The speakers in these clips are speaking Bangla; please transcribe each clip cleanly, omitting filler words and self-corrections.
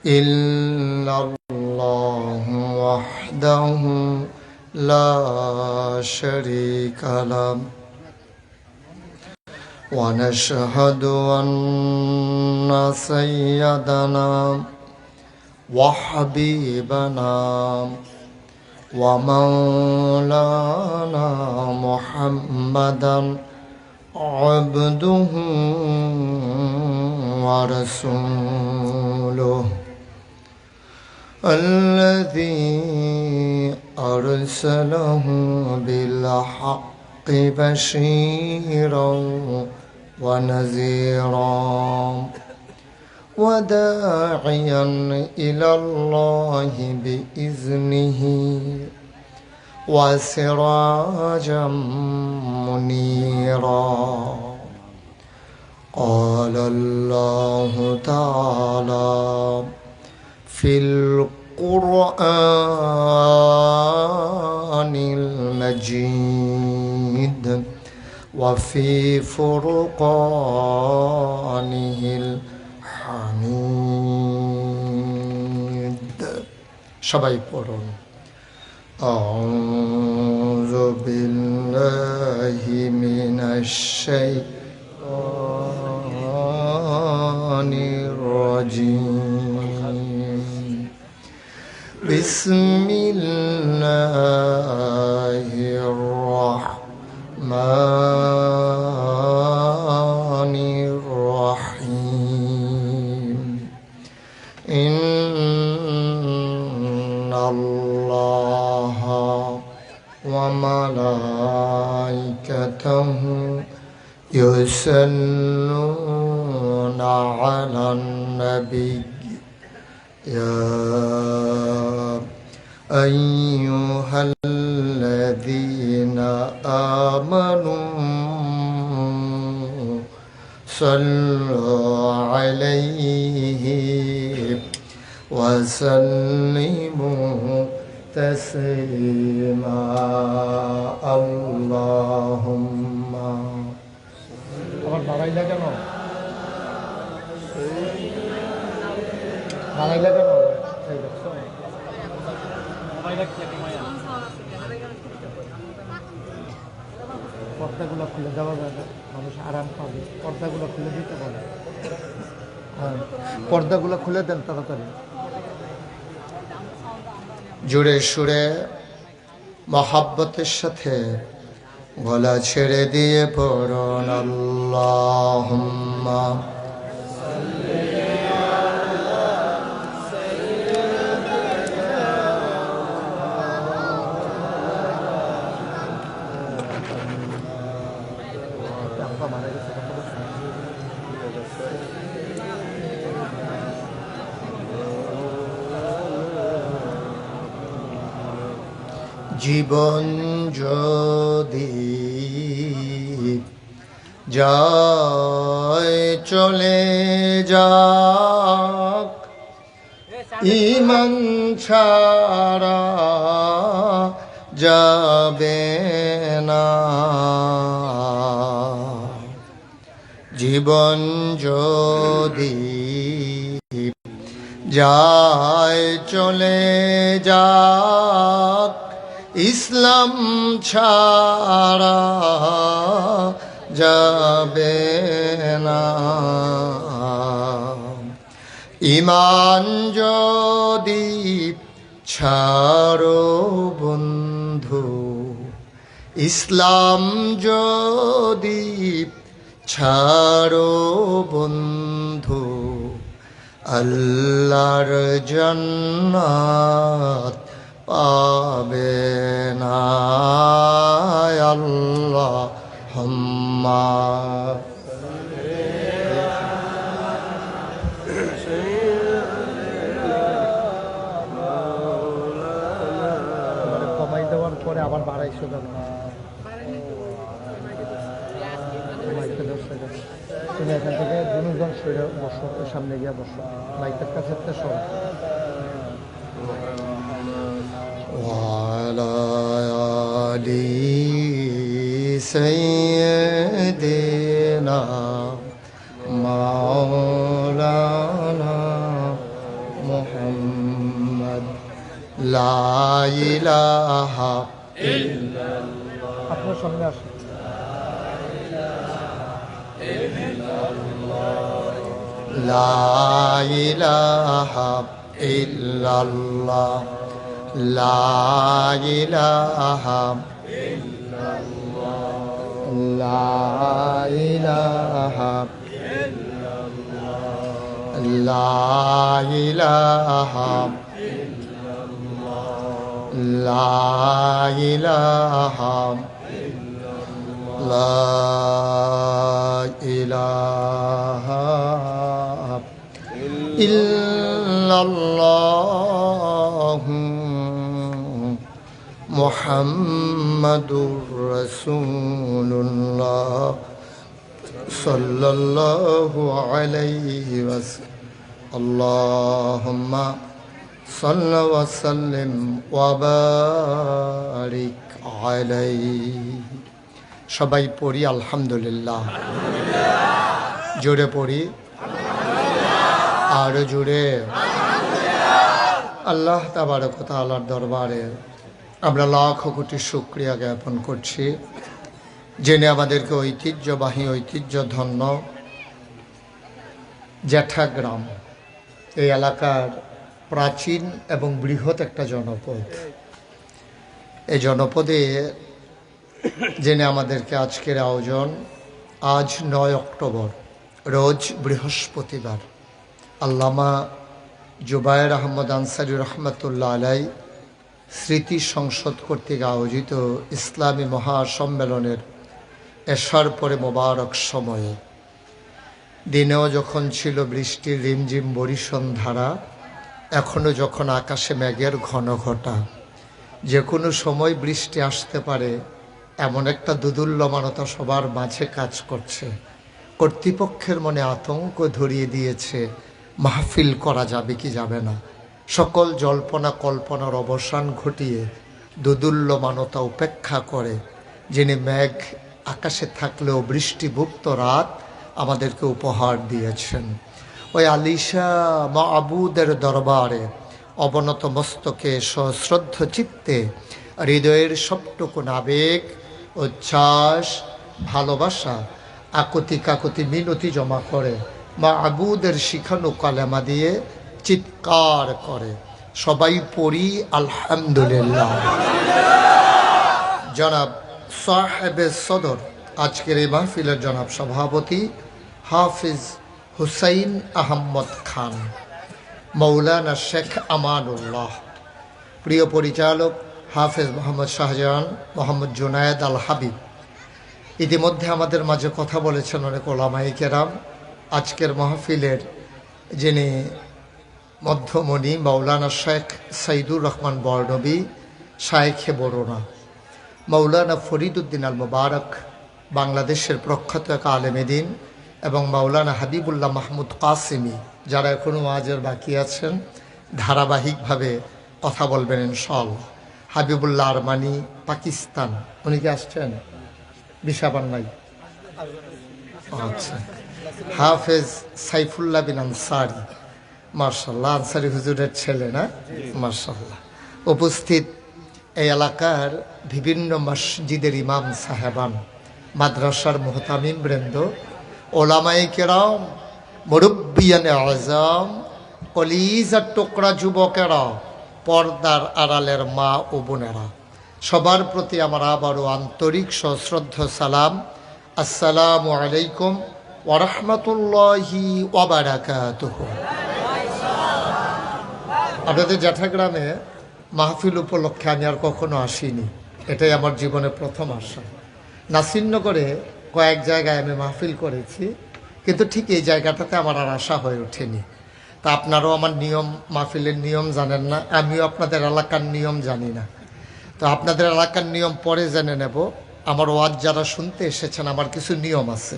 إلا الله وحده لا شريك له ونشهد أن سيدنا وحبيبنا ومولانا محمدا عبده ورسوله الذي أرسله بالحق بشيرا ونذيرا وداعيا إلى الله بإذنه وسراجا منيرا قال الله تعالى في القرآن المجيد وفي فرقانه الحميد সবাই পড়ুন أعوذ بالله من الشيطان الرجيم بسم الله الرحمن الرحيم إن الله وملائكته يصلون على النبي يا أيها الذين آمنوا صلوا عليه وسلموا تسليما اللهم আবার বাড়াইলা কেন বাড়াইলা কেন এই দেখছো পর্দাগুলো খুলে দেওয়া যাবে মানুষ আরাম পাবে পর্দাগুলো খুলে দিতে পারে পর্দাগুলো খুলে দেন তাড়াতাড়ি জোরে সুরে মহাব্বতের সাথে গলা ছেড়ে দিয়ে পড়ুন আল্লাহুম্মা জীবন যদি যায় চলে যাক ঈমান ছাড়া যাবে না জীবন যদি যায় চলে যাক ইসলাম ছাড়া যাবে না ঈমান যদি ছাড়ো বন্ধু ইসলাম যদি ছাড়ো বন্ধু আল্লাহর জান্নাত পাবে না আল্লাহুম্মা কমাই দেওয়ার পরে আবার বাড়াইছো কেন তুমি এখান থেকে দুজন সরে বসো সামনে গিয়ে বসো মাইকের কাছে একটা সরো وعلى آل سيدنا مولانا লা ইলাহা আপনার সামনে আসেন। লা ইলাহা ইল্লাল্লাহ লা ইলাহা লা ইলাহা লা ইলাহা লা ইলাহা লা ইলাহা ইল্লাল্লাহু মুহাম্মাদুর রাসূলুল্লাহ সাল্লাল্লাহু আলাইহি ওয়াসাল্লাম আল্লাহুম্মা সাল্লি ওয়া সাল্লিম ওয়া বারিক আলাইহি। সবাই পড়ি আলহামদুলিল্লাহ। জোরে পড়ি, আরো জোরে। আল্লাহ তাবারক ওয়া তাআলার দরবারে আমরা লাখ কোটি শুকরিয়া জ্ঞাপন করছি, যিনি আমাদেরকে ঐতিহ্যবাহী ঐতিহ্যধন্য জ্যাঠা গ্রাম, এই এলাকার প্রাচীন এবং বৃহৎ একটা জনপদ, এই জনপদে যিনি আমাদেরকে আজকের আয়োজন, আজ 9 অক্টোবর রোজ বৃহস্পতিবার, আল্লামা জুবায়ের আহমদ আনসারী রহমতুল্লাহ আলাই স্মৃতি সংসদ কর্তৃক আয়োজিত ইসলামী মহাসম্মেলনের এশার পরে মোবারক সময়ে, দিনেও যখন ছিল বৃষ্টির রিমঝিম বরিশন ধারা, এখনও যখন আকাশে মেঘের ঘন ঘটা, যে কোনো সময় বৃষ্টি আসতে পারে এমন একটা দুদুল্যমানতা সবার মাঝে কাজ করছে। কর্তৃপক্ষের মনে আতঙ্ক ধরিয়ে দিয়েছে, মাহফিল করা যাবে কি যাবে না। সকল জল্পনা কল্পনার অবসান ঘটিয়ে দুদুল্যমানতা উপেক্ষা করে যিনি মেঘ আকাশে থাকলেও বৃষ্টিভুক্ত রাত আমাদেরকে উপহার দিয়েছেন, ওই আলিশা মাবুদের দরবারে অবনত মস্তকে সশ্রদ্ধ চিত্তে হৃদয়ের সবটুকু আবেগ, উচ্ছ্বাস, ভালোবাসা, আকুতি কাকুতি মিনতি জমা করে মাবুদের শিখানো কালেমা দিয়ে চিৎকার করে সবাই পড়ি আলহামদুলিল্লাহ। জনাব সাহেবে সদর, আজকের এই মাহফিলের জনাব সভাপতি হাফিজ হুসাইন আহমদ খান, মৌলানা শেখ আমানুল্লাহ, প্রিয় পরিচালক হাফেজ মোহাম্মদ শাহজাহান, মোহাম্মদ জুনায়েদ আল হাবিব, ইতিমধ্যে আমাদের মাঝে কথা বলেছেন অনেক ওলামায়ে কেরাম। আজকের মাহফিলের যিনি মধ্যমণি মৌলানা শেখ সাইদুর রহমান বর্ণবী, শায়েখে বরুণা, মৌলানা ফরিদুদ্দিন আল মুবারক, বাংলাদেশের প্রখ্যাত এক আলেমে দ্বীন, এবং মৌলানা হাবিবুল্লাহ মাহমুদ কাসিমি, যারা এখনও ওয়াজের বাকি আছেন, ধারাবাহিকভাবে কথা বলবেন ইনশাআল্লাহ। হাবিবুল্লাহ আরমানি, পাকিস্তান, উনি কি আসছেন? বিশাবান নাই, আচ্ছা। হাফেজ সাইফুল্লাহ বিন আনসারি, মার্শাল্লাহ, আনসারি হুজুরের ছেলে না, মার্শাল্লাহ। উপস্থিত এই এলাকার বিভিন্ন মসজিদের ইমাম সাহেবান, মাদ্রাসার মুহতামিম বৃন্দ, ওলামায়ে কেরাম, মুরব্বিয়ানে আযম, কলিজার টুকরা যুবকেরা, পর্দার আড়ালের মা ও বোনেরা, সবার প্রতি আমার আবারও আন্তরিক সশ্রদ্ধ সালাম। আসসালামু আলাইকুম ওয়া রাহমাতুল্লাহি ওয়া বারাকাতুহু। আপনাদের জ্যাঠাগ্রামে মাহফিল উপলক্ষে আমি আর কখনো আসিনি, এটাই আমার জীবনের প্রথম আসা। নাসিরনগরে কয়েক জায়গায় আমি মাহফিল করেছি, কিন্তু ঠিক এই জায়গাটাতে আমার আর আশা হয়ে ওঠেনি। তা আপনারাও আমার নিয়ম, মাহফিলের নিয়ম জানেন না, আমিও আপনাদের এলাকার নিয়ম জানি না। তো আপনাদের এলাকার নিয়ম পরে জেনে নেব। আমার ওয়াজ যারা শুনতে এসেছেন, আমার কিছু নিয়ম আছে।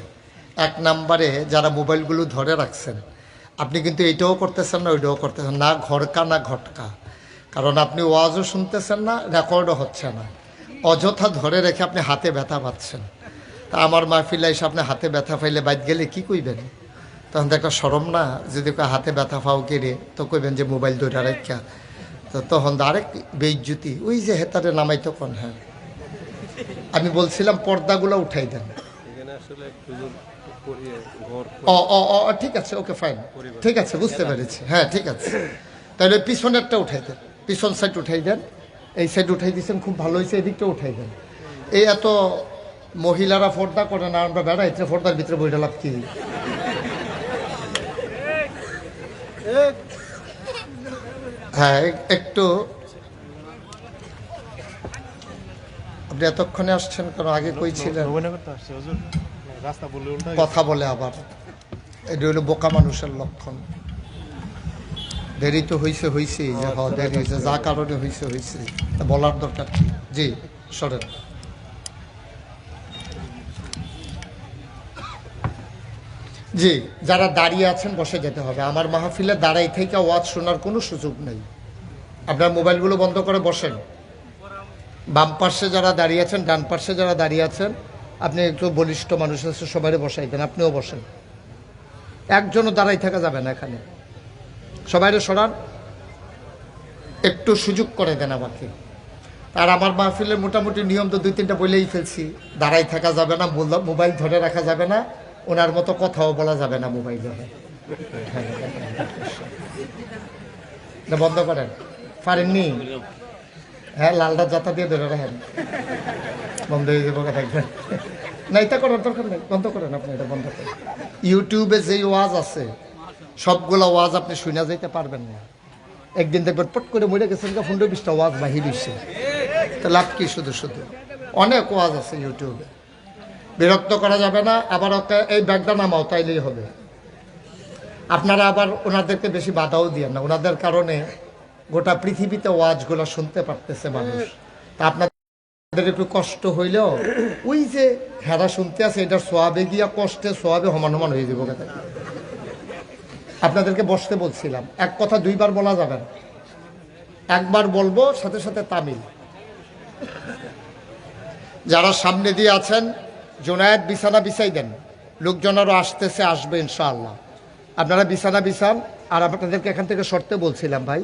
1 নম্বরে যারা মোবাইলগুলো ধরে রাখছেন, আপনি কিন্তু এইটাও করতেছেন না, ওইটাও করতেছেন না, ঘরকা না ঘটকা, কারণ আপনি ওয়াজও শুনতেছেন না, রেকর্ডও হচ্ছে না, অযথা ধরে রেখে আপনি হাতে ব্যথা পাচ্ছেন। তা আমার মাহফিলে এসে আপনি হাতে ব্যথা পাইলে বাইর গেলে কি কইবেন? তখন তো একটা শরম না, যদি হাতে ব্যথা পাও কে রে, তো কইবেন যে মোবাইল ধরে রাখা তো তখন আরেক বেইজ্জুতি, ওই যে হেতারে নামাইতো কোন। হ্যাঁ, আমি বলছিলাম পর্দাগুলো উঠাই দেন। ও ও ও ঠিক আছে, ওকে ফাইন, ঠিক আছে, বুঝতে পেরেছি। হ্যাঁ ঠিক আছে, তাহলে পিছনেরটা উঠাই দেন, পিছন সাইড উঠাই দেন। এই সাইড উঠাই দিচ্ছেন, খুব ভালো হয়েছে, এদিকটা উঠাই দেন। এই এত মহিলারা পর্দা করে না, আমরা বেড়াইতে পর্দার ভিতরে বইটা লাভ কি? হ্যাঁ একটু, আপনি এতক্ষণে আসছেন কেন? আগে কই ছিলেন? কথা বলে আবার, এটা হলো বোকা মানুষের লক্ষণ। দেরি তো হয়েছে হয়েছে, যে দেরি হয়েছে, যা কারণে হয়েছে হয়েছে, বলার দরকার কি? জি সরেন। জি, যারা দাঁড়িয়ে আছেন বসে যেতে হবে। আমার মাহফিলে দাঁড়াই থেকে ওয়াজ শোনার কোনো সুযোগ নেই। আপনার মোবাইলগুলো বন্ধ করে বসেন। বাম পার্শ্বে যারা দাঁড়িয়ে আছেন, ডান পার্শ্বে যারা দাঁড়িয়ে আছেন, আপনি একটু বলিষ্ঠ মানুষ আছে, সবাই বসাই দেন, আপনিও বসেন। একজনও দাঁড়াই থাকা যাবে না এখানে, সবাই সরান, একটু সুযোগ করে দেন আমাকে। আর আমার মাহফিলের মোটামুটি নিয়ম তো 2-3টা বলেই ফেলছি। দাঁড়াই থাকা যাবে না, মোবাইল ধরে রাখা যাবে না, ওনার মতো কথাও বলা যাবে না মোবাইলে। বন্ধ করেন, পারেননি? হ্যাঁ, লালটা যাতা দিয়ে ধরে রাখেন, বন্ধ হয়ে যাবো। থাকবেন না, এটা করার দরকার নেই, বন্ধ করেন আপনি, এটা বন্ধ করেন। ইউটিউবে যেই ওয়াজ আছে সবগুলো ওয়াজ আপনি শুনে যাইতে পারবেন না। একদিন দেখবেন পট করে মরে গেছেন, 15-20টা ওয়াজ বাহির হইছে, তো লাভ কি? শুধু শুধু অনেক ওয়াজ আছে ইউটিউবে, বিরক্ত করা যাবে না। আবার ওকে এই ব্যাগটা নামাও, তাইলেই হবে। আপনারা আবার ওনাদেরকে বেশি বাধাও দিয়েন না, ওনাদের কারণে গোটা পৃথিবীতে ওয়াজগুলো শুনতে পারতেছে মানুষ। তা আপনাদের একটু কষ্ট হইলেও ওই যে হেরা শুনতে আছে, এটার সোয়াবে গিয়া কষ্টে সোয়াবে সমান সমান হয়ে যাবো। আপনাদেরকে বসতে বলছিলাম, এক কথা 2বার বলা যাবে না, একবার বলবো, সাথে সাথে তামিল। যারা সামনে দিয়ে আছেন, জোনায়েত বিছানা বিছাই দেন, লোকজন আরও আসতেছে, আসবে ইনশাআল্লাহ। আপনারা বিছানা বিছান। আর আপনাদেরকে এখান থেকে সরতে বলছিলাম, ভাই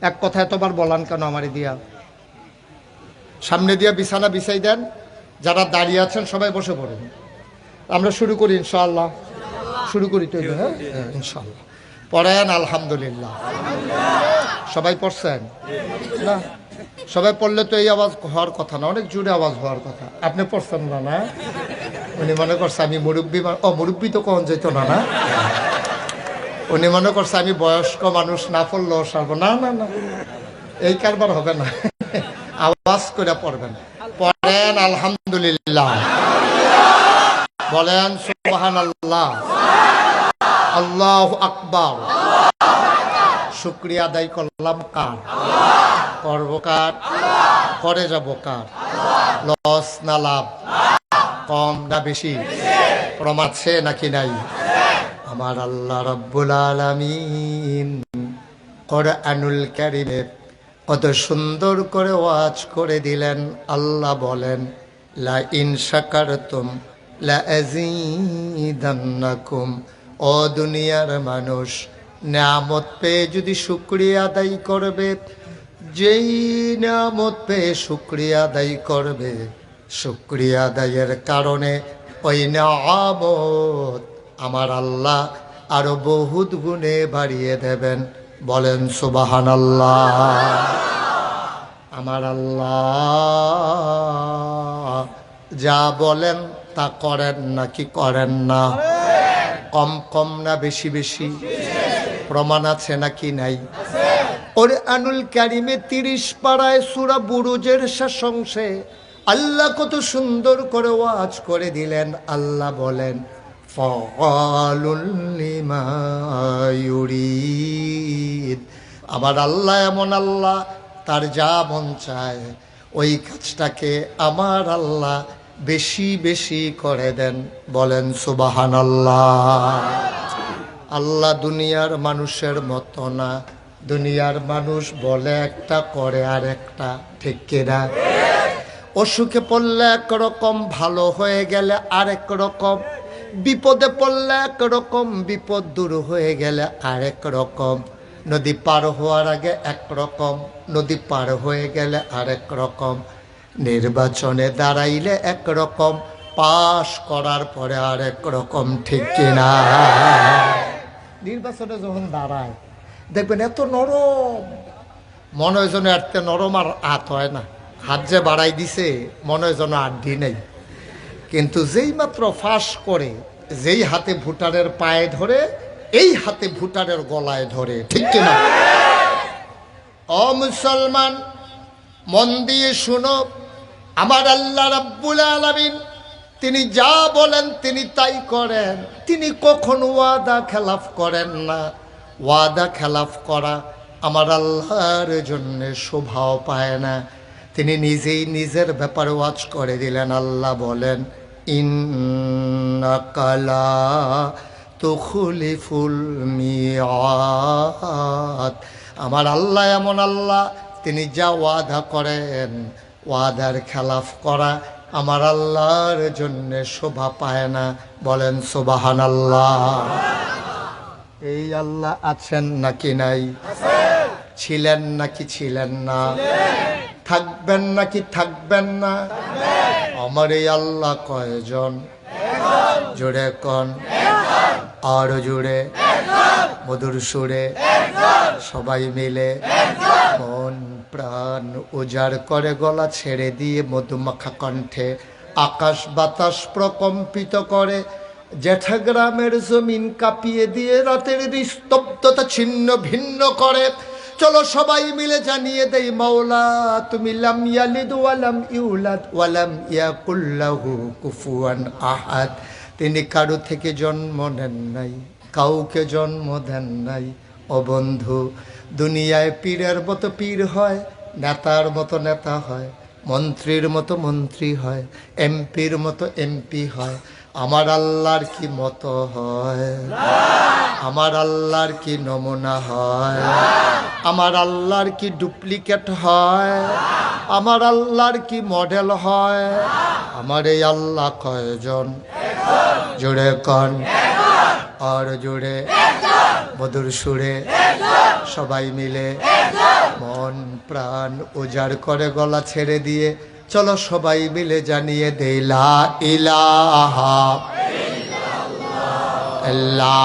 এক কথা এতবার বলান কেন আমারে দিয়া? সামনে দিয়া বিছানা বিছাই দেন। যারা দাঁড়িয়ে আছেন সবাই বসে পড়েন, আমরা শুরু করি ইনশাআল্লাহ। শুরু করি তো? হ্যাঁ ইনশাআল্লাহ। পড়েন আলহামদুলিল্লাহ। সবাই পড়ছেন না? সবাই পড়লে তো এই আওয়াজ হওয়ার কথা না, অনেক জোরে আওয়াজ হওয়ার কথা। আপনি পড়ছেন না? না, উনি মনে করছে আমি মুরব্বী। ও মুরব্বী তো কখন যেত না, না উনি মনে করছে আমি বয়স্ক মানুষ, না পড়লেও সারব। না না না, এই কারবার হবে না, আওয়াজ করে পড়বেন। পড়েন আলহামদুলিল্লাহ, বলেন সুবহানাল্লাহ, আল্লাহু আকবার। শুকরিয়া আদায় করলাম কার? করব কার? করে যাব কার? লস না লাভ? কম না বেশি? প্রমাণ আছে নাকি নাই? আমার আল্লাহ রাব্বুল আলামিন কোরআনুল কারীমে কত সুন্দর করে ওয়াজ করে দিলেন। আল্লাহ বলেন, লা ইন শাকারতুম লা আযীদান্নাকুম। ও দুনিয়ার মানুষ, নিয়ামত পেয়ে যদি শুকরিয়া আদায় করবে, যেই নিয়ামত পেয়ে শুকরিয়া আদায় করবে, শুকরিয়া আদায়ের কারণে ওই নিয়ামত আমার আল্লাহ আরো বহুত গুণে বাড়িয়ে দেবেন। বলেন সুবহানাল্লাহ। আমার আল্লাহ যা বলেন তা করেন নাকি করেন না? কম কম না বেশি বেশি? প্রমাণ আছে নাকি নাই? কোরআনুল কারীমে 30 পারায় সূরা বুরুজের শেষ অংশে আল্লাহ কত সুন্দর করে ওয়াজ করে দিলেন। আল্লাহ বলেন, ফাআলুল লিমা ইউরিদ। আমার আল্লাহ এমন আল্লাহ, তার যা মন চায় ওই কাজটাকে আমার আল্লাহ বেশি বেশি করে দেন। বলেন সুবহানাল্লাহ। আল্লাহ দুনিয়ার মানুষের মতো না। দুনিয়ার মানুষ বলে একটা, করে আর একটা, ঠিক কিনা? অসুখে পড়লে একরকম, ভালো হয়ে গেলে আরেক রকম, বিপদে পড়লে একরকম, বিপদ দূর হয়ে গেলে আরেক রকম। নদী পার হওয়ার আগে একরকম, নদী পার হয়ে গেলে আরেক রকম, নির্বাচনে দাঁড়াইলে একরকম, পাশ করার পরে আরেক রকম, ঠিক কিনা? নির্বাচনে যখন দাঁড়ায় দেখবেন এত নরম, মনে হয় যেন এত নরম আর হাত হয় না, হাত যে বাড়াই দিছে মনে হয় যেন আড্ডি নেই। কিন্তু যেই মাত্র ফাঁস করে, যেই হাতে ভোটারের পায়ে ধরে, এই হাতে ভোটারের গলায় ধরে, ঠিক কিনা? ও মুসলমান, মন দিয়ে শুনো, আমার আল্লাহ রাব্বুল আলামিন তিনি যা বলেন তিনি তাই করেন। তিনি কখনো ওয়াদা খেলাফ করেন না। ওয়াদা খেলাফ করা আমার আল্লাহর জন্য শোভাও পায় না। তিনি নিজেই নিজের ব্যাপারে ওয়াজ করে দিলেন। আল্লাহ বলেন, ইন্নাকা লা তুখলিফুল মিআদ। আমার আল্লাহ এমন আল্লাহ, তিনি যা ওয়াদা করেন, ওয়াদার খেলাফ করা আমার আল্লাহর জন্য শোভা পায় না। বলেন সুবহানাল্লাহ। এই আল্লাহ আছেন নাকি নাই? ছিলেন নাকি ছিলেন না? থাকবেন নাকি থাকবেন না? আমার এই আল্লাহ কয়জন? জোরে কন, আর জোরে, মধুর সুরে, সবাই মিলে মন প্রাণ উজাড় করে গলা ছেড়ে দিয়ে মধুমাখা কণ্ঠে আকাশ বাতাস প্রকম্পিত করে, জেঠা গ্রামের জমিন কাঁপিয়ে দিয়ে রাতের নিস্তব্ধতা ছিন্ন ভিন্ন করে। চলো সবাই মিলে জানিয়ে দেই, মাওলা তুমি লাম ইয়ালিদ ওয়ালাম ইউলাদ ওয়ালাম ইয়াকুল লাহু কুফুয়ান আহাদ। তিনি কারো থেকে জন্ম নেন নাই, কাউকে জন্ম দেন নাই। ও বন্ধু, দুনিয়ায় পীরের মতো পীর হয়, নেতার মতো নেতা হয়, মন্ত্রীর মতো মন্ত্রী হয়, এমপির মতো এমপি হয়। আমার আল্লাহর কি মতো হয়? আমার আল্লাহর কি নমুনা হয়? আমার আল্লাহর কি ডুপ্লিকেট হয়? আমার আল্লাহর কি মডেল হয়? আমার এই আল্লাহ কয়জন? জোরে কন, আর জোরে, মধুর সুরে, সবাই মিলে মন প্রাণ উজাড় করে গলা ছেড়ে দিয়ে চলো সবাই মিলে জানিয়ে দেই, লা ইলাহা লা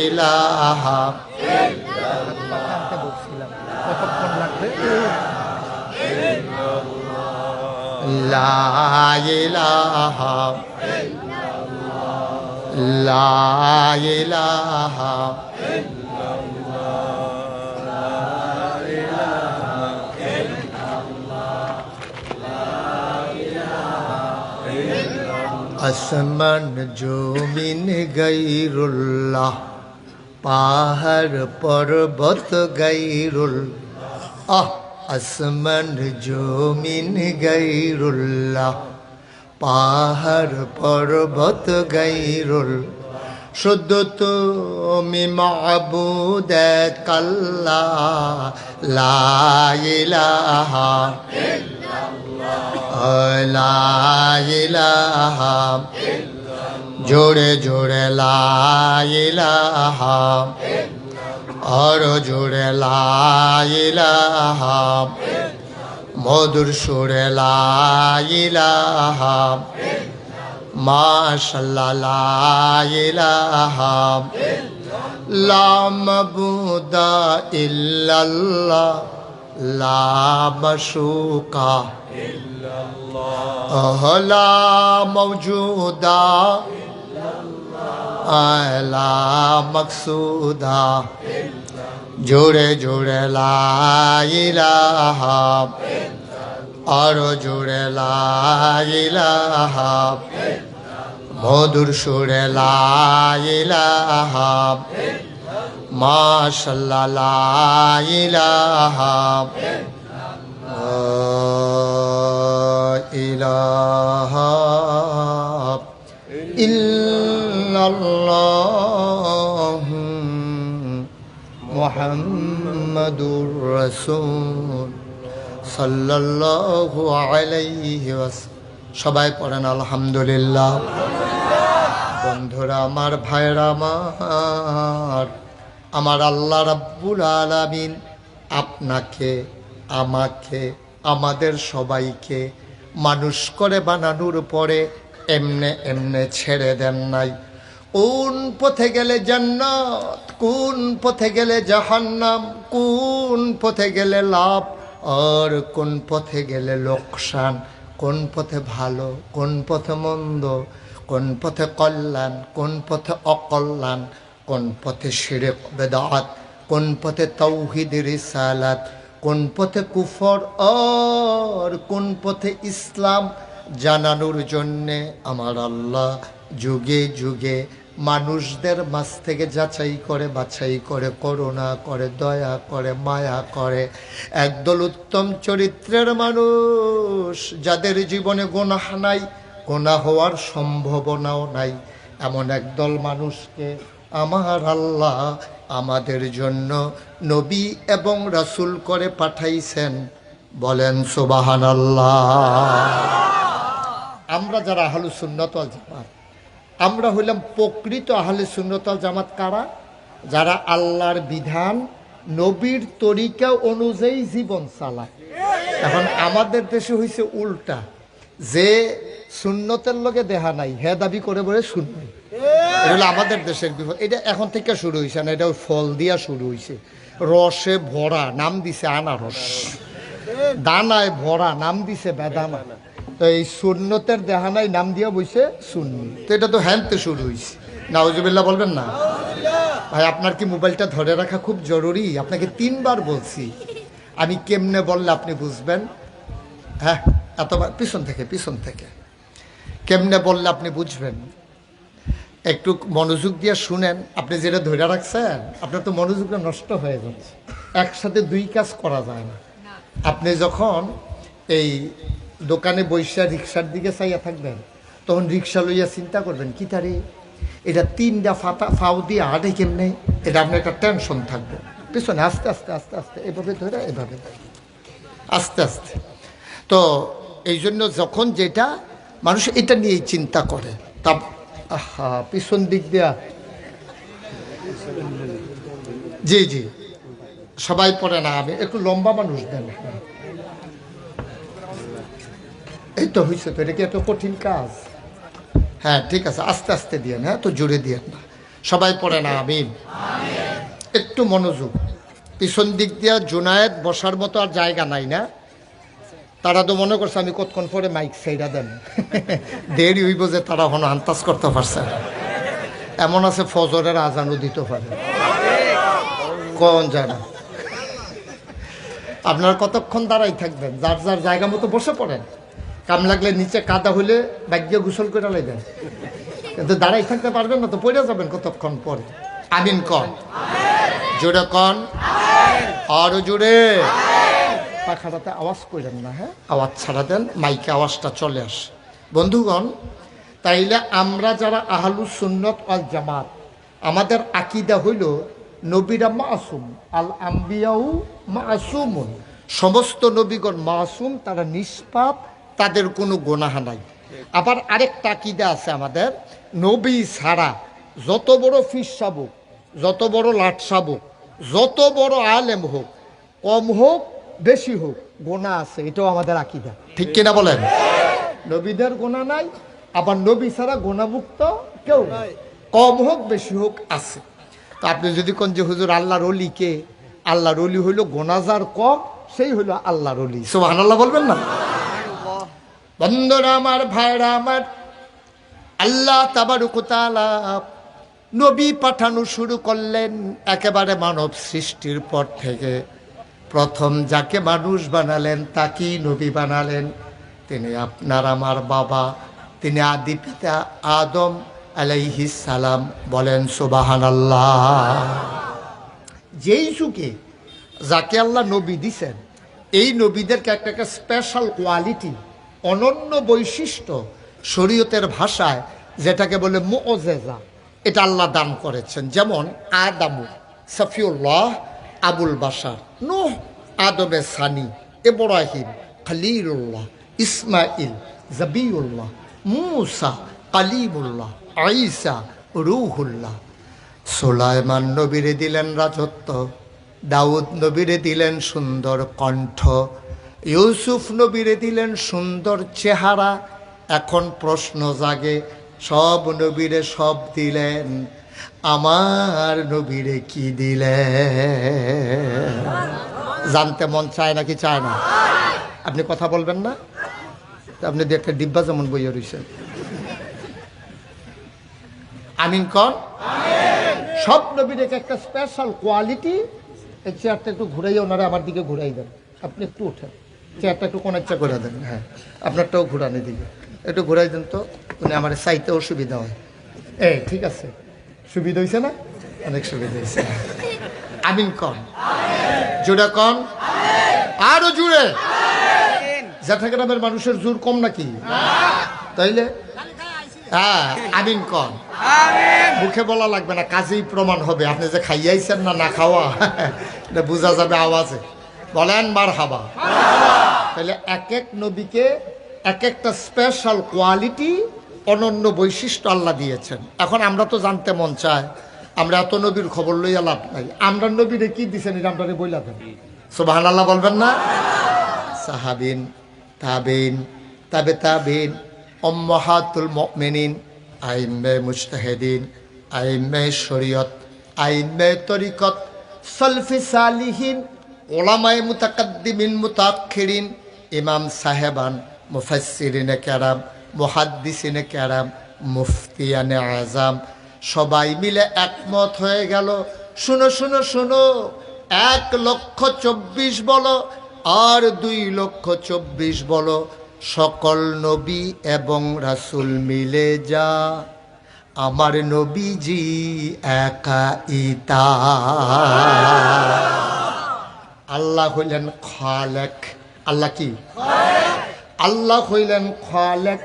ইলাহা। বলছিলাম কতক্ষণ লাগবে? লা ইলাহা লা ইলাহা আসমান জমিন গাইরুল্লাহ, পাহাড় পর্বত গাইরুল। আসমান জমিন গাইরুল্লাহ, পাহাড় পর্বত গাইরুল। শুধু তুমি মাবুদ আল্লাহ, লা ইলাহা লা ইলাহা। জোরে জোরে লা ইলাহা, আর জোরে লা ইলাহা, মধুর সুরে লা ইলাহা। মাশাআল্লাহ লা ইলাহা লা মাবুদা ইল্লাল্লাহ, লা মাশুকা লা মওজুদা লা মকসুদা। জোরে জোরে লা ইলাহা, আর জোরে লা ইলাহা, মধুর সুরে লা ইলাহা। মাশাআল্লাহ লা ইলাহা ইলাহা ইল্লাল্লাহ মুহাম্মাদুর রাসূল সাল্লাল্লাহু আলাইহি ওয়াসাল্লাম। সবাই পড়েন আলহামদুলিল্লাহ। বন্ধুরা আমার, ভাইরা আমার, আমার আল্লাহ রাব্বুল আলামিন আপনাকে, আমাকে, আমাদের সবাইকে মানুষ করে বানানোর পরে এমনে এমনে ছেড়ে দেন নাই। কোন পথে গেলে জান্নাত, কোন পথে গেলে জাহান্নাম, কোন পথে গেলে লাভ আর কোন পথে গেলে লোকসান, কোন পথে ভালো, কোন পথে মন্দ, কোন পথে কল্যাণ, কোন পথে অকল্যাণ, কোন পথে শিরক বেদাত, কোন পথে তাওহীদ রিসালাত, কোন পথে কুফর আর কোন পথে ইসলাম জানানোর জন্যে আমার আল্লাহ যুগে যুগে মানুষদের মাঝ থেকে যাচাই করে বাছাই করে, করুণা করে, দয়া করে, মায়া করে একদল উত্তম চরিত্রের মানুষ, যাদের জীবনে গুনাহ নাই, গুনাহ হওয়ার সম্ভাবনাও নাই, এমন একদল মানুষকে আমার আল্লাহ আমাদের জন্য নবী এবং রাসূল করে পাঠাইছেন। বলেন সুবহানাল্লাহ। আমরা যারা আহলুস সুন্নাত ওয়াল জামাত, আমরা হইলাম প্রকৃত আহলুস সুন্নাত ওয়াল জামাত। কারা? যারা আল্লাহর বিধান নবীর তরিকা অনুযায়ী জীবন চালায়। এখন আমাদের দেশে হইছে উল্টা, যে সুন্নতের লগে দেহা নাই হে দাবি করে বলে শুনবি। এটা হলো আমাদের দেশের বিপদ। এটা এখন থেকে শুরু হয়েছে না, এটা ফল দিয়া শুরু হয়েছে। রসে ভরা নাম দিছে আনারস, দানায় ভরা নাম দিছে বেদানা। তো এই সুন্নতের দেহা নাই নাম দিয়া বইছে সুন্নি। তো এটা তো হ্যানতে শুরু হয়েছে। নাউজুবিল্লাহ বলবেন না? ভাই আপনার কি মোবাইলটা ধরে রাখা খুব জরুরি? আপনাকে 3 বার বলছি, আমি কেমনে বললে আপনি বুঝবেন? হ্যাঁ, এতবার পিছন থেকে কেমনে বললে আপনি বুঝবেন? একটু মনোযোগ দিয়ে শুনেন। আপনি যেটা ধরে রাখছেন আপনার তো মনোযোগটা নষ্ট হয়ে যাচ্ছে। একসাথে 2 কাজ করা যায় না। আপনি যখন এই দোকানে বৈশা রিক্সার দিকে চাইয়া থাকবেন, তখন রিক্সা লইয়া চিন্তা করবেন কি তারে এটা 3টা ফাও দিয়ে হাঁটে কেমনে, এটা আপনার একটা টেনশন থাকবে। পিছনে আস্তে আস্তে আস্তে আস্তে এভাবে ধরে এভাবে আস্তে আস্তে। তো এই জন্য যখন যেটা মানুষ এটা নিয়েই চিন্তা করে, তা আহা পিছন দিক দিয়া জি জি সবাই পড়ে না, আমি একটু লম্বা মানুষ দেন। এই তো হয়েছে তো, এটা কি এত কঠিন কাজ? হ্যাঁ ঠিক আছে, আস্তে আস্তে দিয়েন, হ্যাঁ তো জোরে দিয়েন না। সবাই পড়ে না আমিন। একটু মনোযোগ। পিছন দিক দিয়া জুনায়েদ বসার মতো আর জায়গা নাই না? তারা তো মনে করছে আমি কতক্ষণ পরে মাইক সাইডা দেন, দেরি হইব যে তারা হন আন্তাজ করতে পারছে। এমন আছে ফজরের আজানও দিতে পারে, কোন জানা। আপনারা কতক্ষণ দাঁড়াই থাকবেন? যার যার জায়গা মতো বসে পড়েন। কাম লাগলে নিচে কাদা হইলে ভাগ্যে গোসল করে লাইবেন, কিন্তু দাঁড়াই থাকতে পারবেন না তো, পড়ে যাবেন কতক্ষণ পরে। আমিন কন, জোরে কন, আরো জোরে। পাখাটাতে আওয়াজ করেন না, হ্যাঁ আওয়াজ ছাড়া দেন, মাইকে আওয়াজটা চলে আসে। বন্ধুগণ, তাইলে আমরা যারা আহলুস সুন্নাত ওয়াল জামাত, আমাদের আকীদা হইল নবীরা মাসুম, আল আম্বিয়াউ মাসুমুন, সমস্ত নবীগণ মাসুম, তারা নিষ্পাপ, তাদের কোনো গুনাহ নাই। আবার আরেকটা আকীদা আছে আমাদের, নবী ছাড়া যত বড় ফিস সাবুক, যত বড় লাট সাবুক, যত বড় আলেম হোক, কম হোক বেশি হোক, গোনা আছে। এটাও আমাদের আকীদা, ঠিক কিনা বলেন? নবীদের গোনা নাই, আবার নবী ছাড়া গোনামুক্ত কেউ নাই, কম হোক বেশি হোক আছে। তো আপনি যদি কোন যে হুজুর আল্লাহর ওলি কে, আল্লাহর ওলি হইল গোনাজার কম, সেই হইল আল্লাহর ওলি। সুবহানাল্লাহ বলবেন না? বন্ধুরা আমার, ভাইরা আমার, আল্লাহ তাবারক ওয়া তাআলা নবী পাঠানো শুরু করলেন একেবারে মানব সৃষ্টির পর থেকে। প্রথম যাকে মানুষ বানালেন তাকেই নবী বানালেন। তিনি আপনার আমার বাবা, তিনি আদি পিতা আদম আলাইহিস সালাম। বলেন সুবহানাল্লাহ। যেই যুগে যাকে আল্লাহ নবী দিছেন, এই নবীদেরকে একটা স্পেশাল কোয়ালিটি, অনন্য বৈশিষ্ট্য, শরীয়তের ভাষায় যেটাকে বলে মুঅজিজা, এটা আল্লাহ দান করেছেন। যেমন আদামু সফিউল্লাহ আবুল বাশার, নূহ আদমে সানি, ইব্রাহিম খলিলুল্লাহ, ইসমাইল জাবিউল্লাহ, মূসা কালিমুল্লাহ, ঈসা রূহুল্লাহ। সুলাইমান নবীরে দিলেন রাজত্ব, দাউদ নবীরে দিলেন সুন্দর কণ্ঠ, ইউসুফ নবীরে দিলেন সুন্দর চেহারা। এখন প্রশ্ন জাগে, সব নবীরে সব দিলেন, আমার নবীরে কি দিলেন? জানতে মন চায় নাকি চায় না? আপনি কথা বলবেন না? আপনি একটা ডিব্বা যেমন বইয়ে রয়েছেন। আমিন কন। সব নবীর একটা স্পেশাল কোয়ালিটি। এই চেয়ারটা একটু ঘুরাইয়া ওনারা আমার দিকে ঘুরাই দেন। আপনি একটু ওঠেন, চেয়ারটা একটু কোন ইচ্ছা করে দেন। হ্যাঁ, আপনারটাও ঘুরানি দিকে একটু ঘুরাই দেন তো, উনি আমার চাইতে অসুবিধা হয়। ঠিক আছে, সুবিধা হয়েছে না? অনেক সুবিধা হয়েছে। আমিন কন, জোরে কন, আরো জুড়ে। জ্যাঠাগ্রামের মানুষের জোর কম নাকি? তাইলে হ্যাঁ, আমিন কন। মুখে বলা লাগবে না, কাজেই প্রমাণ হবে আপনি যে খাইয়াইছেন না না খাওয়া, এটা বোঝা যাবে আওয়াজে। বলেন মারহাবা। তাহলে এক এক নবীকে এক একটা স্পেশাল কোয়ালিটি, অনন্য বৈশিষ্ট্য আল্লাহ দিয়েছেন। এখন আমরা তো জানতে মন চায়, আমরা এত নবীর খবর লইয়া লাভ নাই, আমরা নবীরে কি দিচ্ছেন এটা আমরা বইলা দেন। সুবহানাল্লাহ বলবেন না? সাহাবিন, তাবিন, তাবে তাবিন, উম্মাহাতুল মুমিনিন, আইম্মে মুজতাহিদিন, আইম্মে শরীয়ত, আইম্মে তরিকত, সালফি সালিহিন, উলামায়ে মুতাকাদ্দিমিন মুতাআখিরিন, ইমাম সাহেবান, মুফাসসিরিনে কেরাম, মুহাদ্দিসিনে কেরাম, মুফতিয়ানে আযম, সবাই মিলে একমত হয়ে গেল। শুনো শুনো শুনো, 1,24,000 বলো আর 2,24,000 বলো, সকল নবী এবং রাসূল মিলে যা আমার নবীজি একাইতা। আল্লাহ হইলেন খালেক। আল্লাহ কি? আল্লাহ হইলেন খালেক,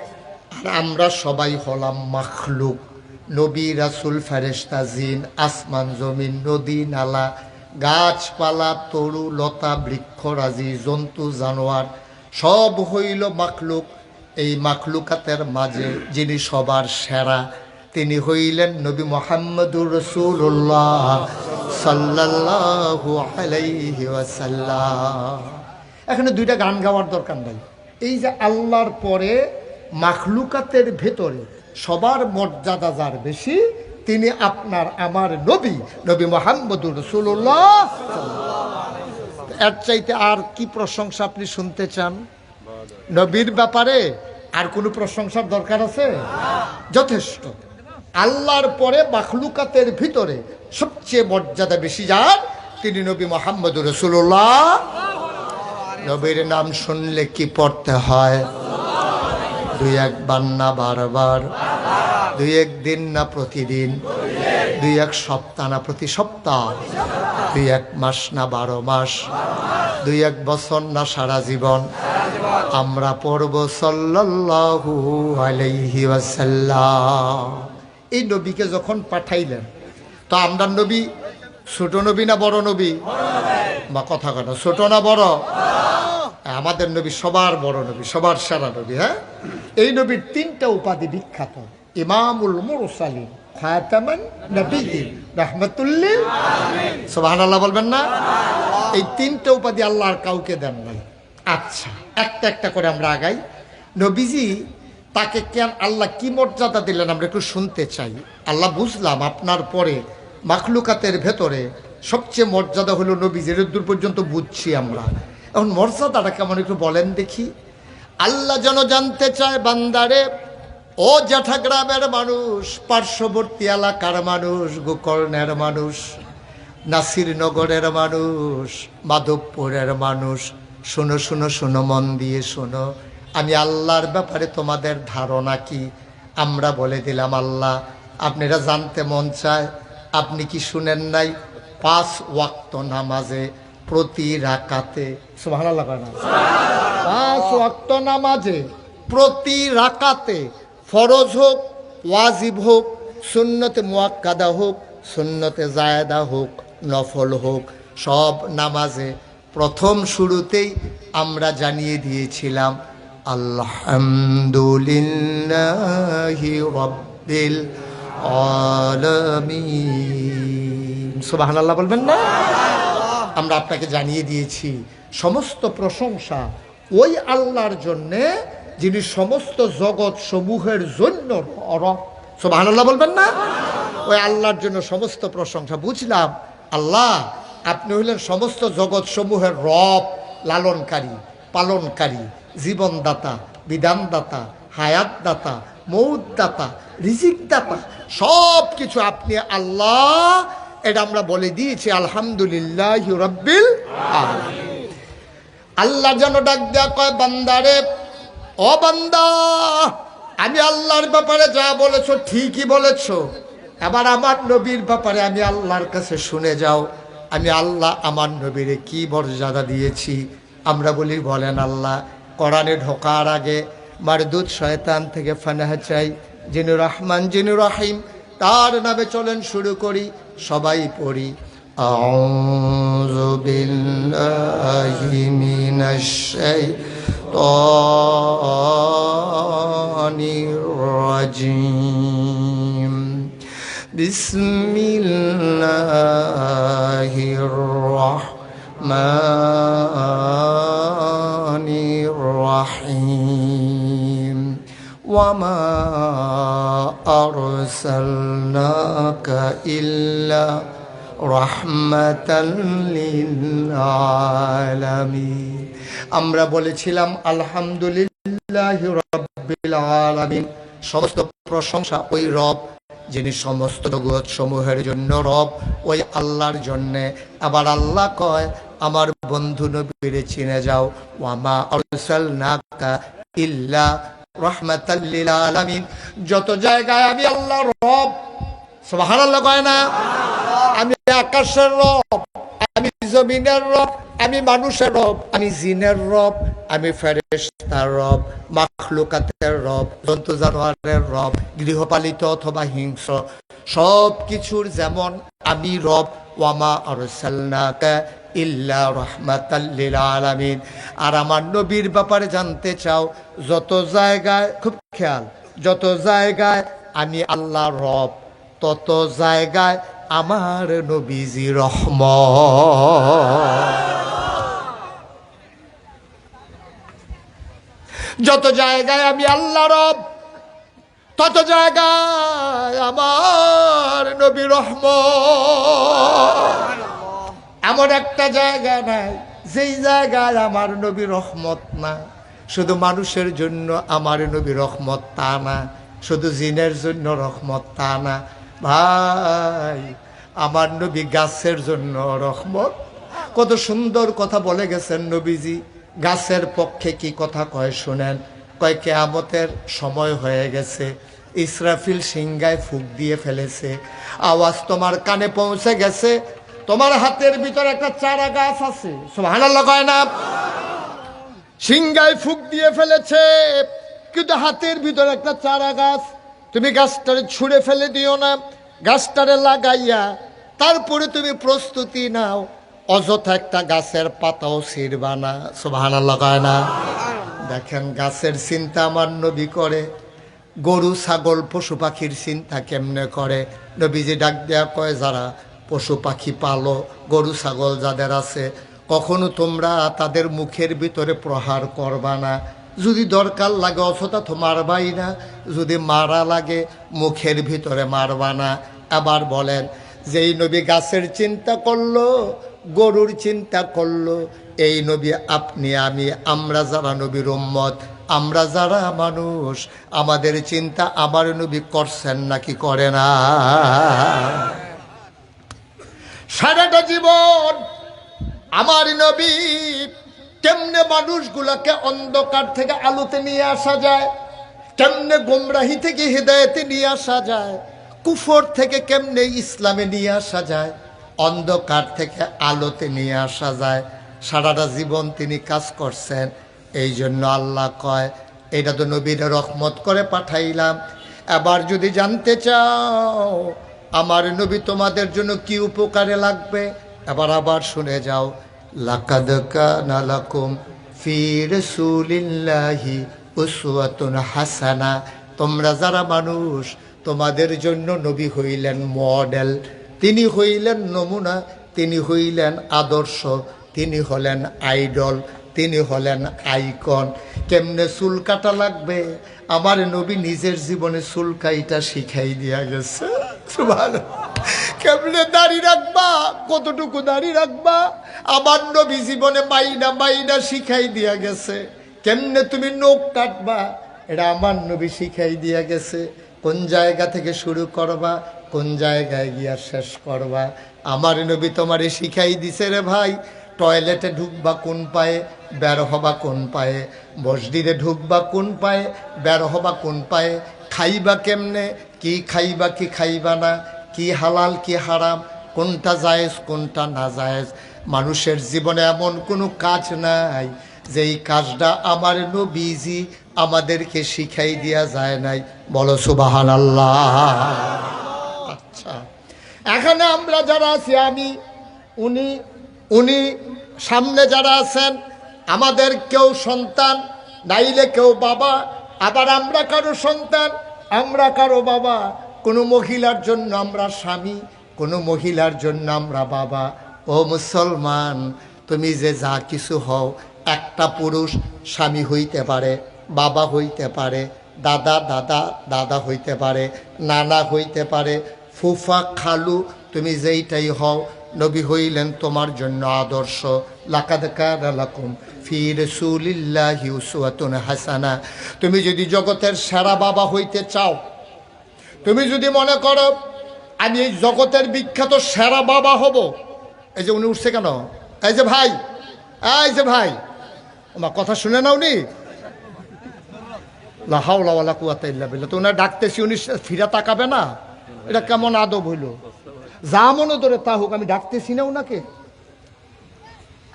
আর আমরা সবাই হলাম মাখলুক। নবী, রাসূল, ফেরেশতা, জিন, আসমান, জমিন, নদী, নালা, গাছপালা, তরু, লতা, বৃক্ষরাজি, জন্তু, জানোয়ার সব হইল মাখলুক। এই মাখলুকাতের মাঝে যিনি সবার সেরা, তিনি হইলেন নবী মুহাম্মদুর রাসূলুল্লাহ সাল্লাল্লাহু আলাইহি ওয়াসাল্লাম। এখানে দুইটা গান গাওয়ার দরকার নাই। এই যে আল্লাহর পরে মাখলুকাতের ভেতরে সবার মর্যাদা যার বেশি, তিনি আপনার আমার নবী, নবী মুহাম্মদুর রাসূলুল্লাহ। এর চাইতে আর কি প্রশংসা আপনি শুনতে চান? নবীর ব্যাপারে আর কোনো প্রশংসার দরকার আছে? যথেষ্ট। আল্লাহর পরে মাখলুকাতের ভিতরে সবচেয়ে মর্যাদা বেশি যার, তিনি নবী মুহাম্মদুর রাসূলুল্লাহ। নবীর নাম শুনলে কি পড়তে হয়? 2-1 না বারবার, 2-1 দিন না প্রতিদিন, 2-1 সপ্তাহ না প্রতি সপ্তাহ, 2-1 মাস না 12 মাস, 2-1 বছর না সারা জীবন। আমরা পড়ব সাল্লাল্লাহু আলাইহি ওয়াসাল্লাম। এই নবীকে যখন পাঠাইলেন, তো আমরা নবী ছোট নবী না বড় নবী? বা কথা কথা, ছোট না বড়? আমাদের নবী সবার বড় নবী, সবার সেরা নবী। হ্যাঁ, এই নবীর 3টা উপাধি বিখ্যাত। ইমামুল মুরসালিন, খাতামান নবিয়্যিন, রাহমাতুল লিল আলামিন। সুবহানাল্লাহ বলবেন না? এই 3টা উপাধি আল্লাহ আর কাউকে দেন নাই। আচ্ছা, একটা একটা করে আমরা আগাই। নবীজি তাকে কেন আল্লাহ কি মর্যাদা দিলেন আমরা একটু শুনতে চাই। আল্লাহ বুঝলাম আপনার পরে মাখলুকাতের ভেতরে সবচেয়ে মর্যাদা হলো নবীজির, দূর পর্যন্ত বুঝছি আমরা। এখন মর্যাদাটা কেমন একটু বলেন দেখি। আল্লাহ যেন জানতে চায়, বান্দারে ও জ্যাঠাগ্রামের মানুষ, পার্শ্ববর্তী এলাকার মানুষ, গোকর্ণের মানুষ, নাসিরনগরের মানুষ, মাধবপুরের মানুষ, শোনো শোনো শোনো, মন দিয়ে শোনো। আমি আল্লাহর ব্যাপারে তোমাদের ধারণা কি আমরা বলে দিলাম। আল্লাহ আপনারা জানতে মন চায়, আপনি কি শুনেন নাই? 5 ওয়াক্ত নামাজে প্রতি রাকাতে, সুবহানাল্লাহ, 5 ওয়াক্ত নামাজে প্রতি রাকাতে, ফরজ হোক, ওয়াজিব হোক, সুন্নতে মুআক্কাদা হোক, সুন্নতে জায়েদা হোক, নফল হোক, সব নামাজে প্রথম শুরুতেই আমরা জানিয়ে দিয়েছিলাম আলহামদুলিল্লাহি রাব্বিল আলামিন। সুবহানাল্লাহ বলবেন না? আমরা আপনাকে জানিয়ে দিয়েছি সমস্ত প্রশংসা ওই আল্লাহর জন্যে যিনি সমস্ত জগৎ সমূহের জন্য রব। সুবহানাল্লাহ বলবেন না? ওই আল্লাহর জন্য সমস্ত প্রশংসা। বুঝলাম আল্লাহ আপনি হইলেন সমস্ত জগৎ সমূহের রব, লালনকারী, পালনকারী, জীবনদাতা, বিধানদাতা, হায়াতদাতা, মৌতদাতা, রিজিকদাতা, সব কিছু আপনি আল্লাহ। এটা আমরা বলে দিয়েছি আলহামদুলিল্লাহ রাব্বিল আলামিন। আল্লাহ যেন ডাক দেয়া কয়, বান্দারে ও বান্দা, আমি আল্লাহর ব্যাপারে যা বলেছো ঠিকই বলেছো, এবার আমার নবীর ব্যাপারে আমি আল্লাহর কাছে শুনে যাও। আমি আল্লাহ আমার নবীরে কি মর্যাদা দিয়েছি। আমরা বলি বলেন আল্লাহ। কোরআনে ঢোকার আগে মারদুদ শয়তান থেকে ফানাহ চাই, যিনি রহমান যিনি রহিম, তার নামে চলেন শুরু করি, সবাই পড়ি। আউযু বিল্লাহি মিনাশ শাইতানির রাজিম। বিসমিল্লাহির রাহমানির রাহিম। ওয়ামা আরসালনাকা ইল্লা রাহমাতাল লিল আলামিন। আমরা বলেছিলাম আলহামদুলিল্লাহি রাব্বিল আলামিন। সমস্ত প্রশংসা ওই রব যিনি সমস্ত জগৎ সমূহের জন্য রব, ওই আল্লাহর জন্যে। আবার আল্লাহ কয় আমার বন্ধু নবীরে চিনে যাও। ওয়ামা আরসালনাকা ইল্লা রাহমাতাল লিল আলামিন। যত জায়গায় আমি আল্লাহ রব, সুবহানাল্লাহ কয় না? আমি আকাশের রব, আমি জমিনের রব, আমি মানুষের রব, আমি জিনের রব, আমি ফেরেশতার রব, মাখলুকাতের রব, জন্তু জানোয়ারের রব, গৃহপালিত অথবা হিংস্র সব কিছুর যেমন আমি রব। ওয়ামা আরসালনাকা ইল্লা রাহমাতাল লিল আলামিন। আর আমার নবীর ব্যাপারে জানতে চাও, যত জায়গায়, খুব খেয়াল, যত জায়গায় আমি আল্লাহ রব, তত জায়গায় আমার নবীজি রহমত। যত জায়গায় আমি আল্লাহ রব, তত জায়গায় আমার নবী রহমত। এমন একটা জায়গা নাই যেই জায়গায় আমার নবী রহমত না। শুধু মানুষের জন্য আমার নবী রহমত তা না, শুধু জিনের জন্য রহমত তা না ভাই, আমার নবী গাছের জন্য রহমত। কত সুন্দর কথা বলে গেছেন নবীজি। গাছের পক্ষে কি কথা কয় শুনেন। কয় কিয়ামতের সময় হয়ে গেছে, ইসরাফিল সিংহায় ফুঁক দিয়ে ফেলেছে, আওয়াজ তোমার কানে পৌঁছে গেছে, তোমার হাতের ভিতরে একটা চারা গাছ আছে, সুবহানাল্লাহ কয় না? সিংহায় ফুঁক দিয়ে ফেলেছে, কিন্তু হাতের ভিতরে একটা চারা গাছ। তুমি গাছটারে ছুঁড়ে ফেলে দিও না, গাছটারে লাগাইয়া তারপরে তুমি প্রস্তুতি নাও, অযথা একটা গাছের পাতাও ছিঁড়বা না, সুবহানাল্লাহ কয় না? দেখেন গাছের চিন্তা আমার নবী করে, গরু ছাগল পশু পাখির চিন্তা কেমনে করে। নবীজি ডাক দেয়া কয়, যারা পশু পাখি পালো, গরু ছাগল যাদের আছে, কখনো তোমরা তাদের মুখের ভিতরে প্রহার করবা না। যদি দরকার লাগে অযথা তো মারবাই না, যদি মারা লাগে মুখের ভিতরে মারবা না। আবার বলেন, যেই নবী গাছের চিন্তা করলো, গরুর চিন্তা করলো, এই নবী আপনি আমি, আমরা যারা নবীর উম্মত, আমরা যারা মানুষ, আমাদের চিন্তা আমার নবী করছেন নাকি করে না? সারাটা জীবন আমার নবী কেমনে মানুষগুলোকে অন্ধকার থেকে আলোতে নিয়ে আসা যায়, কেমনে গোমরাহি থেকে হিদায়াতে নিয়ে আসা যায়, কুফর থেকে কেমনে ইসলামে নিয়ে আসা যায়, অন্ধকার থেকে আলোতে নিয়ে আসা যায়, সারাটা জীবন তিনি কাজ করছেন। এই জন্য আল্লাহ কয়, এটা তো নবীর রহমত করে পাঠাইলাম। এবার যদি জানতে চাও আমার নবী তোমাদের জন্য কি উপকারে লাগবে, আবার শুনে যাও। লাকাদ কানা লাকুম ফি রাসূলিল্লাহি উসওয়াতুন হাসানা। তোমরা যারা মানুষ, তোমাদের জন্য নবী হইলেন মডেল, তিনি হইলেন নমুনা, তিনি হইলেন আদর্শ, তিনি হলেন আইডল, তিনি হলেন আইকন। কেমনে চুল কাটা লাগবে আমার নবী নিজের জীবনে চুল কাইটা শিখাই দিয়া গেছে। সুবহানাল্লাহ। কেমনে দাড়ি রাখবা, কতটুকু দাড়ি রাখবা আমার নবী জীবনে মাইনা মাইনা শিখাই দিয়া গেছে। কেমনে তুমি নখ কাটবা এটা আমার নবী শিখাই দিয়া গেছে। কোন জায়গা থেকে শুরু করবা, কোন জায়গায় গিয়া শেষ করবা আমার নবী তোমারে শিখাই দিছে রে ভাই। টয়লেটে ঢুকবা কোন পায়ে, বের হবা কোন পায়ে, মসজিদে ঢুকবা কোন পায়ে, বের হবা কোন পায়ে, খাইবা কেমনে, কি খাইবা কি খাইবা না, কি হালাল কি হারাম, কোনটা জায়েজ কোনটা না জায়েজ। মানুষের জীবনে এমন কোনো কাজ নাই যেই কাজটা আমার নবীজি আমাদেরকে শিখাই দিয়া যায় নাই। বলো সুবহানাল্লাহ। আচ্ছা, এখানে আমরা যারা আছি, আমি, উনি সামনে যারা আছেন, আমাদের কেউ সন্তান, নাইলে কেউ বাবা, আবার আমরা কারো সন্তান, আমরা কারো বাবা। কোনো মহিলার জন্য আমরা স্বামী, কোনো মহিলার জন্য আমরা বাবা। ও মুসলমান, তুমি যে যা কিছু হও, একটা পুরুষ স্বামী হইতে পারে, বাবা হইতে পারে, দাদা দাদা দাদা হইতে পারে, নানা হইতে পারে, ফুফা খালু, তুমি যেইটাই হও, নবী হইলেন তোমার জন্য আদর্শ। লাকাদ কানা লাকুম ফি রাসূলিল্লাহি উসওয়াতুন হাসানা। তুমি যদি জগতের সেরা বাবা হইতে চাও, তুমি যদি মনে করো আমি এই জগতের বিখ্যাত সেরা বাবা হব, এই যে উনি উঠছে কেন, এই যে ভাই, এই যে ভাই, আমার কথা শুনে নাও নি, লা হাওলা ওয়ালা কুওয়াতা ইল্লা বিল্লাহ। তো ওনার ডাকতেছি, উনি ফিরা তাকাবে না, এটা কেমন আদব হইল? যা মনে ধরে তা হোক, আমি ডাকতেছি না ওনাকে,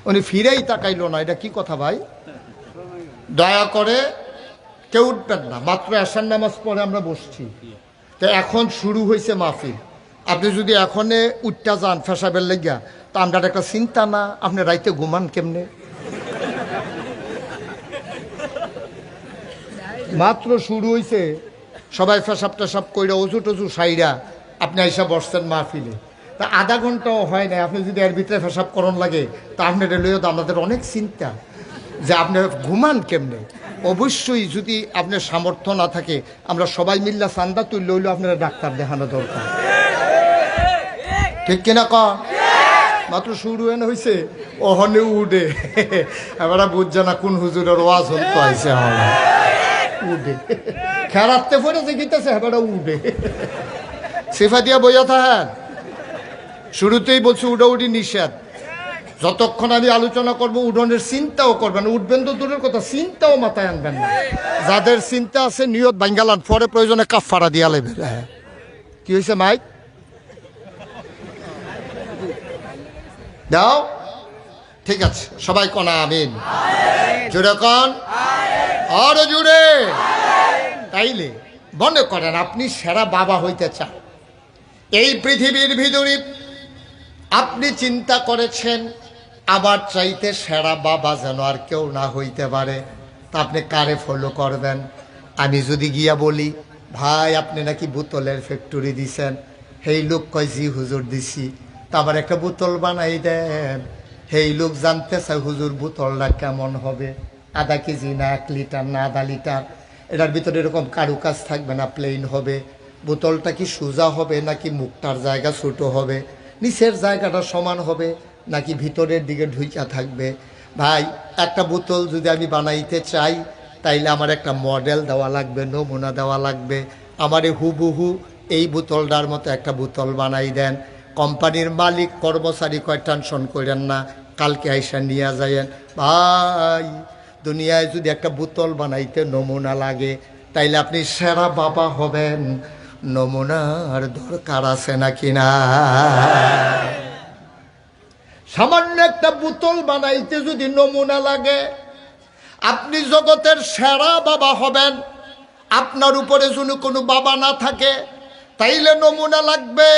উনি ফিরেই তাকাইলো না, এটা কি কথা ভাই? দয়া করে কেউ উঠবেন না, মাত্র এশার নামাজ পড়ে আমরা বসছি, তো এখন শুরু হয়েছে মাহফিল। আপনি যদি এখনে উঠটা যান ফেসাবের লেগা, তো আমরা একটা চিন্তা না, আপনি রাইতে ঘুমান কেমনে? মাত্র শুরু হয়েছে, সবাই ফেসাব টেসাব কইরা অজু টজু সাইরা আপনি আইসা বসছেন মাহফিলে, তা আধা ঘন্টাও হয় না। আপনি যদি এর ভিতরে ফেসাব করণ লাগে, তা আপনার লইয়া তো আমাদের অনেক চিন্তা যে আপনি ঘুমান কেমনে। অবশ্যই যদি আপনার সামর্থ্য না থাকে, আমরা সবাই মিল্লা চান্দা তুললে হইলেও আপনারা ডাক্তার দেখানো দরকার, ঠিক কিনা কন? মাত্র শুরু হয়েছে, ওহনে উডে, এবার বুঝছে না কোন হুজুরের ওয়াজ হতো আইসে, উডে খেরাতে পরে যে গিতেছে, এবার উডে সিফা দিয়া বইয়া থাকেন। শুরুতেই বলছি উডাউডি নিষেধ। যতক্ষণ আমি আলোচনা করবো উডনের চিন্তাও করবেন, উঠবেন তো দূরের কথা, চিন্তাও মাথায় আনবেন না। যাদের চিন্তা আছে নিয়ত বাঙ্গালান, পরে প্রয়োজনে কাফারা দিয়া লেবে। কি হয়েছে মাইক দাও? ঠিক আছে, সবাই কনা আমিন, জুড়ে কন, আরো জুড়ে। তাইলে মনে করেন আপনি সেরা বাবা হইতে চান, এই পৃথিবীর ভিতরে আপনি চিন্তা করেছেন আমার চাইতে সেরা বাবা যেন আর কেউ না হইতে পারে, তা আপনি কারে ফলো করবেন? আমি যদি গিয়া বলি ভাই আপনি নাকি বোতলের ফ্যাক্টরি দিছেন, সেই লোক কয় জি হুজুর দিছি, তা আবার একটা বোতল বানাই দেন। সেই লোক জানতে চায় হুজুর বোতলটা কেমন হবে, আধা কেজি না 1 লিটার না আধা লিটার, এটার ভিতরে এরকম কারুকাজ থাকবে না প্লেন হবে, বোতলটা কি সোজা হবে নাকি মুখটার জায়গা ছোটো হবে, নিচের জায়গাটা সমান হবে নাকি ভিতরের দিকে ঢুইকা থাকবে। ভাই একটা বোতল যদি আমি বানাইতে চাই, তাইলে আমার একটা মডেল দেওয়া লাগবে, নমুনা দেওয়া লাগবে। আমারে হুবহু এই বোতলটার মতো একটা বোতল বানাই দেন। কোম্পানির মালিক কর্মচারী কয় টেনশন করেন না, কালকে আইসা নিয়ে যায়েন। ভাই দুনিয়ায় যদি একটা বোতল বানাইতে নমুনা লাগে, তাইলে আপনি সেরা বাবা হবেন, নমুনার দরকার আছে নাকি না? সামান্য একটা বোতল বানাইতে যদি নমুনা লাগে, আপনি জগতের সেরা বাবা হবেন। আপনার উপরে যদি কোনো বাবা না থাকে, তাইলে নমুনা লাগবে।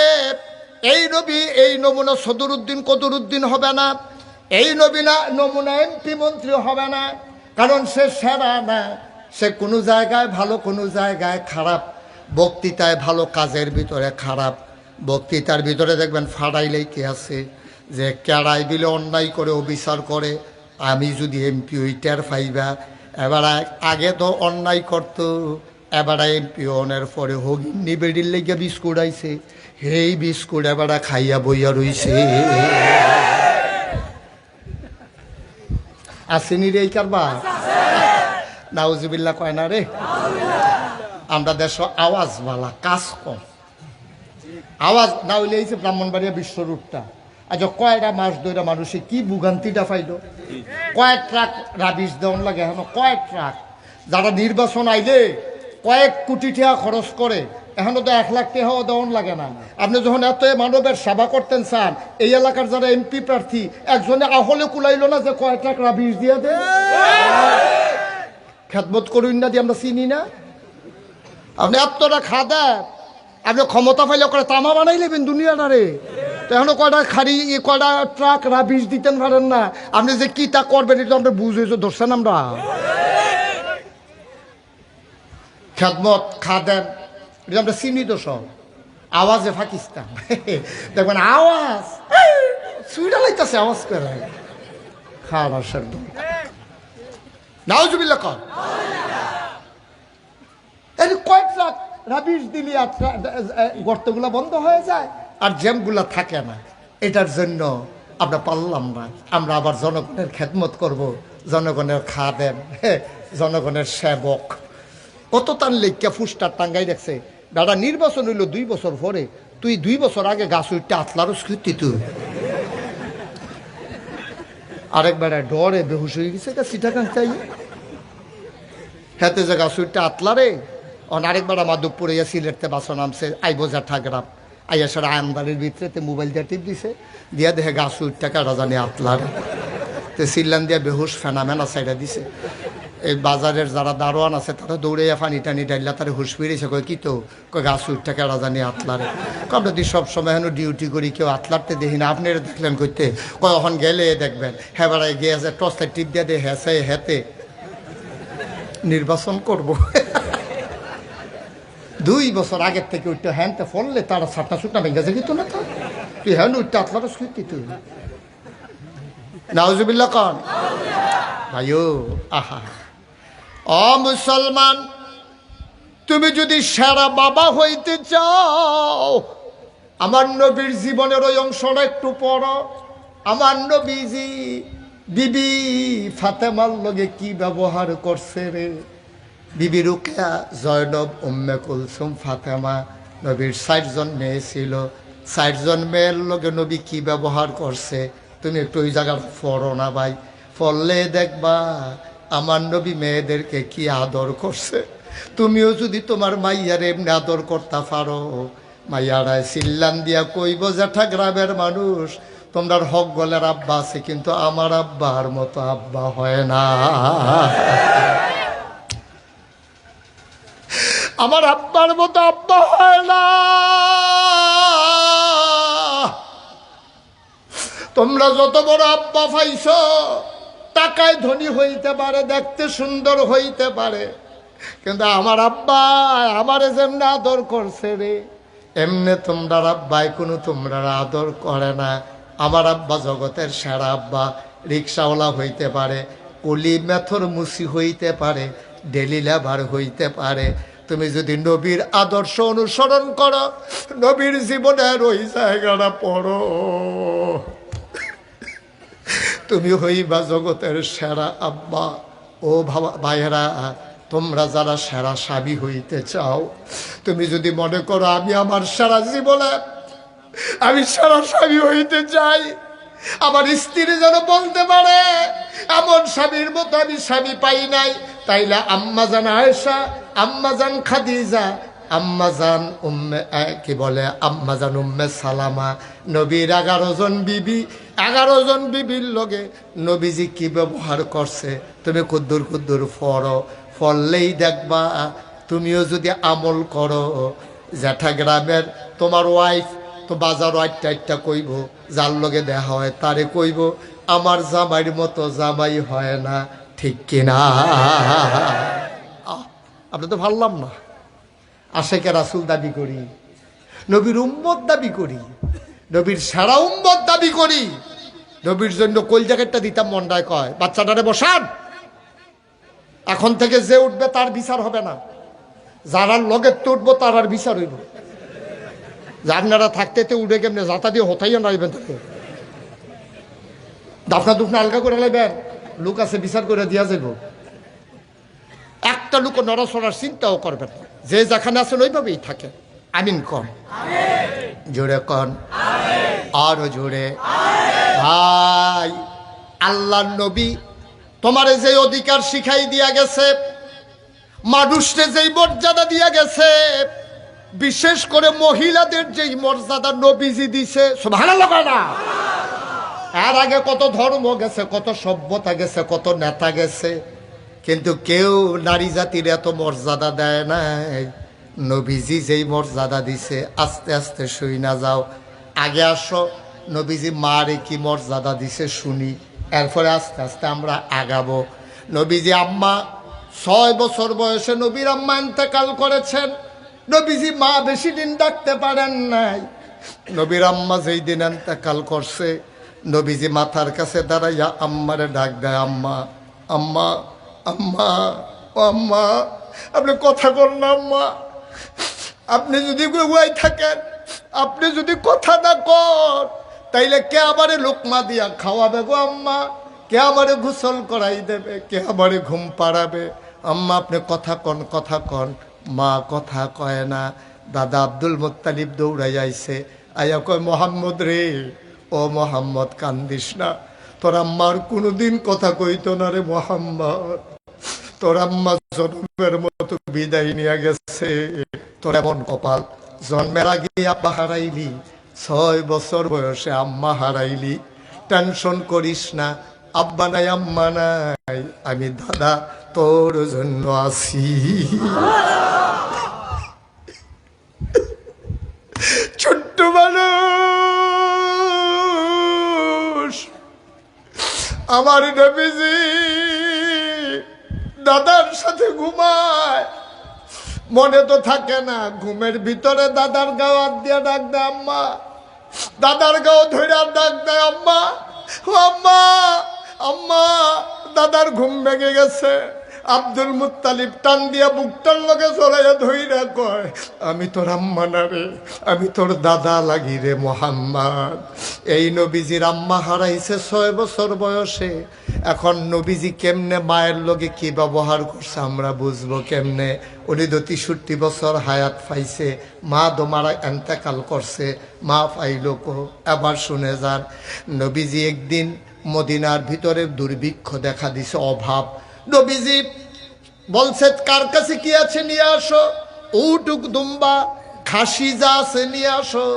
এই নবী এই নমুনা সদরুদ্দিন কদরুদ্দিন হবে না, এই নবী না নমুনা এমপি মন্ত্রী হবে না, কারণ সে সেরা না, সে কোনো জায়গায় ভালো কোনো জায়গায় খারাপ। বক্তৃতায় ভালো, কাজের ভিতরে খারাপ। বক্তৃতার ভিতরে দেখবেন ফাড়াইলেই কে আছে যে কেড়াই দিলে অন্যায় করে অবিচার করে, আমি যদি এমপি হই টের পাইবা। এবার আগে তো অন্যায় করতো, এবার এমপি হনের পরে হগিন্নি বেড়ির লেগে বিস্কুট আইছে, সেই বিস্কুট এবার খাইয়া বইয়া রইছে। আসেনি রে এই কারবা, নাউজুবিল্লাহ কয় না রে। আমরা দেশ আওয়াজ বালা, কাজ কম। আওয়াজ না হইলে এই যে ব্রাহ্মণবাড়িয়া বিশ্ব রূপটা, আচ্ছা কয়টা মাস ধরে মানুষে কি ভোগান্তিটা পাইল, কয়েক ট্রাক রাবিশ দেওয়ান লাগে এখন, কয়েক ট্রাক। যারা নির্বাচন আইলে কয়েক কোটি টাকা খরচ করে, এখনো তো 1 লাখ টাকাও দেওয়ান লাগে না। আপনি যখন এত মানবের সেবা করতেন চান, এই এলাকার যারা এমপি প্রার্থী একজনে আহলে কুলাইল না যে কয়েক ট্রাক রাবিশ দিয়ে দে, খেদমত করুন না দিয়ে আমরা চিনি না। আপনি এতটা খাদেন, আপনি ক্ষমতা পাইলে করে তামা বানাই নেবেন দুনিয়াটা রে। তো এখনো কয়টা খাড়ি, কয়টা ট্রাক রাবিশ দিতেন পারেন না। আপনি যে কি তা করবেন এটা আমরা বুঝেছো, ধরছেন আমরা। খেদমত খাদেন এটা আমরা চিনি তো সব। আওয়াজে পাকিস্তান দেখবেন আওয়াজ সুইডা লাইতেছে, আওয়াজ করে খাওয়া শব্দ। নাউজুবিল্লাহ কর কয়েক ট্রাক রাবিশ দিলি আর গর্তগুলো বন্ধ হয়ে যায় আর জ্যামগুলো থাকে না। এটার জন্য আমরা পারলাম না। আমরা আবার জনগণের খেদমত করব, জনগণের খাদেম, জনগণের সেবক। কত তার লেখা ফুস্টার টাঙ্গাই দেখছে, দাদা নির্বাচন হইল 2 বছর পরে, তুই 2 বছর আগে গাছ উঠতে আতলারও স্কৃতি তুই। আরেকবার ডরে বেহুশ হয়ে গেছে সিটাকাং চাই হেতে যে গাছ উঠতে আতলারে। আরেকবার আমার দুপুরে সিলেটতে বাসন নামছে, আইবোজা ঠাগরাম আইয়া সারা আয়নবাড়ির ভিতরে মোবাইল দিয়ে টিপ দিছে, দিয়া দেখে গাছ উঠটাকা রাজানি আতলারে। তো সিল্লান দিয়া বেহুশ ফেনামেনা সাইডা দিছে। এই বাজারের যারা দারোয়ান আছে তারা দৌড়ে পানি টানি ডাইলা তারা হুশ ফিরেছে, কয় কি তো কয় গাছ উঠটাকে রাজানি আতলারে। আমরা যদি সবসময় এখন ডিউটি করি, কেউ আতলারতে দেখি না, আপনি দেখলেন করতে কয় ওখান গেলে দেখবেন হ্যাঁ বেড়ায় গিয়ে আছে টর্চটা টিপ দিয়ে দিয়ে হেসে হেতে নির্বাচন করব। 2 বছর আগের থেকে উঠতে হ্যানতে ফললে তারা ছাটনা ছুটনা ভেঙে যায় কিন্তু না, তো তুই হ্যান উঠতে আতলার স্মৃতি তুই। নাউজুবিল্লাহ কন ভাইও। আহা ও মুসলমান, তুমি যদি সেরা বাবা হইতে চাও, আমার নবীর জীবনের ওই অংশটা একটু পড়ো। আমার নবীজি বিবি ফাতেমার লগে কি ব্যবহার করছে রে। বিবি রুকিয়া, জয়নব, উম্মে কুলসুম, ফাতেমা, নবীর 60 জন মেয়ে ছিল। 60 জন মেয়ের লগে নবী কি ব্যবহার করছে তুমি একটু ওই জায়গায় পড়ো না ভাই। পড়লে দেখবা আমার নবী মেয়েদেরকে কি আদর করছে। তুমিও যদি তোমার মাইয়ার এমনি আদর করতে পারো, মাইয়ারায় সিল্লান দিয়া কইব জ্যাঠা গ্রামের মানুষ তোমরার হক গলের আব্বা আছে, কিন্তু আমার আব্বার মতো আব্বা হয় না। আমার আব্বার মতো আব্বা হয় না। তোমরা যত বড় আব্বা পাইছ, টাকায় ধনী হইতে পারে, দেখতে সুন্দর হইতে পারে, কিন্তু আমার আব্বা আমারে যেমন আদর করছে রে, এমনি তোমরা আব্বায় কোনো তোমরা আদর করে না। আমার আব্বা জগতের সেরা আব্বা। রিক্সাওয়ালা হইতে পারে, কুলি মেথর মুসি হইতে পারে, ডেলি লেবার হইতে পারে। তুমি যদি নবীর আদর্শ অনুসরণ করো, নবীর জীবনের ওই জায়গাটা পড়ো, তুমি হইবা জগতের সেরা আব্বা। ও ভাইয়েরা, তোমরা যারা সেরা স্বামী হইতে চাও, তুমি যদি মনে করো আমি আমার সারা জীবনে আমি সেরা স্বামী হইতে চাই, আমার স্ত্রী যেন বলতে পারে এমন স্বামীর মতো আমি স্বামী পাই নাই, তাইলে আম্মাজান আয়েশা, আম্মাজান খাদিজা, আম্মাজান উম্মে কি বলে আম্মাজান উম্মে সালামা, নবীর 11 জন বিবি, 11 জন বিবির লগে নবীজি কি ব্যবহার করছে তুমি কুদ্দুর কুদ্দুর পড়ো। পড়লেই দেখবা তুমিও যদি আমল করো, জ্যাঠা গ্রামের তোমার ওয়াইফ তো বাজার আটটা কইব, যার লগে দেখা হয় তারে কইব আমার জামাইয়ের মতো জামাই হয় না, ঠিক কিনা? আপনি তো ভাবলাম না, আশেকে রাসূল দাবি করি, নবীর উম্মত দাবি করি, নবীর সারা উম্মত দাবি করি। নবীর জন্য কোল জ্যাকেটটা দিতাম মন্ডায় কয় বাচ্চাটারে বসান, এখন থেকে যে উঠবে তার বিচার হবে না, যারা লগে তো উঠবো তার আর বিচার হইব। আপনারা থাকতে উঠে কেমনে যাতা দিয়ে হতাইয়া নাইবেন, তাকে দাফনা দুফনা আলগা করে লাইবেন, লোক আছে বিচার করে দিয়া যাব। একটা লোক নড়াচড়ার চিন্তাও করবেন না, যে যেখানে আছেন ওইভাবেই থাকে। আমিন কন, জোরে কন, আরো জোরে। ভাই, আল্লাহ নবী তোমারে যে অধিকার শিখাই দিয়া গেছে, মানুষকে যেই মর্যাদা দিয়া গেছে, বিশেষ করে মহিলাদের যেই মর্যাদা নবীজি দিছে, সুবহানাল্লাহ না। এর আগে কত ধর্ম গেছে, কত সভ্যতা গেছে, কত নেতা গেছে, কিন্তু কেউ নারী জাতির এত মর্যাদা দেয় নাই। নবীজি যেই মর্যাদা দিছে, আস্তে আস্তে শুই না যাও। আগে আসো, নবীজি মারে কি মর্যাদা দিছে শুনি, এরপরে আস্তে আস্তে আমরা আগাবো। নবীজি আম্মা 6 বছর বয়সে নবীর আম্মা ইন্তেকাল করেছেন। নবীজি মা বেশি দিন ডাকতে পারেন নাই। নবীর আম্মা যেই দিন ইন্তেকাল করছে, নবীজি মাথার কাছে দাঁড়াইয়া আম্মারে ডাক দেয়, আম্মা, আম্মা, আম্মা, ও আম্মা, আপনি কথা কর না আম্মা, আপনি যদি গুয়াই থাকেন, আপনি যদি কথা না কর, তাইলে কে আমারে লোকমা দিয়া খাওয়াবে গো আম্মা, কে আমারে গোসল করাই দেবে, কে আমারে ঘুম পাড়াবে। আম্মা আপনি কথা কন, কথা কন। মা কথা কয় না। দাদা আব্দুল মুত্তালিব দৌড়াই আইছে, আয়া কয়, মোহাম্মদ রে, ও মোহাম্মদ কান্দিস না, তোর আম্মার কোনোদিন কথা কইতো না রে মোহাম্মদ, তোর আম্মা জন্মের মতো বিদায় নিয়ে গেছে, তোর এমন কপাল, জন্মের আগে আব্বা হারাইলি, 6 বছর বয়সে আম্মা হারাইলি, টেনশন করিস না, আব্বা নাই আম্মা নাই, আমি দাদা তোর জন্য আছি। ছোট্ট মানুষ, আমার নবীজি দাদার সাথে ঘুমায়, মনে তো থাকে না, ঘুমের ভিতরে দাদার গাও হাত দিয়ে ডাক দেয় আম্মা, দাদার গাও ধরে ডাক দেয় আম্মা, ও আম্মা, আম্মা। দাদার ঘুম ভেঙে গেছে। আব্দুল মুত্তালিব টান দিয়া বুকটার লগে চলাইয়া ধইরা কয়, আমি তোর আম্মা না রে, আমি তোর দাদা লাগি রে মোহাম্মদ। এই নবীজির আম্মা হারাইছে 6 বছর বয়সে। এখন নবীজি কেমনে মায়ের লগে কি ব্যবহার করছে আমরা বুঝবো কেমনে? উনি তো 63 বছর হায়াত পাইছে, মা দোমারা এন্তেকাল করছে, মা পাইলো কো। এবার শুনে যান, নবীজি একদিন মদিনার ভিতরে দুর্ভিক্ষ দেখা দিছে, অভাব। নবীজি বলছে, কার কাছে কি আছে নিয়ে আসো, উটুক দুম্বা খাসি যা আছে নিয়ে আসো।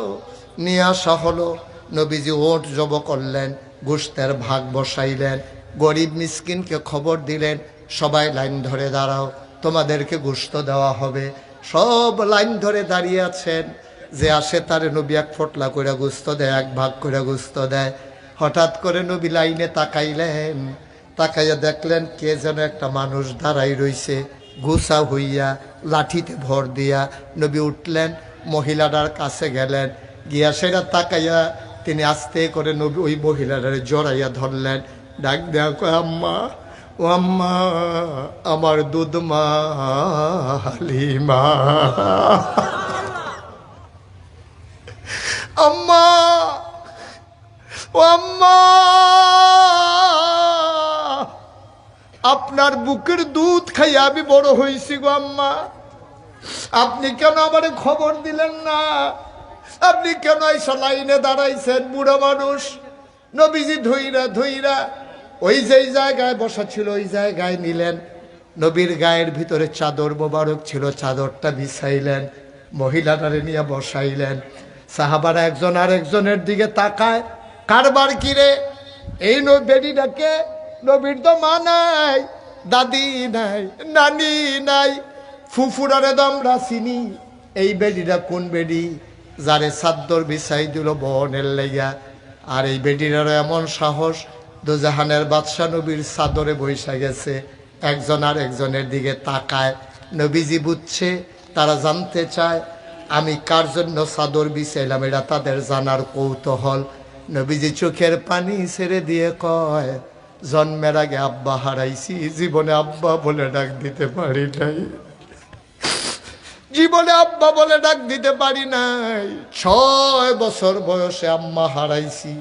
নিয়ে আসা হলো। নবীজি ওট জব করলেন, গোশতের ভাগ বসাইলেন, গরিব মিসকিনকে খবর দিলেন, সবাই লাইন ধরে দাঁড়াও, তোমাদেরকে গোশত দেওয়া হবে। সব লাইন ধরে দাঁড়িয়ে আছেন। যে আসে তারে নবী 1 ফটলা করে গোশত দেয়, 1 ভাগ করে গোশত দেয়। হঠাৎ করে নবী লাইনে তাকাইলেন, তাকাইয়া দেখলেন কে যেন একটা মানুষ দাঁড়াই রইছে, গুছা হইয়া, লাঠিতে ভর দিয়া। নবী উঠলেন, মহিলাটার কাছে গেলেন, গিয়া সেটা তাকাইয়া তিনি আস্তে করে নবী ওই মহিলাটারে জড়াইয়া ধরলেন, ডাক দেয়া কয়, আম্মা, ও আম্মা, আমার দুধ মা হালিমা, আম্মা, ও আম্মা, আপনার বুকের দুধ খাইয়া আমি বড় হয়েছি গো আম্মা, আপনি কেন আমারে খবর দিলেন না? আপনি কেন এসে লাইনে দাঁড়াইছেন? বুড়ো মানুষ। নবীজি ধইরা ধইরা ওই যেই জায়গায় বসা ছিল ওই জায়গায় নিলেন। নবীর গায়ের ভিতরে চাদর মোবারক ছিল, চাদরটা বিছাইলেন, মহিলাটারে নিয়ে বসাইলেন। সাহাবারা একজন আরেকজনের দিকে তাকায়, কারবার কিরে, এই বেডিটাকে? নবীর তো মা নাই, দাদি নাই, নানি নাই, ফুফুরারে তো আমরা চিনি, এই বেডিটা কোন বেডি যারে চাদর বিছাই দিল বহনের লেগা? আর এই বেডিটারও এমন সাহস, দোজাহানের বাদশা নবীর চাদরে বৈশা গেছে। একজন আর একজনের দিকে তাকায়। নবীজি বুঝছে তারা জানতে চায় আমি কার জন্য চাদর বিছাইলাম, এটা তাদের জানার কৌতূহল। নবীজি চোখের পানি ছেড়ে দিয়ে কয়, জন্মের আগে আব্বা হারাইছি, জীবনে আব্বা বলে ডাক দিতে পারি নাই, জীবনে আব্বা বলে ডাক দিতে পারি নাই। 6 বছর বয়সে আম্মা হারাইছি।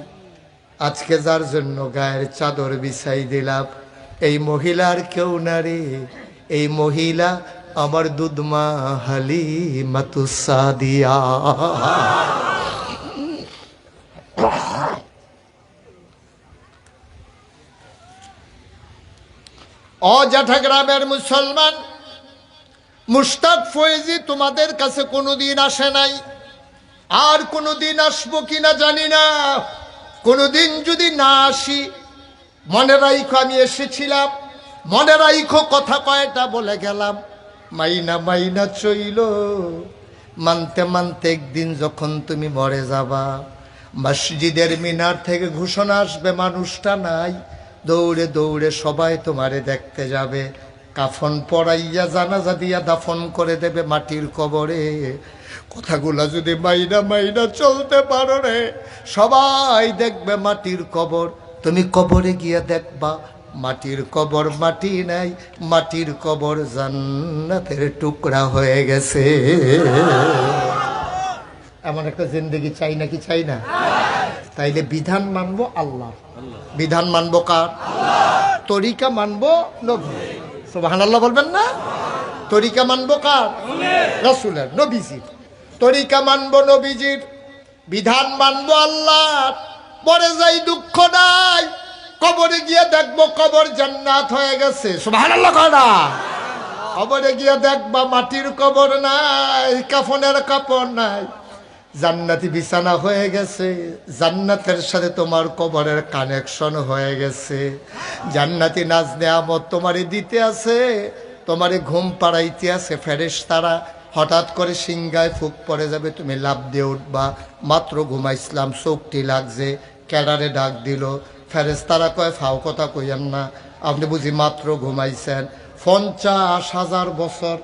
আজকে যার জন্য গায়ের চাদর বিছাই দিলাম, এই মহিলার কেউ না রে, এই মহিলা আমার দুধমা হালিমাতুস সাদিয়া। অজাঠা গ্রামের মুসলমান, মুশতাক ফয়েজি তোমাদের কাছে কোনোদিন আসে নাই, আর কোনোদিন আসবো কিনা জানি না। কোনোদিন যদি না আসি, মনে রাইখো আমি এসেছিলাম, মনে রাইখো কথা কয়টা বলে গেলাম। মাইনা মাইনা চইল, মানতে মানতে একদিন যখন তুমি মরে যাবা, মসজিদের মিনার থেকে ঘোষণা আসবে মানুষটা নাই, দৌড়ে দৌড়ে সবাই তোমারে দেখতে যাবে, কাফন পরাইয়া জানাজা দিয়া দাফন করে দেবে মাটির কবরে। কথাগুলা যদি মাইনা মাইনা চলতে পারো রে, সবাই দেখবে মাটির কবর, তুমি কবরে গিয়ে দেখবা মাটির কবর মাটি নাই, মাটির কবর জান্নাতের টুকরা হয়ে গেছে। এমন একটা জিন্দেগি চাই নাকি চাই না? তাইলে বিধান মানবো আল্লাহ, বিধান মানবো কার? তরিকা মানবো নবী। সুবহানাল্লাহ বলবেন না? তরিকা মানবো কার? রাসূলের, নবীজির। তরিকা মানবো নবীজির, বিধান মানবো আল্লাহর। পরে যাই দুঃখ নাই, কবরে গিয়ে দেখবো কবর জান্নাত হয়ে গেছে। সুবহানাল্লাহ কয়না? কবরে গিয়ে দেখবা মাটির কবর নাই, কাফনের কাপড় নাই, জান্নাতি বিছানা হয়ে গেছে, জান্নাতের সাথে তোমার কবরের কানেকশন হয়ে গেছে। জান্নাতি নাজ নেয়ামত তোমারে দিতে আছে, তোমারে ঘুম পাড়াইতে আছে ফেরেশতারা। হঠাৎ করে সিংগায় ফুক পড়ে যাবে, তুমি লাফ দিয়ে উঠবা, মাত্র ঘুমাইছিলাম চোখটি লাগছে, ক্যাডারে ডাক দিল, ফেরেশতারা কয় ফাও কথা কইয়েন না, আপনি বুঝি মাত্র ঘুমাইছেন, 50,000 বছর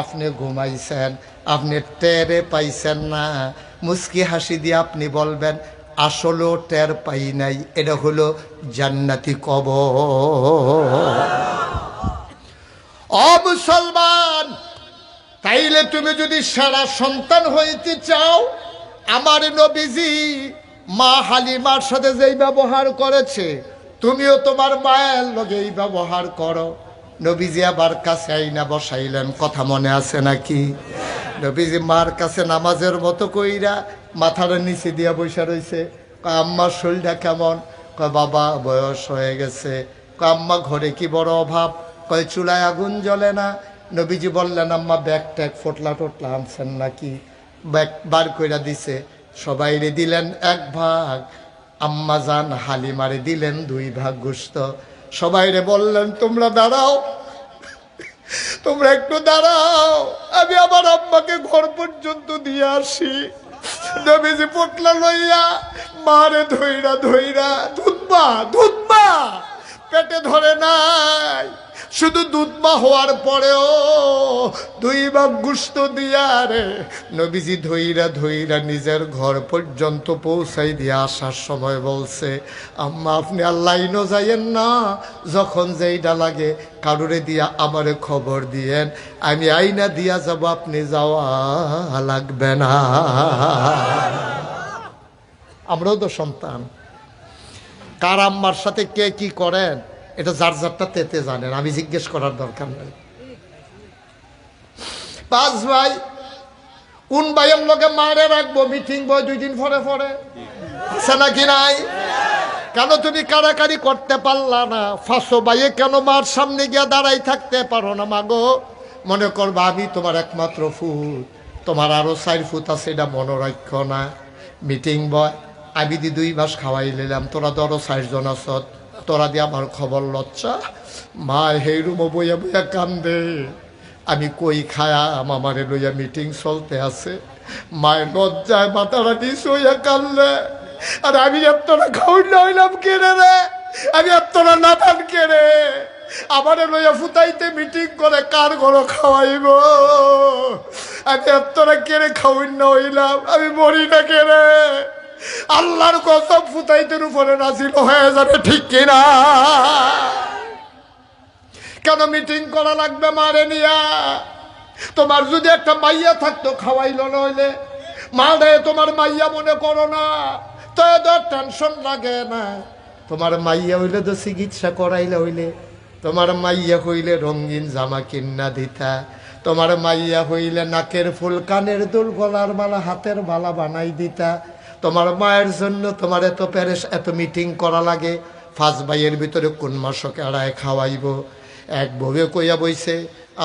আপনি ঘুমাইছেন, আপনি টেরে পাইছেন না। মুস্কি হাসি দিয়ে আপনি বলবেন আসলেও টের পাই নাই, এটা হলো জান্নাতি কবর। ও মুসলমান, তাইলে তুমি যদি সেরা সন্তান হইতে চাও, আমার নবীজি মা হালিমার সাথে যেই ব্যবহার করেছে, তুমিও তোমার মায়ের লগে এই ব্যবহার করো। নবীজি আবার কাছে আইনা বসাইলেন, কথা মনে আছে নাকি? নবীজি মার কাছে নামাজের মতো কইরা মাথাটা নিচে দিয়া বসে রয়েছে। কয় আম্মার শরীরটা কেমন? কয় বাবা বয়স হয়ে গেছে। কয় আম্মা ঘরে কি বড় অভাব? কয় চুলায় আগুন জ্বলে না। নবীজি বললেন আম্মা ব্যাগ ট্যাগ ফোটলা টোটলা আনছেন নাকি? ব্যাগ বার কইরা দিছে, সবাইরে দিলেন 1 ভাগ, আম্মা জান হালিমারে দিলেন 2 ভাগ গোশত। সবাইরে বললেন তোমরা দাঁড়াও, তোমরা একটু দাঁড়াও, আমি আমার আম্মাকে ঘর পর্যন্ত দিয়ে আসি। নবীজি পোটলা লইয়া মারে ধইরা ধইরা, দুধমা দুধমা, পেটে ধরে নাই, শুধু দুধমা হওয়ার পরেও 2 ভাগ গোশত দিয়া রে নবীজি ধইরা ধইরা নিজের ঘর পর্যন্ত পৌঁছাই দিয়ে আসার সময় বলছে আম্মা আপনি আর লাইনও যাইয়েন না, যখন যেইটা লাগে কারুরে দিয়া আমারে খবর দিয়েন, আমি আইনা দিয়া যাব, আপনি যাওয়া লাগবে না। আমরাও তো সন্তান, কার আম্মার সাথে কে কি করেন এটা যার যারটা তেতে জানেন, আমি জিজ্ঞেস করার দরকার নেই। 5 ভাই, কোন ভাইয়ের লোকে মারে রাখবো মিটিং বই 2 দিন পরে পরে, আছে নাকি নাই? কেন তুমি কারাকারি করতে পারলা না? 500 ভাইয়ে কেন মার সামনে গিয়ে দাঁড়াই থাকতে পারো না? মাগো, মনে করবা আমি তোমার একমাত্র ফুট, তোমার আরো 4 ফুট আছে, এটা মনে রাখো না। মিটিং বয় আমি 2 মাস খাওয়াই নিলাম, তোরা ধরো 4 জন আছ, তোরা দিয়ে আমার খবর লচ্ছা। মা হেই রুমো বইয়া বইয়া কান্দে, আমি কই খায়া আমারে লইয়া মিটিং চলতে আছে, মায়ের লজ্জায় মাথাটা নিচ হইয়া কান্দে। আর আমি আপনারা খাওয়াইলে হইলাম কেড়ে রে, আমি আপনারা নাথান কেড়ে, আমারে লইয়া ফুটাইতে মিটিং করে কার ঘর খাওয়াইব? আমি এতটা কেড়ে খাওয়াই না হইলাম, আমি মরি না কেড়ে আল্লাহর কসম ফুতাইতের উপরে নাজিল হয়ে যাবে, ঠিক কিনা? কেন মিটিং করা লাগবে মারে নিয়া? তোমার যদি একটা মাইয়া থাকতো খাওয়াইল নইলে মা রে তোমার মাইয়া মনে করো না, তো এদের টেনশন লাগে না। তোমার মাইয়া হইলে তো চিকিৎসা করাইলে হইলে, তোমার মাইয়া হইলে রঙিন জামা কিন্না দিতা, তোমার মাইয়া হইলে নাকের ফুল, কানের দুল, গলার মালা, হাতের মালা বানাই দিতা। তোমার মায়ের জন্য তোমার এত প্যারেস, এত মিটিং করা লাগে। 5 ভাইয়ের ভিতরে কোন মাসকে এড়ায় খাওয়াইব? এক বউয়ে কইয়া বইছে,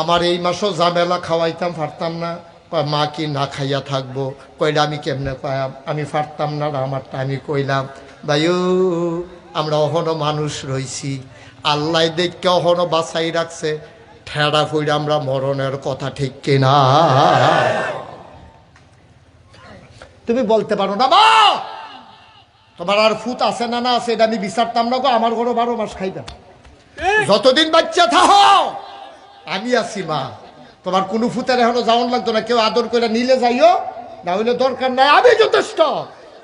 আমার এই মাসও ঝামেলা, খাওয়াইতাম পারতাম না। কয় মা কি না খাইয়া থাকবো? কইলা আমি কেমনে কয়াম, আমি পারতাম না, আমারটা আমি কইলাম। ভাইও আমরা অহনো মানুষ রইছি, আল্লাহ দেখকে অহনো বাঁচাই রাখছে, ঠেড়া ফইরা আমরা মরণের কথা, ঠিক কিনা? তুমি বলতে পারো না মা তোমার আর ফুত আছে না না আছে, এটা আমি বিচারতাম না গো, আমার ঘরে 12 মাস খাইতাম, যতদিন বাচ্চা থাকো আমি আছি মা। তোমার কোনো ফুতের এখনো যাওয়ান লাগতো না, কেউ আদর করে নিলে যাইও, না হইলে দরকার নাই, আমি যথেষ্ট।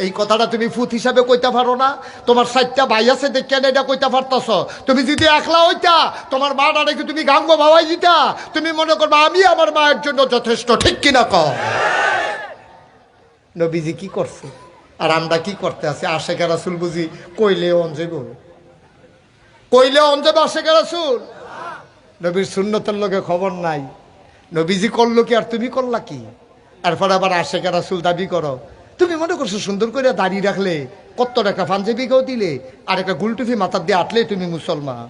এই কথাটা তুমি ফুত হিসাবে কইতে পারো না? তোমার 4টা ভাই আছে দেখে এটা কইতে পারতাছ? তুমি যদি একলা হইতা তোমার মাটা রেখে তুমি গাঙ্গ ভাবাই দিতা, তুমি মনে করবা আমি আমার মায়ের জন্য যথেষ্ট, ঠিক কিনা কও? নবীজি কি করছে আর আমরা কি করতে আছি? আশেখা রাসূল বুঝি কইলে অঞ্জে বল, কইলে অঞ্জে আশেখা রাসূল? নবীর সুন্নতের লোকে খবর নাই, নবীজি করলো কি আর তুমি করলা কি? এরপর আবার আশেখা রাসূল দাবি করো। তুমি মনে করছো সুন্দর করে দাড়ি রাখলে, কত টাকা পাঞ্জাবি কেউ দিলে, আর একটা গুলটুফি মাথার দিয়ে আটলে তুমি মুসলমান?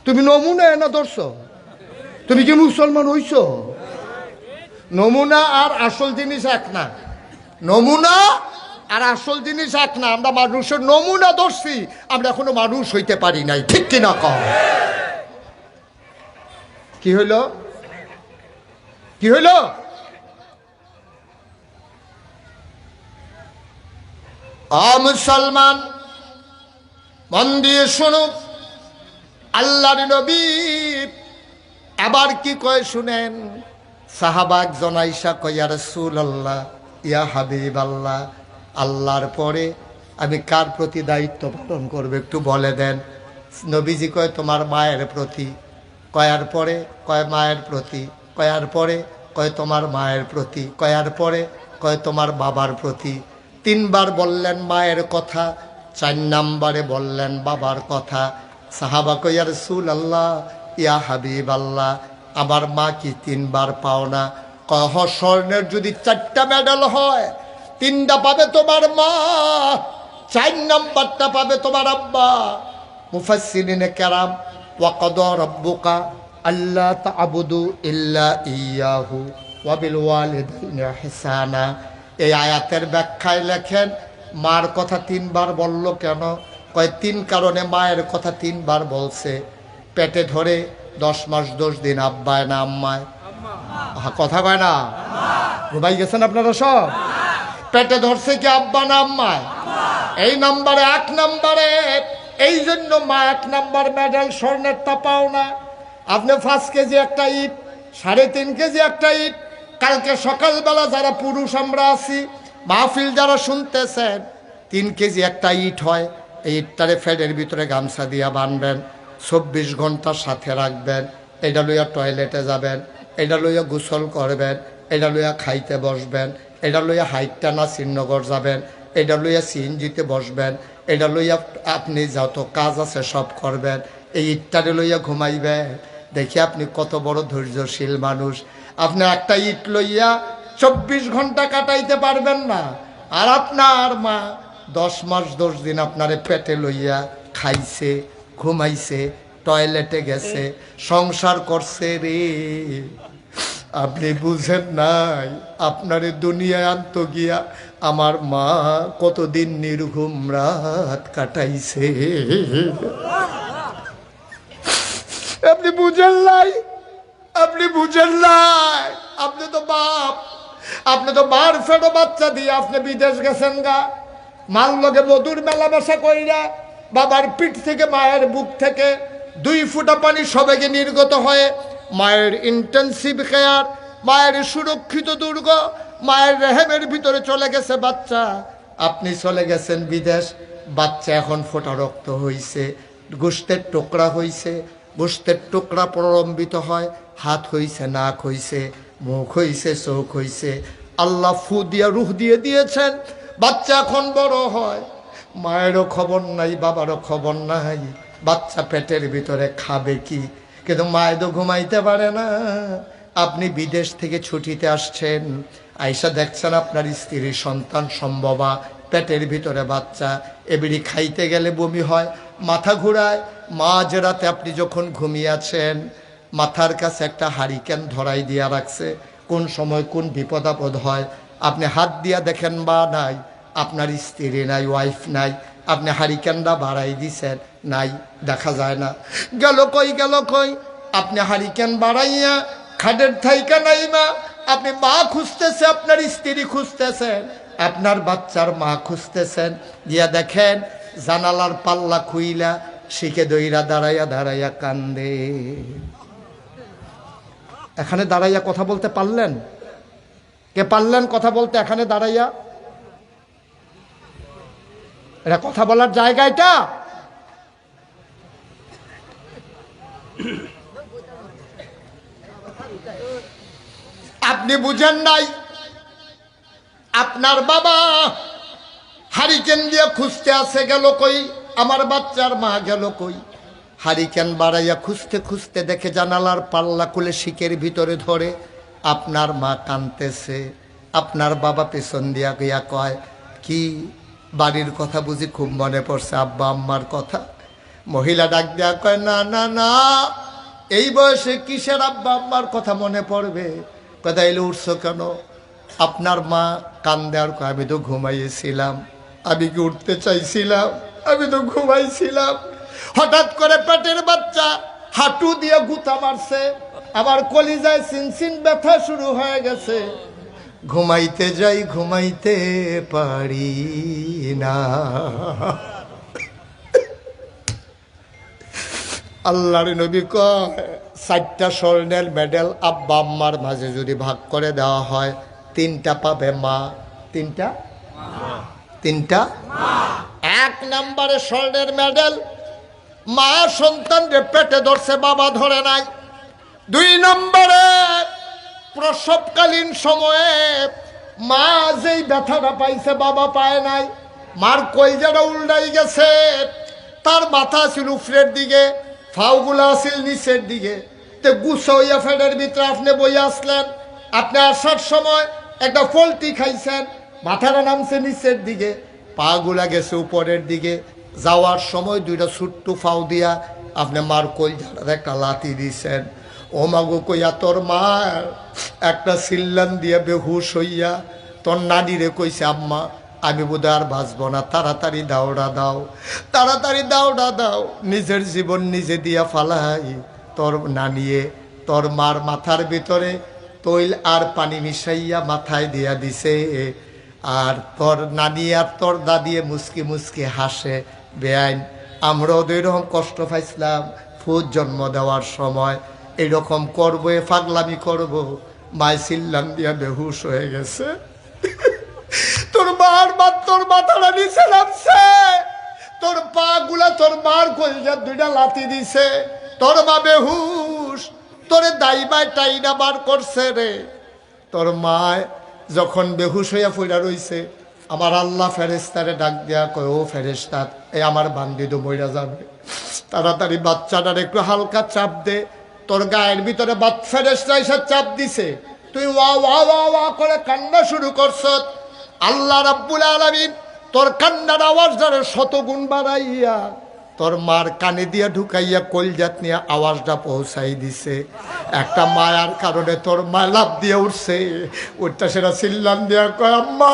তুমি নমুনা না ধরছ? তুমি কি মুসলমান হইছ? নমুনা আর আসল জিনিস এক না, নমুনা আর আসল জিনিস এক না। আমরা মানুষের নমুনা ধরছি, আমরা এখনো মানুষ হইতে পারি নাই, ঠিক কিনা কও? কি হইল? কি হইল? মুসলমান মন দিয়ে শুনো, আল্লাহর নবী আবার কি কয় শুনেন। সাহাবা একজন আইসা কয়, ইয়া রাসূলুল্লাহ, ইয়া হাবিবাল্লাহ, আল্লাহর পরে আমি কার প্রতি দায়িত্ব পালন করবো একটু বলে দেন। নবীজি কয় তোমার মায়ের প্রতি। কয়ার পরে কয় মায়ের প্রতি। কয়ার পরে কয় তোমার মায়ের প্রতি। কয়ার পরে কয় তোমার বাবার প্রতি। 3 বার বললেন মায়ের কথা, 4 নম্বরে বললেন বাবার কথা। সাহাবা কয়, ইয়া রাসূলুল্লাহ, ইয়া হাবিবাল্লাহ, আমার মা কি 3 বার পাও না? কয় হ, স্বর্ণের যদি 4টা মেডেল হয়, 3টা পাবে তোমার মা, 4 নম্বরটা পাবে তোমার আব্বা। মুফাসসিরিনে কেরাম, ওয়া কাদা রাব্বুকা আল্লা তা'বুদু ইল্লা ইয়াহু ওয়া বিল ওয়ালিদাইনি ইহসানা, এই আয়াতের ব্যাখ্যায় লেখেন মার কথা 3 বার বলল কেন? কয় 3 কারণে মায়ের কথা 3 বার বলছে। পেটে ধরে 10 মাস 10 দিন আব্বায় না আম্মায়? কথা কয় না? ঘুমাই গেছেন আপনারা সব? পেটে ধরছে কি আব্বা না আম্মায়? এই নম্বরে 1 নম্বরে, এই জন্য মা 1 নম্বর মেডেল, স্বর্ণেরটা পাও না। আপনি 5 কেজি একটা ইট, 3.5 কেজি একটা ইট, কালকে সকালবেলা যারা পুরুষ আমরা আছি, মাহফিল যারা শুনতেছেন, 3 কেজি একটা ইট হয়। এই ইটটারে ফেডের ভিতরে গামছা দিয়া বাঁধবেন, 24 ঘন্টা সাথে রাখবেন। এটা লইয়া টয়লেটে যাবেন, এটা লইয়া গোসল করবেন, এটা লইয়া খাইতে বসবেন, এটা লইয়া হাইটটানা শ্রীনগর যাবেন, এটা লইয়া সিএনজিতে বসবেন, এটা লইয়া আপনি যত কাজ আছে সব করবেন। এই ইটটারে লইয়া ঘুমাইবেন। দেখি আপনি কত বড় ধৈর্যশীল মানুষ। আপনি একটা ইট লইয়া 24 ঘন্টা কাটাইতে পারবেন না, আর আপনার মা 10 মাস 10 দিন আপনারে পেটে লইয়া খাইছে, ঘুমাইছে, টয়লেটে গেছে, সংসার করছে রে। আপনি বুঝেন নাই, আপনারে দুনিয়ায় আনতো গিয়া আমার মা কতদিন নির্ঘুম রাত কাটাইছে। আপনি বুঝেন নাই, আপনি বুঝেন নাই। আপনি তো বাপ, আপনি তো মার ফেটো বাচ্চা দিয়ে আপনি বিদেশ গেছেন গা, মার লগে মধুর মেলামেশা কইরা, বাবার পিঠ থেকে মায়ের বুক থেকে 2 ফোঁটা পানি সবেগে নির্গত হয়ে মায়ের ইন্টেন্সিভ কেয়ার, মায়ের সুরক্ষিত দুর্গ, মায়ের রেহেমের ভিতরে চলে গেছে বাচ্চা। আপনি চলে গেছেন বিদেশ, বাচ্চা এখন ফোটা রক্ত হইছে, গোশতের টুকরা হইছে, গোশতের টুকরা প্রলম্বিত হয়, হাত হইছে, নাক হইছে, মুখ হইছে, চোখ হইছে। আল্লাহ ফু দিয়া রুহ দিয়ে দিয়েছেন। বাচ্চা এখন বড় হয়, মায়েরও খবর নাই, বাবারও খবর নাই, বাচ্চা পেটের ভিতরে খাবে কি, কিন্তু মায় তো ঘুমাইতে পারে না। আপনি বিদেশ থেকে ছুটিতে আসছেন, আইসা দেখছেন আপনার স্ত্রীর সন্তান সম্ভবা, পেটের ভিতরে বাচ্চা, এবিড়ি খাইতে গেলে বমি হয়, মাথা ঘুরায়। মাঝ রাতে আপনি যখন ঘুমিয়ে আছেন, মাথার কাছে একটা হারিকেন ধরাই দিয়া রাখছে, কোন সময় কোন বিপদ আপদ হয়। আপনি হাত দিয়া দেখেন বা নাই, আপনার স্ত্রী নাই, ওয়াইফ নাই, আপনি হারিকেনটা বাড়াই দিছেন, নাই, দেখা যায় না। গেল কই, গেল কই? আপনি হারিকেন বাড়াইয়া খাটের থাইকা নাই মা, আপনি মা খুঁজতেছে, আপনার স্ত্রী খুঁজতেছেন, আপনার বাচ্চার মা খুঁজতেছেন। গিয়া দেখেন জানালার পাল্লা খুইলা শিখে দইরা দাঁড়াইয়া দাঁড়াইয়া কান্দে। এখানে দাঁড়াইয়া কথা বলতে পারলেন? কে পারলেন কথা বলতে এখানে দাঁড়াইয়া? এটা কথা বলার জায়গা এটা? আপনি বুঝেন নাই, আপনার বাবা হারিকেন দিয়ে খুঁজতে আসে, গেল কই? আমার বাচ্চার মা গেল কই? হারিকেন বাড়াইয়া খুঁজতে খুঁজতে দেখে জানালার পাল্লা খুলে শিকের ভিতরে ধরে আপনার মা কাঁদতেছে। আপনার বাবা পেছন দিয়া গিয়া কয়, কি বাড়ির কথা বুঝি খুব মনে পড়ছে, আব্বা আম্মার কথা? মহিলা ডাক দেয়া কয়, না না না, এই বয়সে কিসের আব্বা আম্মার কথা মনে পড়বে? কথা এলে উঠছো কেন? আপনার মা কান্দে আর কয়, আমি তো ঘুমাইয়েছিলাম। আমি কি উঠতে চাইছিলাম? আমি তো ঘুমাইছিলাম। হঠাৎ করে পেটের বাচ্চা হাঁটু দিয়ে গুতা মারছে, আমার কলিজায় সিনসিন ব্যথা শুরু হয়ে গেছে, ঘুমাইতে যাই ঘুমাইতে পারি না। আল্লাহর নবী কয়, 4টা স্বর্ণের মেডেল আব্বা আম্মার মাঝে যদি ভাগ করে দেওয়া হয়, 3টা পাবে মা। 3টা? 3টা? 1 নম্বরে স্বর্ণের মেডেল, মা সন্তানকে পেটে ধরছে, বাবা ধরে নাই। 2 নম্বরে প্রসবকালীন সময়ে মা যেই ব্যথাটা পাইছে, বাবা পায় নাই। মার কলজাটা উল্টাই গেছে, তার মাথা ছিল উপরের দিকে, ফাউগুলা আছিল নিচের দিকে। তে গুছা হইয়া ফেডের ভিতরে আপনি বই আসলেন, আপনি আসার সময় একটা পোলট্রি খাইছেন, মাথাটা নামছে নিচের দিকে, পা গুলা গেছে উপরের দিকে। যাওয়ার সময় 2টা ছোট্ট ফাউ দিয়া আপনি মার কলজাটার একটা লাথি দিছেন। ও মাগো কইয়া তোর মার একটা সিল্লান দিয়া বেহুশ হইয়া তোর নানিরে কইছে, আম্মা আমি বোধ আর বাঁচব না, তাড়াতাড়ি দাওড়া দাও, তাড়াতাড়ি দাওড়া দাও, নিজের জীবন নিজে দিয়া ফালাই। তোর নানিয়ে তোর মার মাথার ভিতরে তৈল আর পানি মিশাইয়া মাথায় দিয়া দিছে, আর তোর নানি আর তোর দাদিয়ে মুসকি মুসকি হাসে। বেআইন, আমরাও তো এরকম কষ্ট পাইছিলাম ফুদ জন্ম দেওয়ার সময়, এরকম করবো, এ পাগলামি করবো। মায় সিল্লাম দিয়া বেহুশ হয়ে গেছে। তোর মার তোর মাথাটা নিচে নামছে, তোর পা গুলা তোর মার কলজার 2টা লাথি দিছে, তোর মা বেহুশ, তোরে দাইমায় টাইনা বার করছে রে। তোর মায় যখন বেহুশ হইয়া ফইরা রইছে, আমার আল্লাহ ফেরেশতারে ডাক দেয়া কয়, ও ফেরেশতা, এই আমার বান্দি তো মইরা যাবে, তাড়াতাড়ি বাচ্চাটার একটু হালকা চাপ দে। তোর গায়ের ভিতরে ফেরেশতা এসে চাপ দিছে, তুই ওয়া ওয়া ওয়া ওয়া করে কান্না শুরু করছ। আল্লাহ রাব্বুল আলামিন তোর কান্নার আওয়াজ ধরে 100 গুণ বাড়াইয়া তোর মার কানে দিয়া ঢুকাইয়া কলজাত নিয়ে আওয়াজটা পৌঁছাই দিছে। একটা মায়ার কারণে তোর মা লাভ দিয়ে উঠছে, ওইটা সেটা চিল্লান দিয়া কয়, আম্মা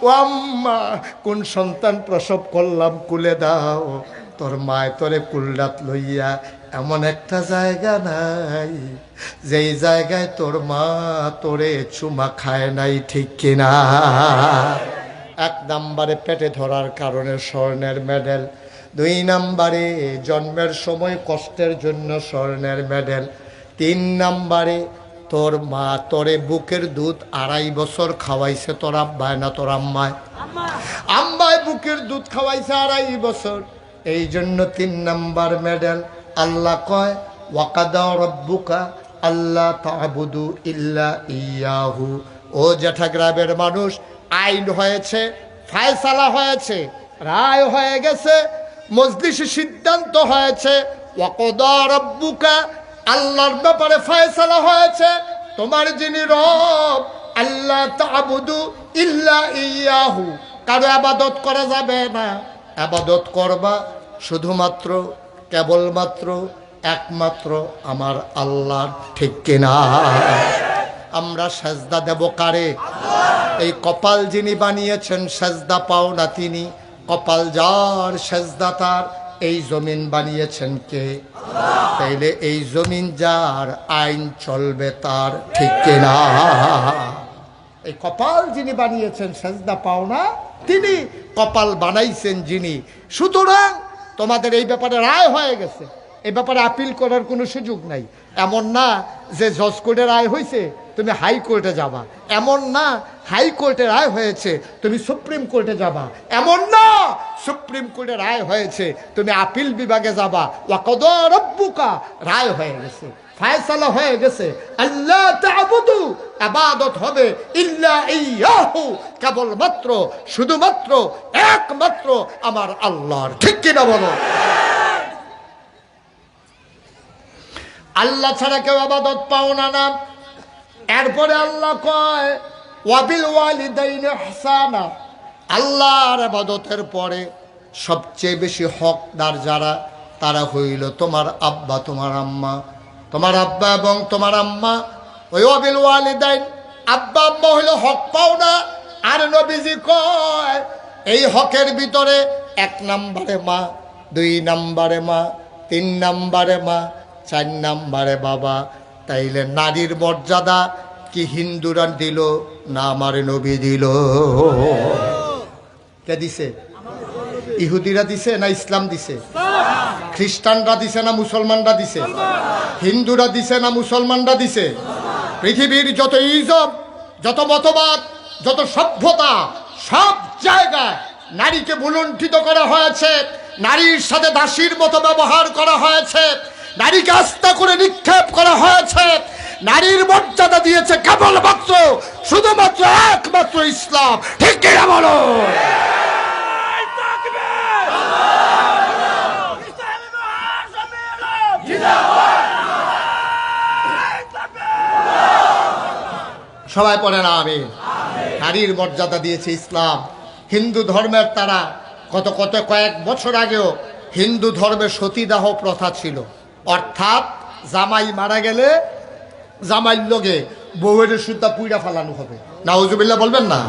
ও আম্মা, কোন সন্তান প্রসব করলাম, কুলে দাও। তোর মায় তোরে কুলরাত লইয়া এমন একটা জায়গা নাই যেই জায়গায় তোর মা তোরে চুমা খায় নাই, ঠিক কিনা? 1 নম্বরে পেটে ধরার কারণে স্বর্ণের মেডেল, 2 নম্বরে জন্মের সময় কষ্টের জন্য স্বর্ণের মেডেল, 3 নম্বরে তোর মা তোরে বুকের দুধ 2.5 বছর খাওয়াইছে তোর আব্বায় না তোর আম্মায়? আম্মায় বুকের দুধ খাওয়াইছে 2.5 বছর। এই জন্য 3 নাম্বার মেডেল। আল্লাহ কয় ওয়াকাদা রাব্বুকা আল্লাহ তা'বুদু ইল্লা ইয়াহু। ও জেঠা গ্রামের মানুষ, আইন হয়েছে, ফায়সালা হয়েছে, রায় হয়ে গেছে, মজলিসে সিদ্ধান্ত হয়েছে। ওয়াকাদা রাব্বুকা, আল্লাহর ব্যাপারে ফায়সালা হয়েছে, তোমার যিনি রব আল্লাহ তা'বুদু ইল্লা ইয়াহু, কারো ইবাদত করা যাবে না। ইবাদত করবা শুধুমাত্র কেবলমাত্র একমাত্র আমার আল্লাহর, ঠিক কিনা? আমরা সেজদা দেব কারে? এই কপাল যিনি বানিয়েছেন সেজদা পাও না তিনি। কপাল যার সেজদা তার। এই জমিন বানিয়েছেন কে? তাইলে এই জমিন যার, আইন চলবে তার, ঠিক কিনা? এই কপাল যিনি বানিয়েছেন সেজদা পাও না তিনি, কপাল বানাইছেন যিনি। সুতরাং তোমাদের এই ব্যাপারে রায় হয়ে গেছে, এই ব্যাপারে আপিল করার কোনো সুযোগ নাই। এমন না যে জজ কোর্টে রায় হয়েছে তুমি হাইকোর্টে যাবা, এমন না হাইকোর্টে রায় হয়েছে তুমি সুপ্রিম কোর্টে যাবা, এমন না সুপ্রিম কোর্টে রায় হয়েছে তুমি আপিল বিভাগে যাবা। ওয়াকাদা রাব্বুকা, রায় হয়ে গেছে, ফায়সালা হয়ে গেছে। আল্লাহ তা'বুদু, ইবাদত হবে ইল্লা ইয়াহু, কেবলমাত্র শুধুমাত্র একমাত্র আমার আল্লাহর, ঠিক কিনা বলো? আল্লাহ ছাড়া কেউ ইবাদত পাও না না। এরপরে আল্লাহ কয় ওয়াবিল ওয়ালিদাইনি ইহসানা। আল্লাহর ইবাদতের পরে সবচেয়ে বেশি হকদার যারা, তারা হইল তোমার আব্বা তোমার আম্মা। তোমার আব্বা এবং তোমার আম্মা, ওই ওয়াবিল ওয়ালিদাইন, আব্বা আম্মা হইল হক পাও না। আর নবীজি কয় এই হকের ভিতরে 1 নম্বরে মা, 2 নম্বরে মা, 3 নম্বরে মা, 4 নম্বরে বাবা। তাইলে নারীর মর্যাদা কি হিন্দুরা দিল না আমার নবী দিল? কে দিছে? ইহুদিরা দিছে না ইসলাম দিছে? খ্রিস্টানরা দিছে না মুসলমানরা দিছে? হিন্দুরা দিছে না মুসলমানরা দিছে? পৃথিবীর যত ইজম, যত মতবাদ, যত সভ্যতা, সব জায়গায় নারীকে ভুলুণ্ঠিত করা হয়েছে, নারীর সাথে দাসীর মতো ব্যবহার করা হয়েছে, নারীকে আস্থা করে নিক্ষেপ করা হয়েছে। নারীর মর্যাদা দিয়েছে কেবলমাত্র শুধুমাত্র একমাত্র ইসলাম, ঠিক কিনা বলো? সবাই পড়ে না আমি? নারীর মর্যাদা দিয়েছে ইসলাম। হিন্দু ধর্মের তারা কয়েক বছর আগেও হিন্দু ধর্মে সতীদাহ প্রথা ছিল, অর্থাৎ জামাই মারা গেলে জামাইর লগে বউয়ের সুদ্ধা পুইরা ফালানো হবে। নাউজুবিল্লাহ বলবেন না?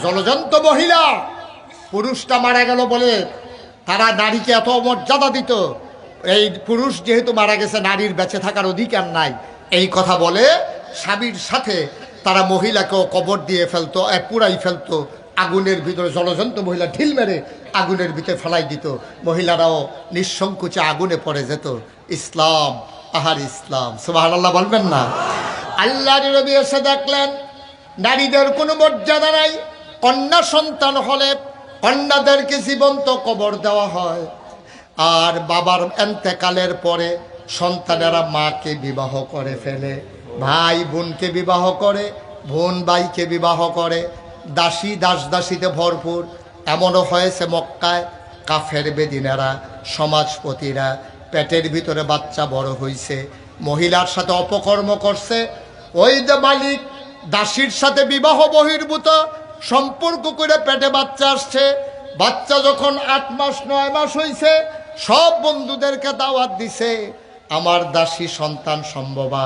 জলজন্ত মহিলা, পুরুষটা মারা গেল বলে তারা নারীকে এত মর্যাদা দিত, এই পুরুষ যেহেতু মারা গেছে নারীর বেঁচে থাকার অধিকার নাই, এই কথা বলে স্বামীর সাথে তারা মহিলাকেও কবর দিয়ে ফেলতো, পুরাই ফেলতো আগুনের ভিতরে। জলজন্ত মহিলা ঢিল মেরে আগুনের ভিতরে ফেলাই দিত, মহিলারাও নিঃসংকোচে আগুনে পড়ে যেত। ইসলাম, আহার ইসলাম, সুবহানাল্লাহ বলবেন না? আল্লাহর নবী এসে দেখলেন নারীদের কোনো মর্যাদা নাই। কন্যা সন্তান হলে কন্যাদেরকে জীবন্ত কবর দেওয়া হয়, আর বাবার এন্তেকালের পরে সন্তানেরা মাকে বিবাহ করে ফেলে, ভাই বোনকে বিবাহ করে, বোন ভাইকে বিবাহ করে, দাসী দাসীতে ভরপুর। এমনও হয়েছে মক্কায় কাফের বেদিনেরা, সমাজপতিরা পেটের ভিতরে বাচ্চা বড় হইছে, মহিলার সাথে অপকর্ম করছে, ওই যে মালিক দাসীর সাথে বিবাহ বহির্ভূত সম্পর্ক করে পেটে বাচ্চা আসছে। বাচ্চা যখন 8 মাস 9 মাস হইছে, সব বন্ধুদেরকে দাওয়াত দিছে, আমার দাসী সন্তান সম্ভবা,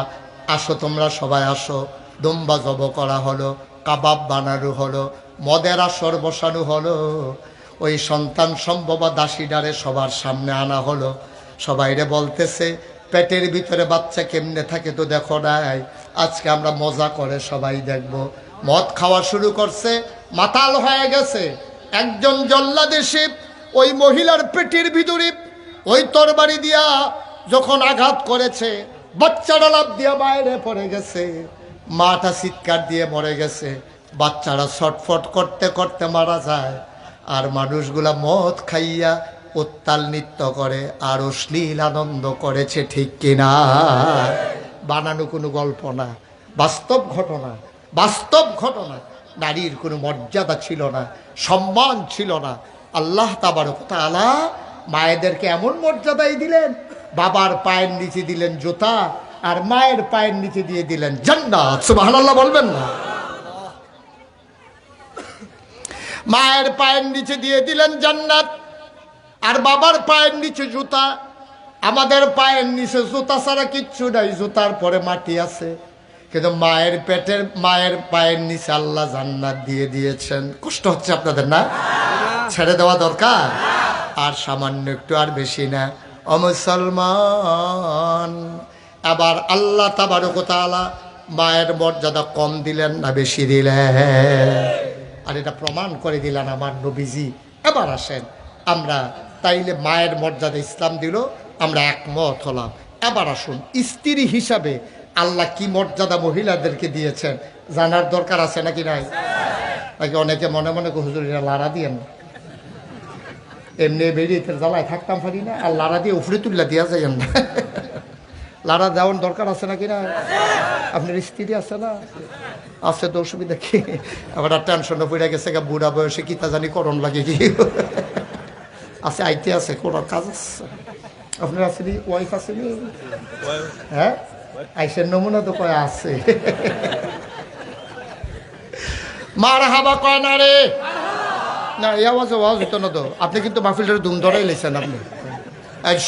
আসো তোমরা সবাই আসো। দুম্বা জব করা হলো, কাবাব বানানো হলো, মদের আসর বসানো হলো। ওই সন্তান সম্ভবা দাসীডারে সবার সামনে আনা হলো। সবাইরে বলতেছে পেটের ভিতরে বাচ্চা কেমনে থাকে তো দেখো নাই, আজকে আমরা মজা করে সবাই দেখব। মদ খাওয়া শুরু করছে, মাতাল হয়ে গেছে। একজন জল্লাদ এসে ওই মহিলার পেটের ভিতরে ওই তরবারি দিয়া যখন আঘাত করেছে, বাচ্চারা লাফ দিয়ে বাইরে পড়ে গেছে, মাটা চিৎকার দিয়ে মরে গেছে, বাচ্চারা ছটফট করতে করতে মারা যায়, আর মানুষগুলা মদ খাইয়া উত্তাল নৃত্য করে আর অশ্লীল আনন্দ করেছে, ঠিক কিনা? বানানো কোনো গল্প না, বাস্তব ঘটনা, বাস্তব ঘটনা। নারীর কোনো মর্যাদা ছিল না, সম্মান ছিল না। আল্লাহ তাবারক ওয়া তাআলা মায়েদেরকে এমন মর্যাদাই দিলেন, বাবার পায়ের নিচে দিলেন জুতা, আর মায়ের পায়ের নিচে দিয়ে দিলেন জান্নাত। সুবহানাল্লাহ বলবেন না? মায়ের পায়ের নিচে দিয়ে দিলেন জান্নাত, আর বাবার পায়ের নিচে জুতা। আমাদের পায়ের নিচে জুতা ছাড়া কিচ্ছু নাই, জুতার পরে মাটি আছে, কিন্তু মায়ের পেটের মায়ের পায়ের নিচে আল্লাহ জান্নাত দিয়ে দিয়েছেন। কষ্ট হচ্ছে আপনাদের না? ছেড়ে দেওয়া দরকার। আর সামান্য একটু, আর বেশি না। ও মুসলমান, আবার আল্লাহ তাবারক ওয়া তাআলা মায়ের মর্যাদা কম দিলেন না বেশি দিলেন? আর এটা প্রমাণ করে দিলেন আমার নবীজি। এবার আসেন আমরা, তাইলে মায়ের মর্যাদা ইসলাম দিল, আমরা একমত হলাম। এবার আসুন, স্ত্রী হিসাবে আল্লাহ কি মর্যাদা মহিলাদেরকে দিয়েছেন জানার দরকার আছে নাকি নাই? নাকি অনেকে মনে মনে হুজুরিরা লাড়া দিয়েন, এমনি বেরিয়ে জ্বালায় থাকতাম পারি না, আর লাড়া দিয়ে উফরে তুল্লা দিয়া যাইয়েন না। লাড়া দেওয়ার দরকার আছে নাকি না? আপনার স্ত্রী আছে না? আছে তো, অসুবিধা কি? আবার টেনশনে পড়ে গেছে, বুড়া বয়সে কি তা জানি করণ লাগে কি আছে, আইতে আছে, করার কাজ আছে। আপনার আছে নি? ওয়াইফ আছে নি? হ্যাঁ, আইসের নমুনা তো কয় আছে। মার হাবা কয় না রে, না এই আওয়াজ আওয়াজ হতো না তো। আপনি কিন্তু মাহফিলটার দুম ধরেই লেছেন আপনি।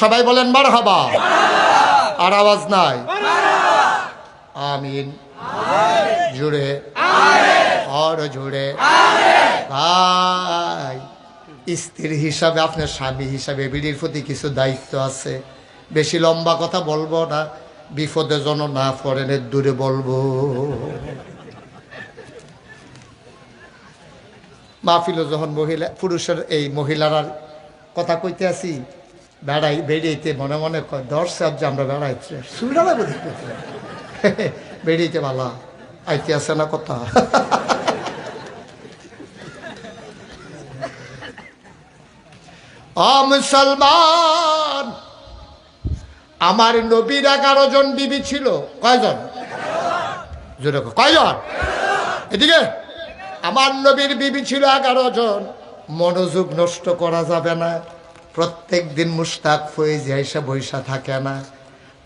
সবাই বলেন মার হাবা, আর আওয়াজ নাই। আমিন জুড়ে, আর জুড়ে। ভাই, স্ত্রী হিসাবে, আপনার স্বামী হিসাবে বিড়ির প্রতি কিছু দায়িত্ব আছে। বেশি লম্বা কথা বলবো না, বিপদে যেন না পড়েন, দূরে বলবো। মাহফিলে যখন মহিলা পুরুষের এই মহিলার কথা কইতে আসি, বেড়াইতে মনে মনে কয় ধরছে যে আমরা বেড়াইছি, সুবিধা লাগবে দেখতে বেড়াইতে ভালো আইতে আসে না কথা। ও মুসলমান, আমার নবীর 11 জন বিবি ছিল। কয়জন? জোরে কয়জন? এদিকে আমার নবীর বিবি ছিল 11 জন। মনোযোগ নষ্ট করা যাবে না। প্রত্যেক দিন মুশতাক ফয়েজি এসে বৈশা থাকে না।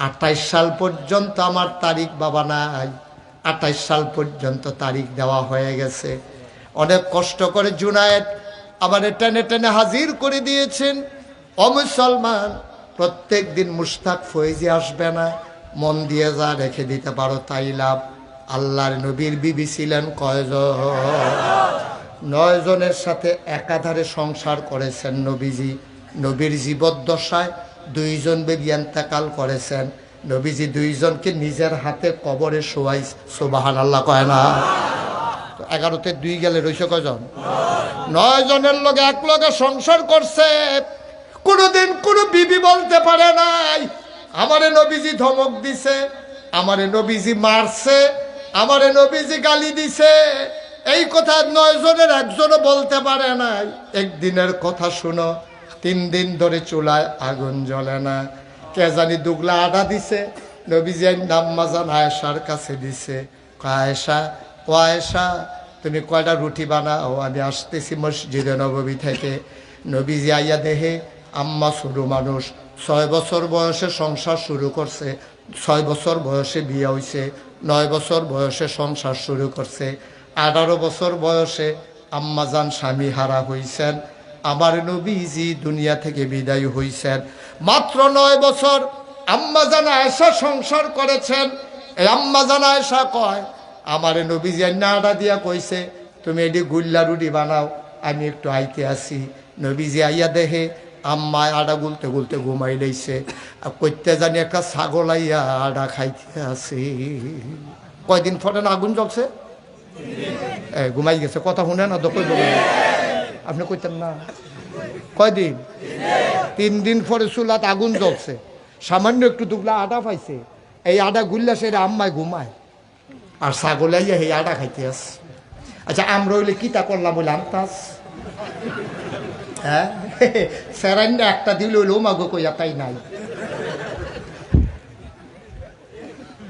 28 সাল পর্যন্ত আমার তারিখ বাবা নাই, 28 সাল পর্যন্ত তারিখ দেওয়া হয়ে গেছে। অনেক কষ্ট করে জুনায়েদ আবার টেনে টেনে হাজির করে দিয়েছেন। ও মুসলমান, প্রত্যেক দিন মুশতাক ফয়েজি আসবে না, মন দিয়ে যা রেখে দিতে পারো তাই লাভ। আল্লাহর নবীর বিবি ছিলেন কয়জন? 9 জনের সাথে একাধারে সংসার করেছেন নবীজি। নবীর জীবদ্দশায় 2 জন বেবি ইন্তেকাল করেছেন। নবীজি 2 জনকে নিজের হাতে কবরে শোয়াইছে। সুবহানাল্লাহ কয় না? 11তে 2 গেলে রইছে কয়জন? 9 জনের লগে এক লগে সংসার করছে। কোনোদিন কোনো বিবি বলতে পারে নাই আমারে নবীজি ধমক দিছে, আমারে নবীজি মারছে, আমারে নবীজি গালি দিছে। এই কথা 9 জনের একজনও বলতে পারে নাই। একদিনের কথা শুনো, 3 দিন ধরে চুলায় আগুন জ্বলে না। কে জানি দুগলা আটা দিছে, নবীজি নাম্মাজান আয়েশার কাছে দিছে। আয়েশা, ও আয়েশা, তুমি কয়টা রুটি বানাও, আমি আসতেছি মসজিদে নববী থেকে। নবীজি আইয়া দেহে আম্মা ছোট মানুষ, 6 বছর বয়সে সংসার শুরু করছে, 6 বছর বয়সে বিয়ে হয়েছে, 9 বছর বয়সে সংসার শুরু করছে, 18 বছর বয়সে আম্মাজান স্বামী হারা হইছেন। আমার নবীজি দুনিয়া থেকে বিদায় হইছেন। মাত্র 9 বছর আম্মাজান আয়েশা সংসার করেছেন। এই আম্মাজান আয়েশা কয়, আমার নবীজি আডা দিয়া কইছে তুমি এটি গুল্লা রুটি বানাও, আমি একটু আইতে আসি। নবীজি আইয়া দেহে আম্মা আডা গুলতে গুলতে ঘুমাই লইছে। কইতে জানি একটা ছাগল আইয়া আডা খাইতে আসি। কয়দিন পরে না আগুন জ্বলছে, ঘুমাই গেছে। কথা শুনে না তো কই বলেন, আপনি কইতেন না? কয়দিন? 3 দিন পরে চুলাত আগুন জ্বলছে। সামান্য একটু দুগলা আটা পাইছে, এই আটা গুললা সেটা আম্মায় ঘুমায় আর ছাগলে এই আটা খাইতে আস। আচ্ছা আমরা হইলে কিতা করলাম বলে আমতাস, হ্যাঁ স্যারাইন্ডা একটা দিলে হইলো মাগো কইয়া তাই নাই,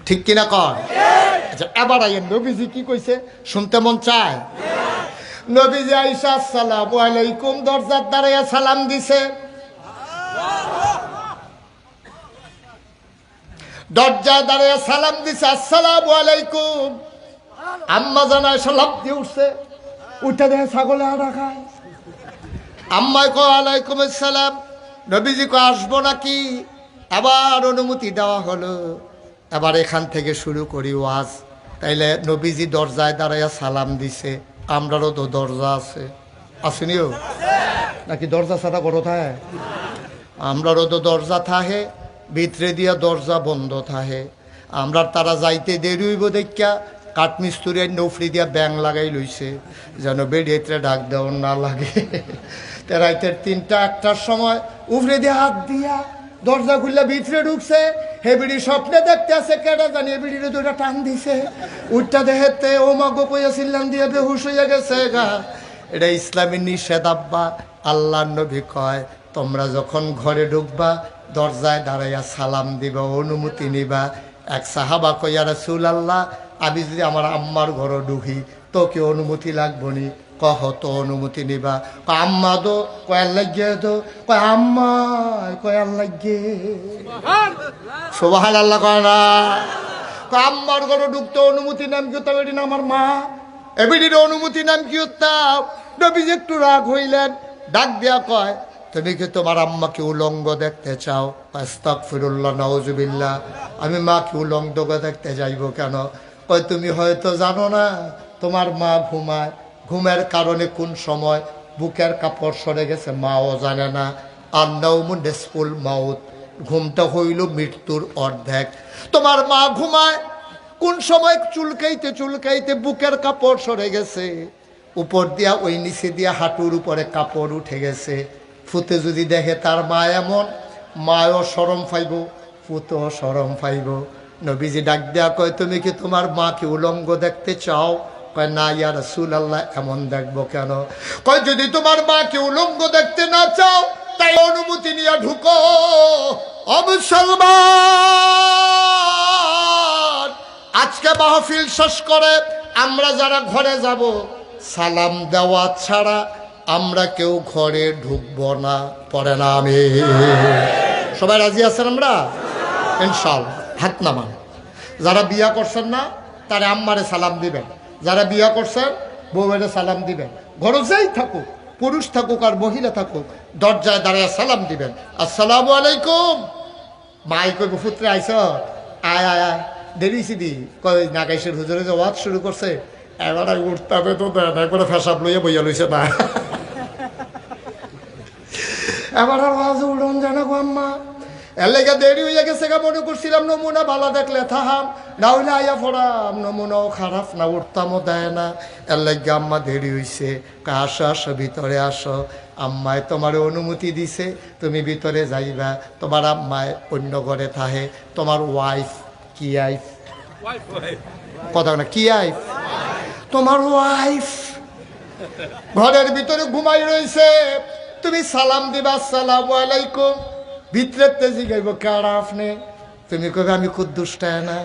ঠিক কিনা কর? আচ্ছা এবার আইয়েন নবীজি কি কইছে শুনতে মন চায়? নবীজি আইসা আসসালামু আলাইকুম দরজার দাঁড়াইয়া সালাম দিছে। দরজায় দাঁড়াইয়া সালাম দিছে আসসালামু আলাইকুম। আম্মা জানা এসে লাফ দিয়ে উঠছে, উঠে দেখে ছাগলে আটা খায়। আম্মাই কয় আলাইকুম আসসালাম। নবীজি কয় আসবো নাকি? আবার অনুমতি দেওয়া হলো। এবার এখান থেকে শুরু করি ওয়াজ। তাইলে নবীজি দরজায় দাঁড়াইয়া সালাম দিছে, আমরারও তো দরজা আছে, আসেনিও নাকি? দরজা ছাড়া করো থাকে, আমরারও তো দরজা থাহে, ভিতরে দিয়া দরজা বন্ধ থাহে। আমরা তারা যাইতে দেরি হইব দেখা কাঠমিস্তুরি নৌফরি দিয়া ব্যাং লাগাই লইছে যেন বেড়িয়ে ডাক দেওয়া না লাগে। রাইতের 3টা-1টার সময় উফরে দিয়ে হাত দিয়া দরজা খুললে ভিতরে ঢুকছে। হে বিড়ি স্বপ্নে দেখতে আছে কেটা জানি বিড়িরে 2টা টান দিছে, উঠটা দেখতে ও মাগো কইয়া চিল্লান দিয়ে বেহুশ হইয়া গেছে গা। এটা ইসলামী নিষেধ আব্বা। আল্লাহ নবী কয় তোমরা যখন ঘরে ঢুকবা দরজায় দাঁড়াইয়া সালাম দিবা, অনুমতি নিবা। এক সাহাবা কইয়া রাসূলুল্লাহ আমি যদি আমার আম্মার ঘরে ঢুকি তো কি অনুমতি লাগবো নি? কহ তো অনুমতি নিবা? কয় আম্মা দো, কয়ার লাগিয়ে দো, কয় আম্মা, কয়ার লাগিয়ে সুবহানাল্লাহ কয় না? কয় আম্মার ঘরে ঢুকতে অনুমতি নাম কি হতাম? এটি না আমার মা, এবিডির অনুমতি নাম কি হতাম? নবীজি একটু রাগ হইলেন, ডাক দিয়া কয় তুমি কি তোমার আম্মাকে উলঙ্গ দেখতে চাও? আস্তাগফিরুল্লাহ নাউজুবিল্লাহ, আমি মাকে উলঙ্গ দেখতে যাইব কেন? কয় তুমি হয়তো জানো না তোমার মা ঘুমায়, ঘুমের কারণে কোন সময় বুকের কাপড় সরে গেছে মাও জানে না। আন্নাউমু নিসফুল মাউত, ঘুমটা হইল মৃত্যুর অর্ধেক। তোমার মা ঘুমায়, কোন সময় চুলকাইতে চুলকাইতে বুকের কাপড় সরে গেছে, উপর দিয়া ওই নিচে দিয়া হাঁটুর উপরে কাপড় উঠে গেছে। ফুতে যদি দেখে তার মা এমন, মায়ও শরম পাইব, ফুতেও শরম পাইব। নবীজি ডাক দেয়া কয় তুমি কি তোমার মাকে উলঙ্গ দেখতে চাও? কয় না ইয়া রাসূলুল্লাহ, এমন দেখবো কেন? কয় যদি তোমার মাকে উলঙ্গ দেখতে না চাও তাই অনুমতি নিয়ে ঢুকো। মুসলমান আজকে মাহফিল শেষ করে আমরা যারা ঘরে যাব সালাম দেওয়া ছাড়া আমরা কেউ ঘরে ঢুকবো না, পড়ে না আমি। সবাই রাজি আছেন আমরা? ইনশাআল্লাহ হাত নামান। যারা বিয়া করছেন না তারা আম্মারে সালাম দিবেন, যারা বিয়া করছেন বউয়েরে সালাম দিবেন। ঘরে যেই থাকুক, পুরুষ থাকুক আর মহিলা থাকুক, দরজায় দাঁড়ায় সালাম দিবেন, আসসালামু আলাইকুম। মাই কইব পুত্রে আইস, আয় আয় আয়, দেরিছি দি কই নাগাইশের হুজুরে যে ওয়াজ শুরু করছে, এবার উঠতে হবে তো দেন, একবারে ফেসাব লইয়া বইয়া লইছে না। এবার আর ওয়াজ উড়ন জানা গো আম্মা, এর লেগে দেরি হইয়া গেছে গা। মনে করছিলাম নমুনা ভালো দেখলে থাহাম, না হইলে আইয়া পড়াম, নমুনাও খারাপ না, উঠতামও দেয় না। এর লেগে আম্মা দেরি হইছে। আসো আসো ভিতরে আসো, আম্মায় তোমার অনুমতি দিছে তুমি ভিতরে যাইবা। তোমার আম্মায় অন্য ঘরে থাহে, তোমার ওয়াইফ কি আইফ কথা না, কি আইফ তোমার ওয়াইফ ঘরের ভিতরে ঘুমাই রইছে। তুমি সালাম দিবা আসসালামু আলাইকুম, ভিতরে তেজি গাইব কারা আপনি, তুমি কবে আমি কুদ্দুসটায় না।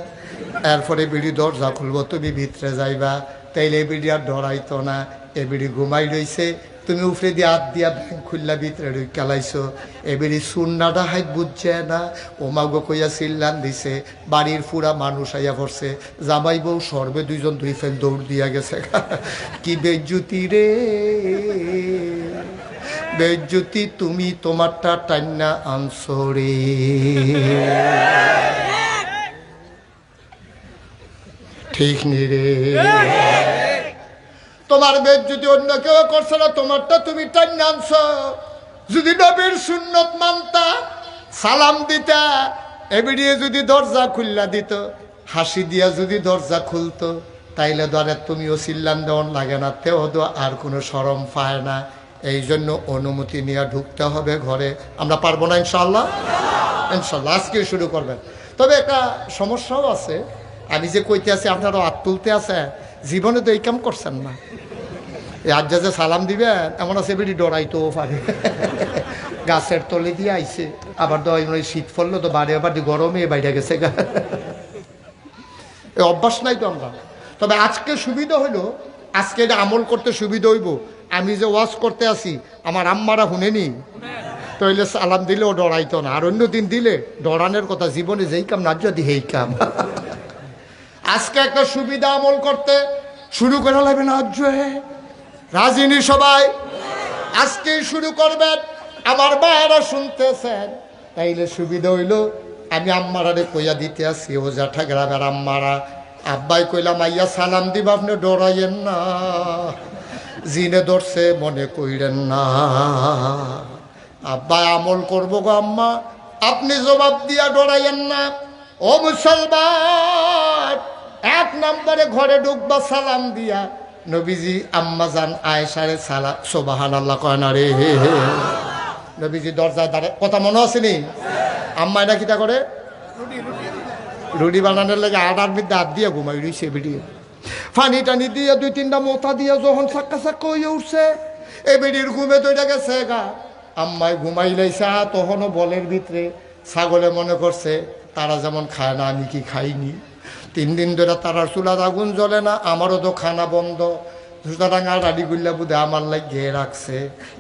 এরপরে বিড়ি দরজা খুলবো, তুমি ভিতরে যাইবা। তাইলে বিড়ি আর ডরাইতো না, এ বিড়ি ঘুমাই রইছে, তুমি উপরে দিয়ে হাত দিয়া ব্যাংক খুললা ভিতরে খেলাইছো। এবারে সুন্নাটা হাইট বুঝছে না, ও মাগো কইয়া চিল্লান দিছে। বাড়ির পুরা মানুষ আইয়া পড়ছে, জামাই বউ সর্বে 2জন 2 ফেল দৌড় দিয়া গেছে। কি বেজ্জুতি রে বেজ্জুতি, তুমি তোমারটা টান্না আনছো রে। ঠিক নি রে? তোমার বেজ্জুতি অন্য কেউ করছে না, তোমারটা তুমি টান্না আনছো। যদি নবীর সুন্নত মানতা, সালাম দিতা, এবিডিয়ে যদি দরজা খুললা দিত, হাসি দিয়া যদি দরজা খুলতো, তাইলে ধরে তুমিও চিল্লান দেওয়ান লাগে না, তেও আর কোনো শরম পায় না। এই জন্য অনুমতি নিয়ে ঢুকতে হবে ঘরে। আমরা পারবো না ইনশাআল্লাহ? ইনশাআল্লাহ আজকে শুরু করবেন। তবে একটা সমস্যাও আছে, আমি যে কইতে আছি আপনারও হাত তুলতে আছে, জীবনে তো এই কাম করছেন না। এই আজ যে সালাম দিবেন এমন আছে বেটি ডরাইতেও পারে। গাছের তলে দিয়ে আইছে, আবার তো শীত পড়লো তো বাড়ি, আবার গরমে বাইরে গেছে গা। এই অভ্যাস নাই তো আমরা। তবে আজকে সুবিধা হইলো, আজকে এটা আমল করতে সুবিধা হইব। আমি যে ওয়াজ করতে আসি আমার আম্মারা শুনেনি, তাইলে সালাম দিলেও ডরাইতো না। আর অন্য দিন দিলে ডরানোর কথা, জীবনে যেই কাম না যদি সেই কাম। আজকে একটা সুবিধা আমল করতে শুরু করে লাগবে না। রাজিনী সবাই আজকেই শুরু করবেন, আমার মায়েরা শুনতেছেন। তাইলে সুবিধা হইল, আমি আম্মারারে কইয়া দিতে আসি, ও জ্যাঠা গ্রামের আম্মারা, আব্বাই কইলাম আইয়া সালাম দিব, আপনি ডরাইয়েন না, জিনে ধরছে মনে কইরেন না। আব্বাই আমল করবো গো আম্মা, আপনি জবাব দিয়া ডরাইয়েন না। ও মুসলমান, 1 নম্বরে ঘরে ঢুকবা সালাম দিয়া, নবীজি আম্মা জান আয়েশারে সালাম, সুবহানাল্লাহ কয় না রে। নবীজি দরজায় দাঁড়ায়, কথা মনে আসেনি? আম্মা এটা কিটা করে, রুটি বানানোর লাগে আটার মধ্যে হাত দিয়ে ঘুমাই রইছে বেটি। ফানি টানি দিয়ে 2-3টা মোতা দিয়ে যখন চাক্কা চাক্কা হয়ে উঠছে, এ বেটির ঘুমে তৈরি গেছে গা। আম্মায় ঘুমাই লাইছা, তখনও বলের ভিতরে ছাগলে মনে করছে তারা যেমন খায় না, আমি কি খাইনি। 3 দিন ধরে তারার চুলার আগুন জ্বলে না, আমারও তো খানা বন্ধ। সুতরাং আড়াড়ি গুল্লা বুধে আমার লাগিয়ে রাখছে।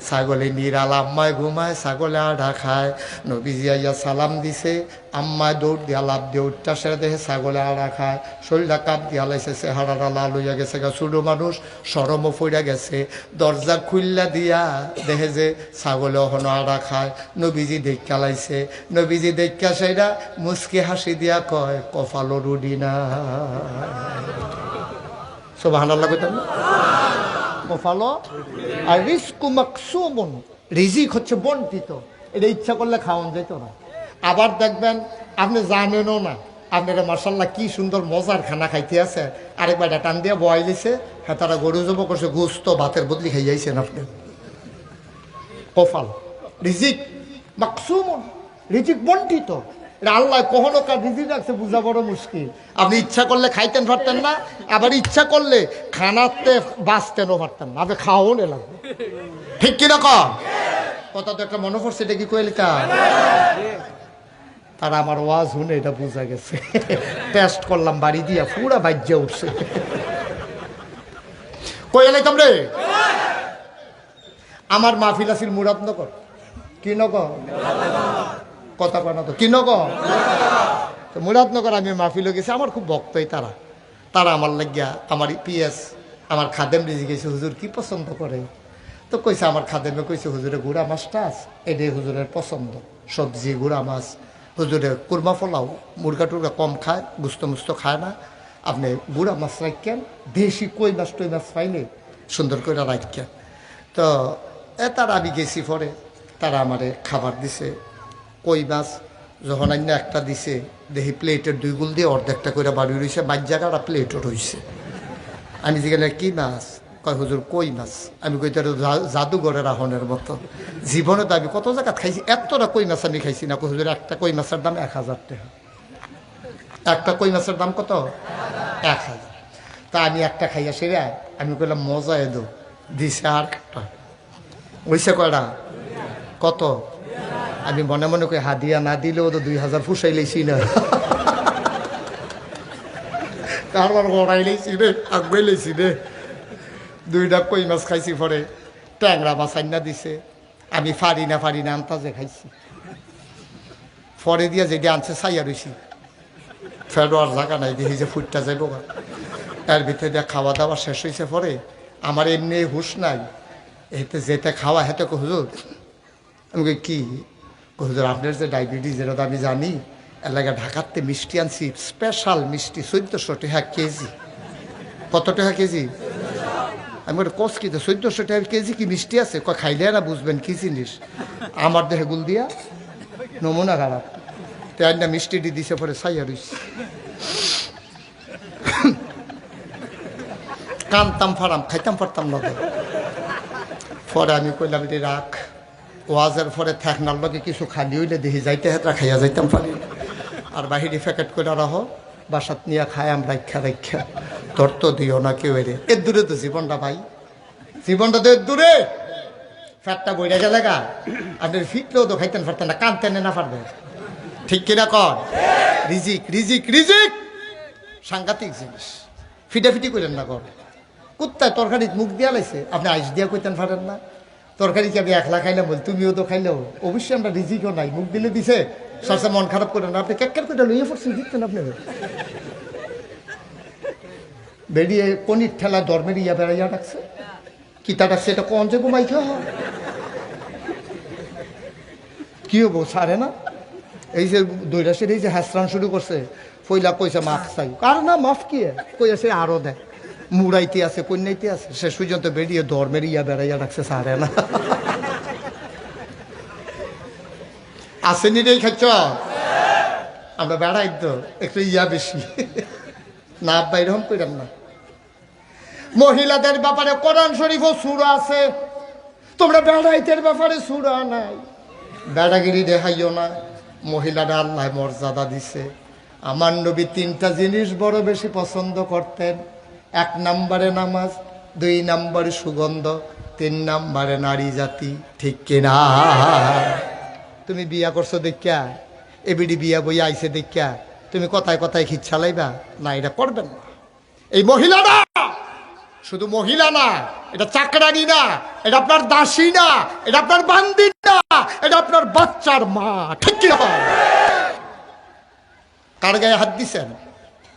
ছাগলে নিরাল, আম্মায় ঘুমায়, ছাগলে আড়া খায়। নবীজি আইয়া সালাম দিছে, আম্মায় দৌড় দিয়া লাভ দিয়ে উঠটা সেরে দেখে ছাগলে আড়া খায়। শরীরটা কাপ দিয়া লাইছে, চেহারাটা লাল হইয়া গেছে গা, ছোটো মানুষ সরমও পড়িয়া গেছে। দরজা খুললা দিয়া দেখে যে ছাগলে ওখানে আড়া খায়। নবীজি দেখা লাইছে, নবীজি দেখা সেইটা মুচকি হাসি দিয়া কয়, কপালো রুডি না। সুবহানাল্লাহ কইতেন না? কপালো আর রিজকু মাকসুমুন, রিজিক হচ্ছে বন্টিত, এটা ইচ্ছা করলে খাওয়ান যেত না। আবার দেখবেন আপনি জানেনও না, আপনারা মাশাআল্লাহ কি সুন্দর মজার খানা খাইতে আছে, আরেকবার টান দিয়ে বয়াইলিছে, হ্যাঁ তারা গরু জব করছে, গোস্ত ভাতের বদলি খাইয়াইছেন আপনি। কপাল, রিজিক মাকসুমুন, রিজিক বন্টিত। এটা আল্লাহ কখনো কার রিজিক রাখছে বুঝা বড় মুশকিল। আপনি ইচ্ছা করলে খাইতেন পারতেন না, আবার ইচ্ছা করলে খানাতে বাঁচতেনও পারতেন না, আপনি খাওয়াও লাগবে। ঠিক কিরকম কথা তো একটা মনে পড়ছে, এটা কি কইলিকা তারা আমার ওয়াজ শুনে এটা বোঝা গেছে। টেস্ট করলাম বাড়ি দিয়া, পুরা বাজ্যে উঠছে। কই এলাইতাম রে, আমার মাহফিল আসিল মুরাদনগর। কি নগর? কথা কনা তো কি নগর? তো মুরাদনগর আমি মাহফিলে গেছি, আমার খুব ভক্তই তারা। তারা আমার লাগিয়া, আমার পিএস আমার খাদেম রেজি গেছে, হুজুর কি পছন্দ করে? তো কইছে আমার খাদেমে কইছে, হুজুরে গুড়া মাছটা আছে, এটাই হুজুরের পছন্দ, সবজি গুড়া মাছ। হুজুরে কুরমা পোলাও মুরগা টুরগা কম খায়, গুস্ত মুস্ত খায় না, আপনি গুড়া মাছ রাখেন, দেশি কই মাছ টই মাছ পাইলে সুন্দর করে রাখেন। তো তারা আমি গেছি পরে, তারা আমারে খাবার দিছে। কই মাছ যখন অন্য একটা দিছে, দেখি প্লেটের 2 গুল দিয়ে অর্ধেকটা করে বাড়ি রয়েছে, মাছ জায়গাটা প্লেটও রয়েছে। আমি যেখানে কি মাছ? কয় হুজুর কই মাছ। আমি কই তো জাদুঘরের আহনের মতো, জীবনে তো আমি কত জায়গা খাইছি, এতটা কই মাছ আমি খাইছি না। কই হুজুর একটা কই মাছের দাম 1000 টাকা। একটা কই মাছের দাম কত? 1000। তা আমি একটা খাইয়া সেরা আমি কইলাম মজা এদো, দিছে আর একটা। ওইসে কয়টা? কত? আমি মনে মনে কই হাদিয়া না দিলেও তো 2000 ফুসাই লেছি না, তারপর গড়াই লেছি রে, আগুয়ে লেছি রে। 2টা কই মাছ খাইছি, পরে ট্যাংরা মাছ আইনা দিছে, আমি ফারি না আন্তাজে খাইছি। পরে দিয়া যেটা আনছে চাইয়া রইছি, ফেরোয়ার জায়গা নাই, দেখি যে ফুটটা যাইব। এর ভিতরে দিয়ে খাওয়া দাওয়া শেষ হয়েছে। পরে আমার এমনি হুশ নাই, এতে যেতে খাওয়া হেতে হুজুর। আমি কই কি? হুজুর আপনার যে ডায়াবেটিস, যেটা তো আমি জানি, এলাকা ঢাকাতে মিষ্টি আনছি, স্পেশাল মিষ্টি, 1400 টাকা কেজি। কত টাকা কেজি? আমি ওটা কস কি 1400 টাকা কেজি কি মিষ্টি আছে? খাইলে না বুঝবেন কি জিনিস। আমার দেহে গুল দিয়া নমুনা খারাপ, তাই না মিষ্টিটি দিছে, পরে সাইয়া রইছি। কানতাম ফারাম, খাইতাম পারতাম না। পরে আমি কইলাম এটি রাখ, ওয়াজের পরে থাকনার লগে কিছু খালি হইলে দেখি যাইতে হেতরা খাইয়া যাইতাম পারি। আর বাহিরে প্যাকেট করে রাখো, বাসাত নিয়ে খায় আমরা রাখা তোর তো দিও না কেউ এর দূরে তো জীবনটা ভাই, জীবনটা তো এর দূরে। ফ্যাটটা বইরা গেলে গা আপনি ফিটলেও তো খাইতেন পারতেন না, কানতেন না পারবেন, ঠিক কিনা কর? রিজিক রিজিক রিজিক সাংঘাতিক জিনিস, ফিটাফিটি করেন না কর। কুত্তায় তরকারি মুখ দিয়া লাইছে, আপনি আইস দিয়া কইতেন পারেন না? তরকারি কি আমি একলা খাইলাম বল, তুমিও তো খাইলেও, অবশ্যই আমরা রিজিকও নাই, মুখ দিলে দিছে, সরষে মন খারাপ করেন না, আপনি ক্যাক্কার করে লইয়ে পড়ছেন, দিতেন আপনি বেরিয়ে পনির ঠেলা ধর্মের ইয়া বেড়াইয়া ডাকছে, কি তাটা সেটা কোন যে ঘুমাইতে হয়, কি হবো সারে না? এই যে দৈরাসের এই যে হ্যাসরান শুরু করছে, পয়লা কইছে মাফ চাই, আর না মাফ কি কইছে আরো দেয়, মুড়াইতে আছে কন্যাইতে আছে, শেষ পর্যন্ত বেরিয়ে ধর্মের ইয়া বেড়াইয়া রাখছে সারে না। আসেনি রে খাচ্ছ, আমরা বেড়াই তো একটু ইয়া বেশি না, বাইরহম কইরাম না। মহিলাদের ব্যাপারে কোরআন শরীফও সূরা আছে, তোমরা বেড়াইতের ব্যাপারে সূরা নাই। বেড়াগিরি দেখাইও না, মহিলারা আল্লাহ মর্যাদা দিছে। আমার নবী 3টা জিনিস বড় বেশি পছন্দ করতেন, 1 নম্বরে নামাজ, 2 নম্বরে সুগন্ধ, 3 নম্বরে নারী জাতি, ঠিক কিনা? তুমি বিয়া করছো দেখিয়া, এবিডি বিয়া বইয়া আইসে দেখিয়া তুমি কথায় কথায় খিচ্ছা লাইবা না, এটা করবেন না। এই মহিলাটা শুধু মহিলা না, এটা চাকরানি না, এটা আপনার দাসী না, এটা আপনার বান্দি না, এটা আপনার বাচ্চার মা, ঠিক কি? কার গায়ে হাত দিছেন?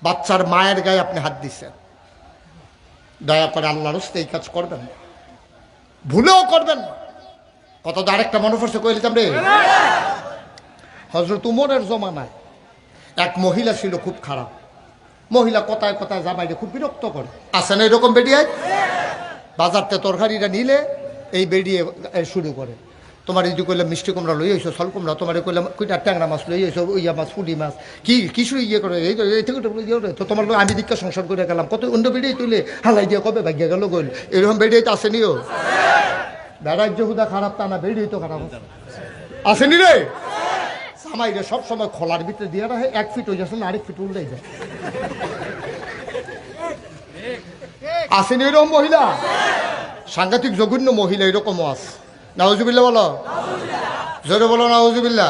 বাচ্চার মায়ের গায়ে আপনি হাত দিছেন। দয়া করে আল্লাহর রাস্তায় এই কাজ করবেন না, ভুলেও করবেন না। কত আরেকটা মনে পড়ছে কইলে রে, হযরত উমরের জমানায় এক মহিলা ছিল খুব খারাপ মহিলা, কথায় কথায় জামাইরে খুব বিরক্ত করে। আছে না এরকম বেডিয়ায়? বাজারতে তরকারিটা নিলে এই বেরিয়ে শুরু করে, তোমার এই যে কইলাম মিষ্টি কুমড়া লই আইসো, সল কুমড়া, তোমার কইলাম কইটা ট্যাংরা মাছ লই আইসো, ইয়া মাছ, পুঁটি মাছ, কি কিছু ইয়ে করে এই থেকে তো তোমার লোক আমি দীক্ষা সংসার করে গেলাম, কত অন্য বেরিয়ে তুলে হালাই দিয়ে কবে ভাগ্যে গেল গইল, এরকম বেরিয়ে তো আসেনিও। বেড়ার হুদা খারাপ তা না, বেরিয়ে তো খারাপ আসেনি রে। জামাইরে সবসময় খোলার ভিতরে দিয়ে রাখে, 1 ফিট হয়ে যাচ্ছে না, আরেক ফিট উল্টাই যায়। আসেনি এরকম মহিলা, সাংঘাতিক জঘন্য মহিলা এরকমও আছে। নাউজুবিল্লাহ বলো, জোরে বলো নাউজুবিল্লাহ।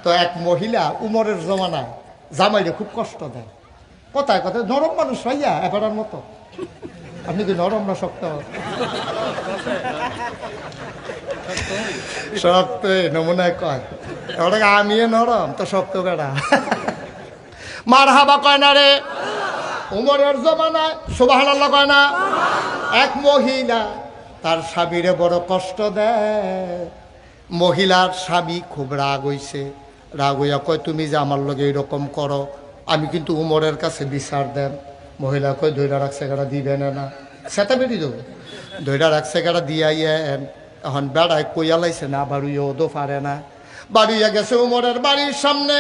তো এক মহিলা উমরের জমানায় জামাইরে খুব কষ্ট দেয়, কথায় কথায় নরম মানুষ হইয়া এবারের মতো। আপনি কি নরম না শক্ত? শক্ত নমুনায় কয়, ওটাকে আমি নরম তো শক্ত বেড়া মার হাবা কয় না রে। উমরের জমানায় সুবহানাল্লাহ কয় না, এক মহিলা তার স্বামীরে বড় কষ্ট দেয়। মহিলার স্বামী খুব রাগ হইছে, রাগ হইয়া কয় তুমি যে আমার লগে এরকম করো, আমি কিন্তু উমরের কাছে বিচার দেন। মহিলা কয় ধৈরা রাখছে গাড়া দিবেন না, সেটা বেরিয়ে দেবো, ধৈরা রাখছে গাড়া দিয়াইয়েন। এখন বেড়ায় কইয়া লাইছে না, বাড়ুইও তো পারে না। বাড়িয়া গেছে উমরের বাড়ির সামনে,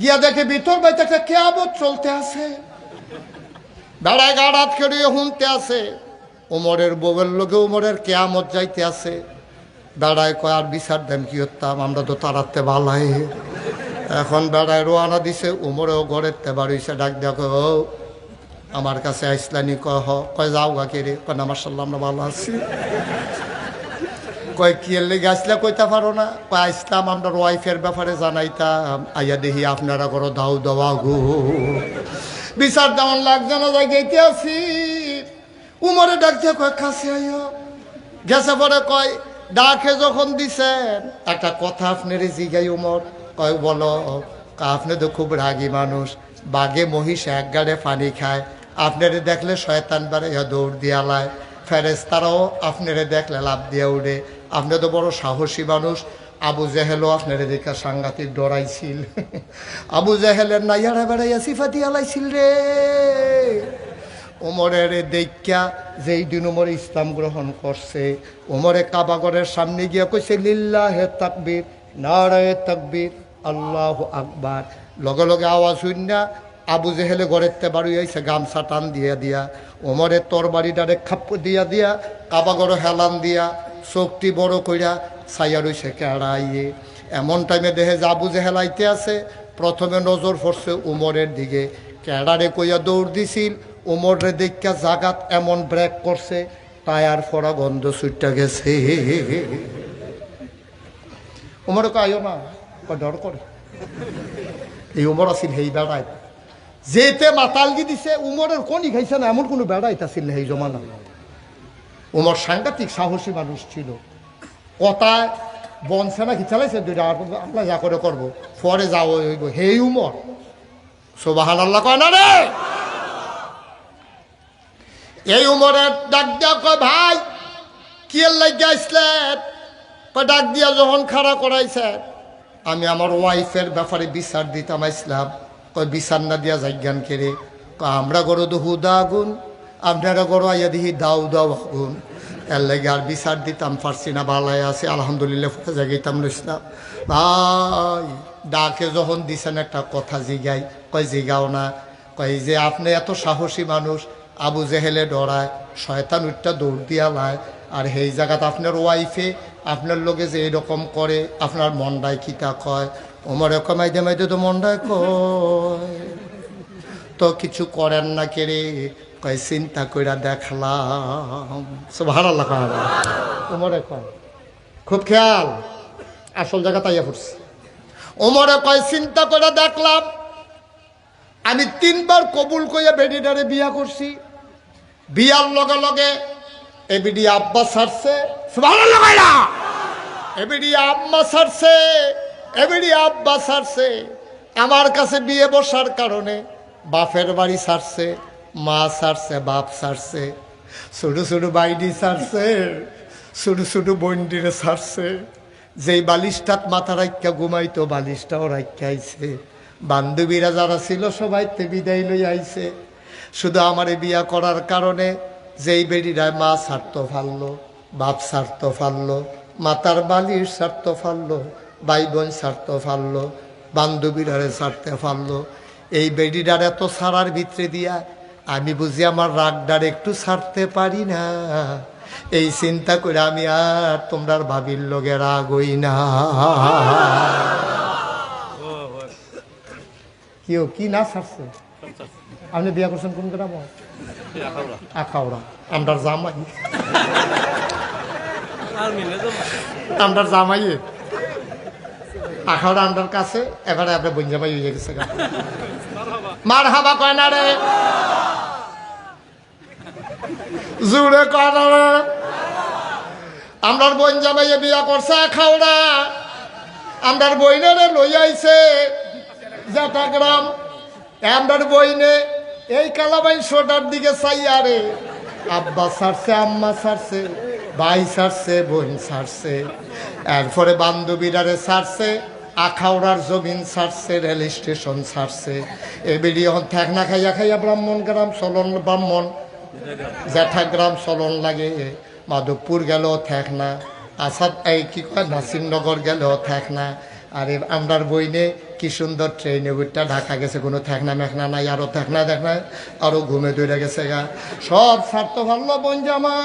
গিয়া দেখে ভিতর বাইতে একটা কিয়ামত চলতে আছে। বেড়ায় গা রাত করিয়ে শুনতে আছে, উমরের বউয়ের লোকে উমরের কিয়ামত যাইতে আছে। বেড়ায় কয় আর বিচার দেন কি হতাম, আমরা তো তারাতে ভালাই। এখন বেড়ায় রোয়ানা দিছে, উমরেও ঘরের তে বাড়িছে, ডাক দেখো আমার কাছে আইসলানি, কয় যাও গা কে রে, কয় না মাশাআল্লাহ আমরা ভালো আছি। কয় কি এর লেগে আসলে কইতে পারো না, কয় আসলাম আমরা ওয়াইফের ব্যাপারে জানাইতাম, আইয়া দেখি আপনারা করো দাও দেওয়া গো, বিচার দেওয়ান লাগছে না, যাইতে আছি। উমরে ডাকছে, কয় কাছে আইও। গেছে পরে কয় ডাকে যখন দিছেন একটা কথা আপনার জিগাই উমর, কয় বলো। আপনি তো খুব রাগী মানুষ, বাঘে মহিষ এক গাড়ে পানি খায়, আপনারে দেখলে শয়তান বাড়াইয়া দৌড় দিয়ালায়, ফেরেশতারাও আপনারে দেখলে লাভ দিয়া উঠে, আপনি তো বড় সাহসী মানুষ। আবু জেহেলও আপনারে দেখা সাংঘাতিক ডরাইছিল। আবু জেহেলের নাইয়ারা বেড়াইয়া সিফাতি আলাইছিল রে। উমরের দেখা যেই দিন উমর ইসলাম গ্রহণ করছে, উমরে কাবাগরের সামনে গিয়া কইছে লিল্লাহে তাকবীর, নারায়ে তাকবীর, আল্লাহু আকবার। লগে লগে আওয়াজ হইন না, আবু জেহেলে ঘরের তে বাড়ি আইছে, গামছা টান দিয়া দিয়া উমরের তরবারিটারে খাপ দিয়া দিয়া কাবাগর হেলান দিয়া চোখটি বড় কইরা ছাইয়া রইছে কেড়াইয়ে। এমন টাইমে দেহে যে আবু জেহেল আইতে আছে, প্রথমে নজর পড়ছে উমরের দিকে, ক্যাডারে কইয়া দৌড় দিছিল, উমরে দেখা জাগাত এমন ব্রেক করছে টায়ার ফোড়া গন্ধ ছুটটা গেছে। উমরে কইও না, ডর করে। এই উমর আছিল হেই বেড়ায় যেতে মাতালগি দিছে, উমরের কোনই খাইছে না এমন কোনো বেড়াইতে আসছিল এই জমানা। উমর সাংঘাতিক সাহসী মানুষ ছিল, কথায় বনছে না কি চালাইছে দুইটা, আল্লাহ যা করে করবো, পরে যাও হইব। হেই উমর, সুবহানাল্লাহ কয় না রে। এই উমরের ডাক দিয়া কয়, ভাই কি লাগিয়া আসলেন? ডাক দিয়া যখন খাড়া করাইছে, আমি আমার ওয়াইফের ব্যাপারে বিচার দিতাম আসলাম। কয় বিচার না দিয়া যাজ্ঞান কেড়ে, আমরা গরো তো হুদা আগুন, আপনারা গরো আইয়া দিহি দাও দাও আগুন। এর লাগে আর বিচার দিতাম পারছি না, ভালাই আছে আলহামদুলিল্লাহ, ফুটে জাগাইতাম লইসলাম। ভাই ডাকে যখন দিছেন একটা কথা জিগাই, কয় জিগাও না। কয় যে আপনি এত সাহসী মানুষ, আবু জেহেলে ডরায়, শয়তান উঠটা দৌড় দিয়া লায়, আর সেই জায়গাত আপনার ওয়াইফে আপনার লোকে যে এরকম করে, আপনার মনটায় কিতা কয়? ওমরে কমাইতে মাইতে তো মনটায় কয়, তো কিছু করেন না কেড়ে। কয় চিন্তা কইরা দেখলাম। সুবহানাল্লাহ। ওমরে কয় খুব খেয়াল, আসল জায়গা তাইয়া পড়ছে। ওমরে কয় চিন্তা করে দেখলাম, আমি 3 বার কবুল কইয়া বেডিডারে বিয়া করছি। বিয়ার লগে লগে এবিডি আব্বা ছাড়ছে, সুবহানাল্লাহ কইরা, এবিডি আম্মা ছাড়ছে, এবিডি আব্বা ছাড়ছে। আমার কাছে বিয়ে বসার কারণে বাপের বাড়ি ছাড়ছে, মা ছাড়ছে, বাপ ছাড়ছে, ছোট ছোট বাইডি ছাড়ছে, ছোট ছোট বন্ডিরে ছাড়ছে। যেই বালিশটাত মাথা রাখা ঘুমাইতো বালিশটাও রাখা আইছে। বান্ধবীরা যারা ছিল সবাই তে বিদায় লই আইছে। শুধু আমারে বিয়া করার কারণে যেই বেডিরায় মা ছাড়তো ফাললো, বাপ ছাড়তো ফাললো, মাতার বালিশ ছাড়তো ফাললো, ভাই বোন ছাড়তো ফাললো, বান্ধবীরারে ছাড়তে ফাললো। এই বেডিটার এত ছাড়ার ভিতরে দিয়া আমি বুঝি আমার রাগডার একটু ছাড়তে পারি না। এই চিন্তা করে আমি আর তোমরা ভাবির লগে রাগ হই না। কেউ কি না ছাড়ছে? আপনি বিয়া করছেন কোন গ্রাম? আখাউড়া। আমরার জামাই, আমরার জামাই আখাউড়া আমরার কাছে। এবারে আপনার বোন জামাই হয়ে গেছে। মার হাবা কয় না রে, জুড়ে কয় না রে। আমরার বোন জামাইয়ে বিয়া করছে আখাউড়া। আমরার বইনেরে লই আইছে জাটাগ্রাম। আমরার বইনে এই কালাবাই সোটার দিকে চাইয়া রে, আব্বা ছাড়ছে, আম্মা ছাড়ছে, ভাই ছাড়ছে, বোন ছাড়ছে, এরপরে বান্ধবীরারে ছাড়ছে, আখাউড়ার জমিন ছাড়ছে, রেল স্টেশন ছাড়ছে। এবেলি এখন ঠেকনা খাইয়া খাইয়া ব্রাহ্মণ গ্রাম চলন, ব্রাহ্মণ জ্যাঠাগ্রাম চলন লাগে। মাধবপুর গেল ঠেকনা, আসাদ এই কি কয় নাসিরনগর গেল ঠেকনা। আরে আমরার বইনে কি সুন্দর ট্রেনে উঠটা ঢাকা গেছে, কোনো ঠেকনা মেখনা নাই, আরো ঠেকনা দেখনা, আরো ঘুমে দৌড়ে গেছে গা। সব স্বার্থ ভালো বোন জামা,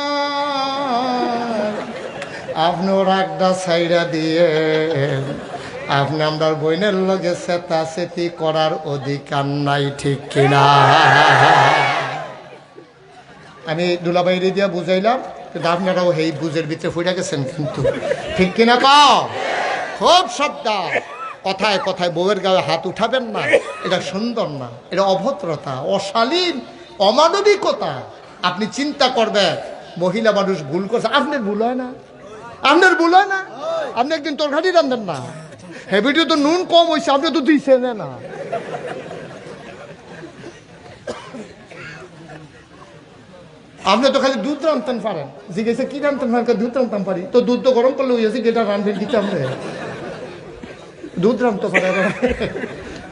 আপনি রাগটা ছাইরা দিয়ে আপনি আমরার বইনের লগে চেতা চেতি করার অধিকার নাই, ঠিক কিনা? আমি দুলাবাইরে দিয়া বুঝাইলাম, কিন্তু আপনারাও এই বুঝের ভিতরে ফুটে গেছেন কিন্তু, ঠিক কিনা? কাও খুব সাবধান, কথায় কথায় বউয়ের গায়ে হাত উঠাবেন না, এটা সুন্দর না, এটা অভদ্রতা, অশালীন, অমানবিকতা। আপনি চিন্তা করবেন মহিলা মানুষ ভুল করছে, আপনার ভুল হয় না, আপনার ভুল হয় না। আপনি একদিন তরকারি রান্ধেন না, হেবিটিও তো নুন কম হয়েছে, আপনি তো দিচ্ছেন না। আপনি তো খালি দুধ রাঁধতেন পারেন, জিজ্ঞেসে কি রাঁধতেন পারেন? দুধ রাঁধতাম পারি। তো দুধ তো গরম করলে হয়েছে, যেটা রাঁধবেন দিতাম রে, দুধ রাঁধতে পারে।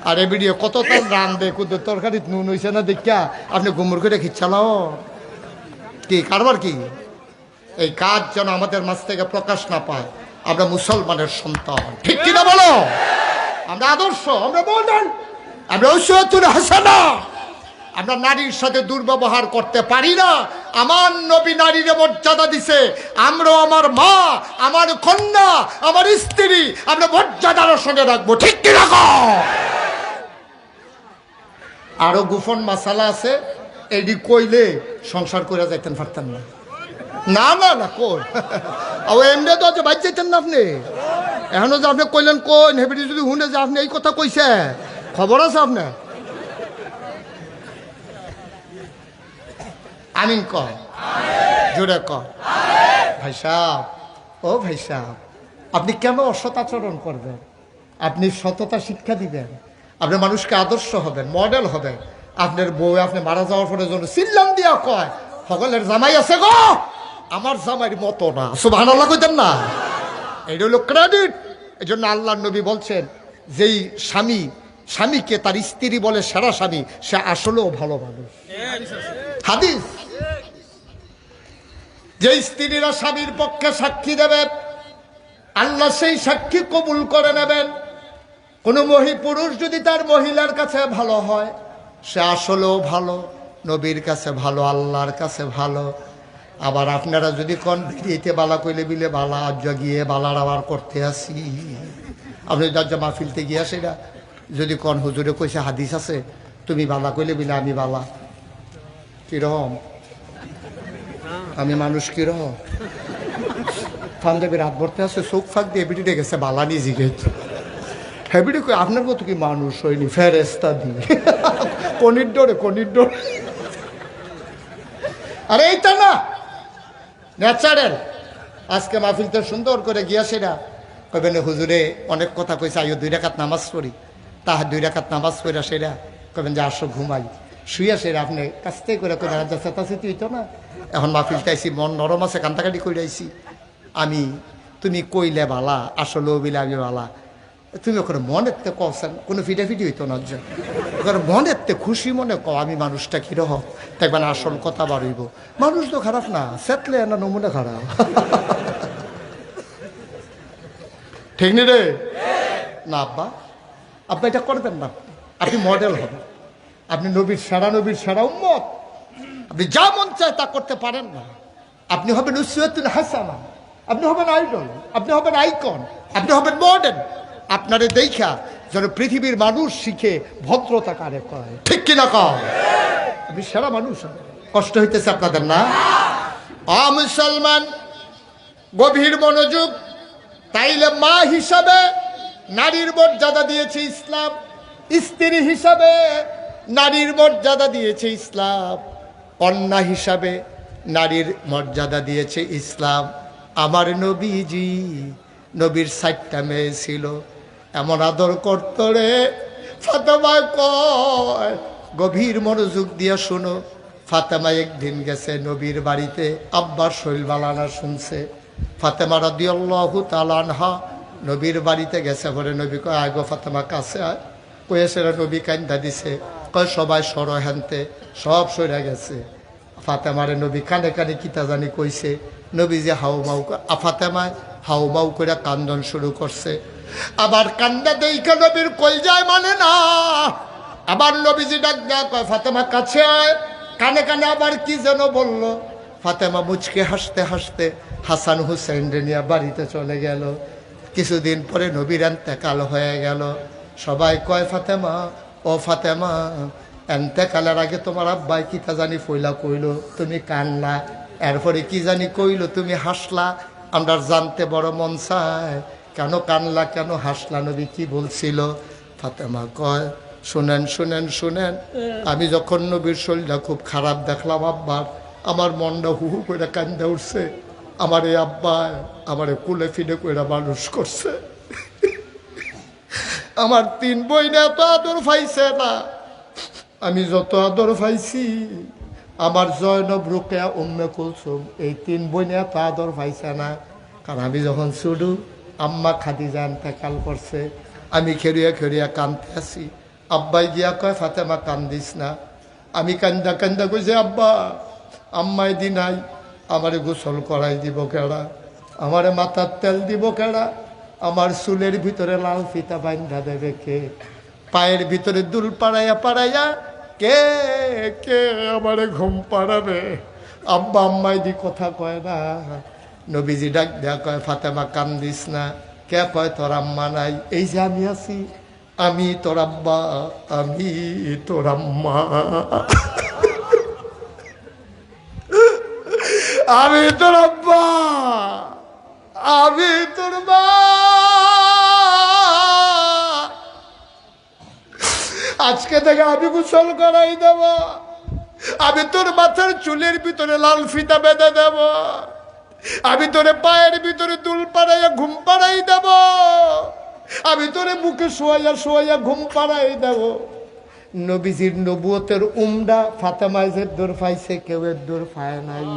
আর এ ভিডিও কত তার রাঁধবে, কুদের তরকারি নুন হয়েছে না দেখা আপনি গুমর করে খিচ্ছালাও কি কারবার কি? এই কাজ যেন আমাদের মাঝ থেকে প্রকাশ না পায়। আমরা মুসলমানের সন্তান, ঠিক কিনা বলো? আমরা আদর্শ, আমরা বলেন, আমরা উসওয়াতুন হাসানা। আমরা নারীর সাথে দুর্ব্যবহার করতে পারি না। আমার নবী নারীর মর্যাদা দিছে, আমরাও আমার মা, আমার কন্যা, আমার স্ত্রী আমরা মর্যাদার সঙ্গে রাখবো, ঠিক কিনা? আরো গোপন মাসালা আছে, এডি কইলে সংসার করে যাইতেন পারতেন না। না না না কই এমনি তো আছে বাইর যাইতেন না আপনি। এখনো যে আপনি কইলেন কোন হেবিটি যদি শুনে যে আপনি এই কথা কইছে, খবর আছে আপনার? আমিন ক, জোরে ক। ভাই সাহেব, ও ভাই সাহেব, আপনি কেন অসৎ আচরণ করবেন? আপনি সততা শিক্ষা দিবেন, আপনি মানুষকে আদর্শ হবেন, মডেল হবেন। আপনার বউ আপনি মারা যাওয়ার পরে জন্য চিল্লাম দিয়া কয় সকলের জামাই আছে গো, আমার জামাইয়ের মতো না, সুবহানাল্লাহ কইতেন না? এটা হলো ক্রেডিট। এই জন্য আল্লাহ নবী বলছেন, যেই স্বামীকে তার স্ত্রী বলে সেরা স্বামী, সে আসলেও ভালো মানুষ। হাদিস। যে স্ত্রীরা স্বামীর পক্ষে সাক্ষী দেবে, আল্লাহ সেই সাক্ষী কবুল করে নেবেন। কোন পুরুষ যদি তার মহিলার কাছে ভালো হয়, সে আসলেও ভালো, নবীর কাছে ভালো, আল্লাহর কাছে ভালো। আবার আপনারা যদি কন ভিড়িতে বালা কইলে বিলে বালা, আজ গিয়ে বালার আবার করতে আসি। আপনি যা মাহফিলতে গিয়া সেটা যদি কন হুজুরে কইছে হাদিস আছে, তুমি বালা কইলে বিলে আমি বালা, কিরকম আমি মানুষ, কিরকম ফান্দেবী রাত ভরতে আছে, চোখ ফাঁক দিয়ে বিটিতে গেছে বালা নিজে গেছে। হ্যাবিটি কই আপনার মতো কি মানুষ হয়নি, ফেরেস্তা দিয়ে কনির ডোরে কনির ডোরে। আরে এইটা না ন্যাচারাল। আজকে মাহফিলটা সুন্দর করে গিয়া সেটা কবেন হুজুরে অনেক কথা কইছে, আইও 2 রাকাত নামাজ পড়ি, তাহার 2 রাকাত নামাজ পড়া সেটা কবেন যে আসো ঘুমাই, শুইয়া সেটা আপনি কাছতে করে কবেন চেতাচেতি হইতো না। এখন মাহফিলটা আইসি, মন নরম আছে, কান্দাকাটি করে আইসি আমি, তুমি কইলে বালা, আসলেও বিলে আমি বালা। তুমি ওখানে মনেরতে কছেন, কোনো ফিটাফিটি হইতো না, ওখানে মনেরতে খুশি মনে ক আমি মানুষটা কিরকম, দেখবেন আসল কথা বাড়ইব। মানুষ তো খারাপ না, সেতলে না নমুনা খারাপ। ঠিক নি রে? না আব্বা, আপনি এটা করবেন না, আপনি মডেল হবেন, আপনি নবীর সেরা উম্মত। আপনি যা মন চায় তা করতে পারেন না। আপনি হবেন উসওয়াতুন হাসানা, আপনি হবেন আইডল, আপনি হবেন আইকন, আপনি হবেন মডেল। আপনারে দেখা যেন পৃথিবীর মানুষ শিখে ভদ্রতা কারে কয়, ঠিক কিনা কয়? আপনি সেরা মানুষ হবেন। কষ্ট হইতেছে আপনাদের না? মুসলমান গভীর মনোযোগ। তাইলে মা হিসাবে নারীর মর্যাদা দিয়েছে ইসলাম, স্ত্রী হিসাবে নারীর মর্যাদা দিয়েছে ইসলাম, কন্যা হিসাবে নারীর মর্যাদা দিয়েছে ইসলাম। আমার নবীজি, নবীর 4টা মেয়ে ছিল, এমন আদর করত রে। ফাতেমা কয়, গভীর মনোযোগ দিয়া শোনো, ফাতেমা একদিন গেছে নবীর বাড়িতে, আব্বার শৈল বালানা শুনছে। ফাতেমা রাদিয়াল্লাহু তাআলা আনহা নবীর বাড়িতে গেছে, পরে নবী কয় আয় গো ফাতেমা কাছে আয়, কয়েছে নবী কান্দা দিছে, কয় সবাই সর হেনতে, সব সরে গেছে। ফাতেমারে নবী কানে কানে কিতা জানি কইছে, নবী যে হাউমাউ, ফাতেমায় হাউমাউ করে কান্দন শুরু করছে। আবার কান্দা দেখা নবীর কলজায় মানে না। আবার নবীজি ডাক দেয়া কয় ফাতেমা কাছে আয়, কানে কানে আবার কি যেন বলল। ফাতেমা মুচকে হাসতে হাসতে হাসান হুসাইন রে নিয়ে বাড়িতে চলে গেল। কিছুদিন পরে নবীর এন্তেকাল হয়ে গেল। সবাই কয় ফাতেমা, ও ফাতেমা, এন্তেকালের আগে তোমার আব্বাই কিতা জানি ফইলা কইল, তুমি কান্না, এরপরে কি জানি কইল, তুমি হাসলা। আমরা জানতে বড় মন চায়, কেন কানলা, কেন হাসলা, নবী কি বলছিল? ফাতেমা কয় শুনেন শুনেন শুনেন, আমি যখন নবীর শরীরটা খুব খারাপ দেখলাম আব্বার, আমার মনটা হু হু করে কান্দা উঠছে। আমার এই আব্বা আমার কুলে ফিরে কইরা মানুষ করছে। আমার 3 বোন এত আদর পাইছে না, আমি যত আদর পাইছি। আমার জয়নব, রুকেয়া, উম্মে কুলসুম, এই 3 বোন এত আদর পাইছে না। কারণ আমি যখন শুধু আম্মা খাদিজা ইন্তেকাল করছে, আমি খেরিয়া খেরিয়া কান্দতে আছি। আব্বাই গিয়া কয় ফাতেমা কান্দিস না। আমি কান্দা কান্দা কইছে আব্বা, আম্মাই দিনাই আমারে গোসল করাই দিব কেডা, আমারে মাথার তেল দিব কেডা, আমার চুলের ভিতরে লাল ফিতা বান্ধা দেবে কে, পায়ের ভিতরে দুল পাড়াইয়া পাড়াইয়া কে কে আমারে ঘুম পাড়াবে। আব্বা আম্মাই দি কথা কয় না। নবীজি ডাক দেয়া কয় ফাতেমা কান্দিস না। কে কয় তোর আম্মা নাই? এই যে আমি আছি, আমি তোর আব্বা, আমি তোর আম্মা, আমি তোর আব্বা, আমি তোর মা। আজকে থেকে আমি গোসল করাই দেব, আমি তোর মাথার চুলের ভিতরে লাল ফিতা বেঁধে দেব, আমি তোরে পায়ের ভিতরে দুল পাড়াইয়া ঘুম পাড়াই দেব, আমি তোরে মুখে শোয়াইয়া শোয়াইয়া ঘুম পাড়াই দেব। নবীজির নবুয়তের উমরা ফাতেমায় যে দূর পাইছে, কেউ এর দূর পায় নাই।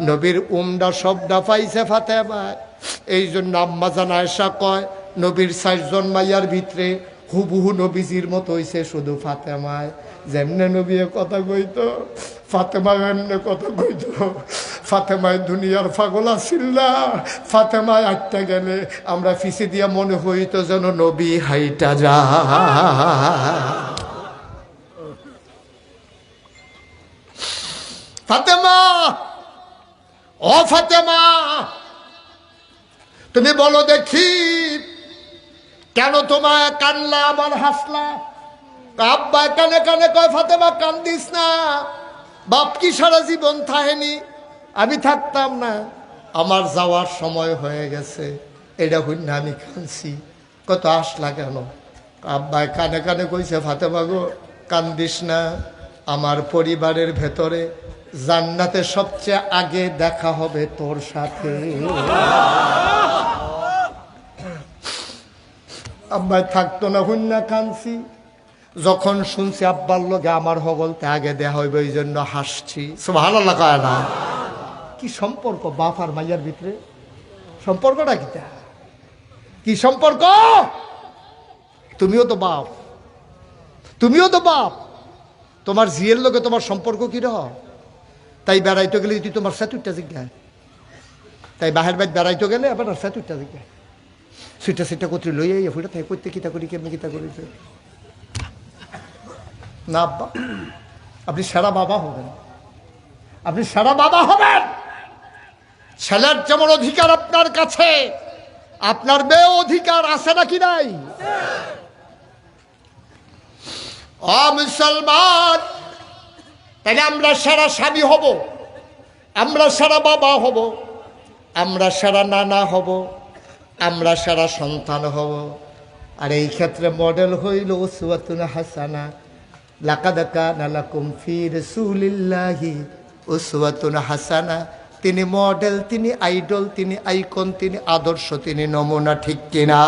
নবীর উমরা সবটা পাইছে ফাতেমায়। এই জন্য আম্মা জান আয়েশা কয়, নবীর 4 মাইয়ার ভিতরে হুবহু নবীজির মতো হইছে শুধু ফাতেমায়। যেমনে নবী কথা কইতো, ফাতেমায় এমনি কথা কইতো। ফাতেমায় দুনিয়ার পাগল আছিল না, ফাতেমায় আটটা গেলে আমরা ফিসে দিয়া মনে হইতো যেন নবী হাইটা যা। ফাতেমা, ও ফাতেমা, তুমি বলো দেখি কেন তোমায় কানলা আবার হাসলা? আব্বা কানে কানে কয়, ফাতেমা কান্দিস না, বাপ কি সারা জীবন থাহেনি? আমি থাকতাম না, আমার যাওয়ার সময় হয়ে গেছে, এটা হইন না আমি কানছি। কত আসলা কেন? আব্বা কানে কানে কইছে, ফাতেমা গো কান্দিস না, আমার পরিবারের ভেতরে জান্নাতে সবচেয়ে আগে দেখা হবে তোর সাথে। আব্বাই থাকতো না, হইন না কানছি। যখন শুনছি আব্বার লগে আমার হগলতে আগে দেয়া হইবে, এই জন্য হাসছি। সুবহানাল্লাহ কয় না? কি সম্পর্ক বাপ আর মাইয়ার ভিতরে? সম্পর্কটা কিটা? কি সম্পর্ক? তুমিও তো বাপ, তুমিও তো বাপ, তোমার জিয়ের লগে তোমার সম্পর্ক কি রহ? তাই বেড়াইতে গেলে তুই তোমার সেতুরটা জিজ্ঞায়, তাই বাহের বাইর বেড়াইতে গেলে আবার সেতুরটা জিজ্ঞায়, সুইটা সেটা কোথায় লইয়া ফুটা তাই করতে কিতা করি, কেমনি কিতা করেছে না। আব্বা আপনি সেরা বাবা হবেন, আপনি সেরা বাবা হবেন। ছেলের যেমন অধিকার আপনার কাছে, আপনার মেয়ে অধিকার আছে নাকি নাই? ও মুসলমান, তাহলে আমরা সেরা স্বামী হব, আমরা সেরা বাবা হব, আমরা সেরা নানা হব, আমরা সেরা সন্তান হব। আর এই ক্ষেত্রে মডেল হইল উসওয়াতুন হাসানা। লাকাদ কানা লাকুম ফি রাসূলিল্লাহি উসওয়াতুন হাসানা। তিনি মডেল, তিনি আইডল, তিনি আইকন, তিনি আদর্শ, তিনি নমুনা, ঠিক কিনা?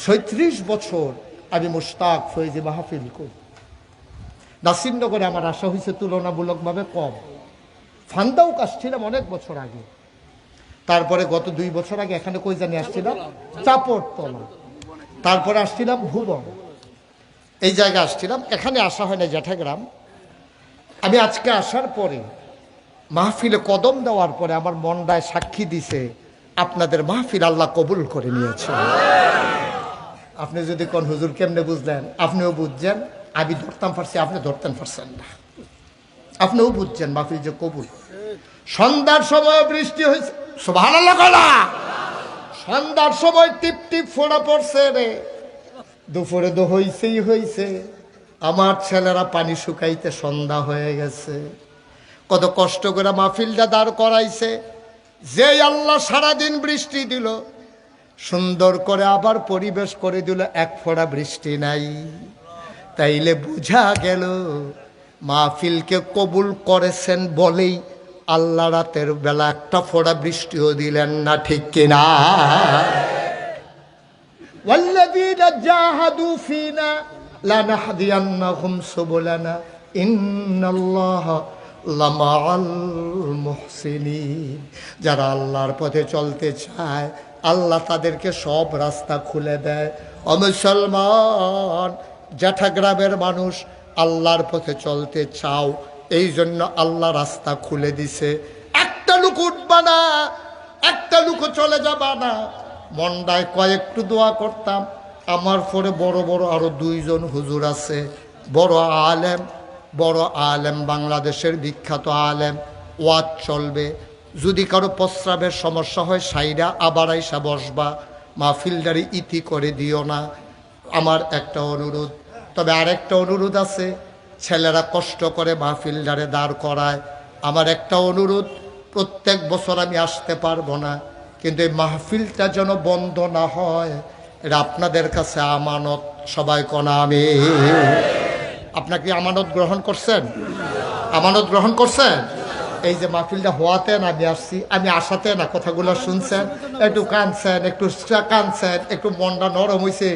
৩৬ বছর আমি মুশতাক ফয়েজে মাহফিল করি। নাসিরনগরে আমার আশা হয়েছে তুলনামূলকভাবে কম। ফান্দাও আসছিলাম অনেক বছর আগে, তারপরে গত 2 বছর আগে এখানে কই জানি আসছিলাম, চাপড়তলা, তারপরে আসছিলাম ভুবন, এই জায়গায় আসছিলাম। এখানে আসা হয় না, জ্যাঠাগ্রাম। আমি আজকে আসার পরে মাহফিলে কদম দেওয়ার পরে আমার মনটায় সাক্ষী দিছে আপনাদের মাহফিল আল্লাহ কবুল করে নিয়েছে। আপনি যদি কোন হুজুর কেমনে বুঝলেন, আপনিও বুঝছেন, আমি ধরতাম পারছি, আপনি ধরতেন পারছেন না, আপনিও বুঝছেন মাহফিল যে কবুল। সন্ধ্যার সময় বৃষ্টি হয়েছে, সুবহানাল্লাহ কলা। সন্ধ্যার সময় টিপ টিপ ফোড়া পড়ছে রে, দুপুরে তো হইছেই হইছে। আমার ছেলেরা পানি শুকাইতে সন্ধ্যা হয়ে গেছে। কত কষ্ট করে মাহফিলটা দাঁড় করাইছে। যে আল্লাহ সারাদিন বৃষ্টি দিল, সুন্দর করে আবার পরিবেশ করে দিল, এক ফোঁটা বৃষ্টি নাই। তাইলে বুঝা গেল মাহফিলকে কবুল করেছেন বলেই আল্লাহ রাতের বেলা একটা ফোঁটা বৃষ্টিও দিলেন না, ঠিক কিনা? ওয়াল্লাযীনা জাহাদু ফীনা লানাহদিয়ান্নাহুম সুবুলানা ইন্নাল্লাহা লামাআল মুহসিনিন। যারা আল্লাহর পথে চলতে চায় আল্লাহ তাদেরকে সব রাস্তা খুলে দেয়। ও মুসলমান, জ্যাঠাগ্রামের মানুষ, আল্লাহর পথে চলতে চাও, এই জন্য আল্লাহ রাস্তা খুলে দিছে। একটা লোক উঠবা না, একটা লোক চলে যাবা না। মন্ডায় কয়েকটু দোয়া করতাম, আমার পরে বড় বড় আরো 2 জন হুজুর আছে, বড় আলেম, বাংলাদেশের বিখ্যাত আলেম। ওয়াজ চলবে, যদি কারো প্রস্রাবের সমস্যা হয় সাইরা আবার আইসা বসবা, মাহফিলটারে ইতি করে দিও না, আমার একটা অনুরোধ। তবে আরেকটা অনুরোধ আছে, ছেলেরা কষ্ট করে মাহফিলটারে দাঁড় করায়, আমার একটা অনুরোধ, প্রত্যেক বছর আমি আসতে পারবো না, কিন্তু এই মাহফিলটা যেন বন্ধ না হয়, এটা আপনাদের কাছে আমানত। সবাই কনা আমি, আপনাকে আমানত গ্রহণ করছেন? আমানত গ্রহণ করছেন? এই যে মাহফিলটা হওয়াতে না আমি আসছি, আমি আসাতে না কথাগুলো শুনছেন, একটু কাঁদছেন, একটু মনটা নরম হয়েছে।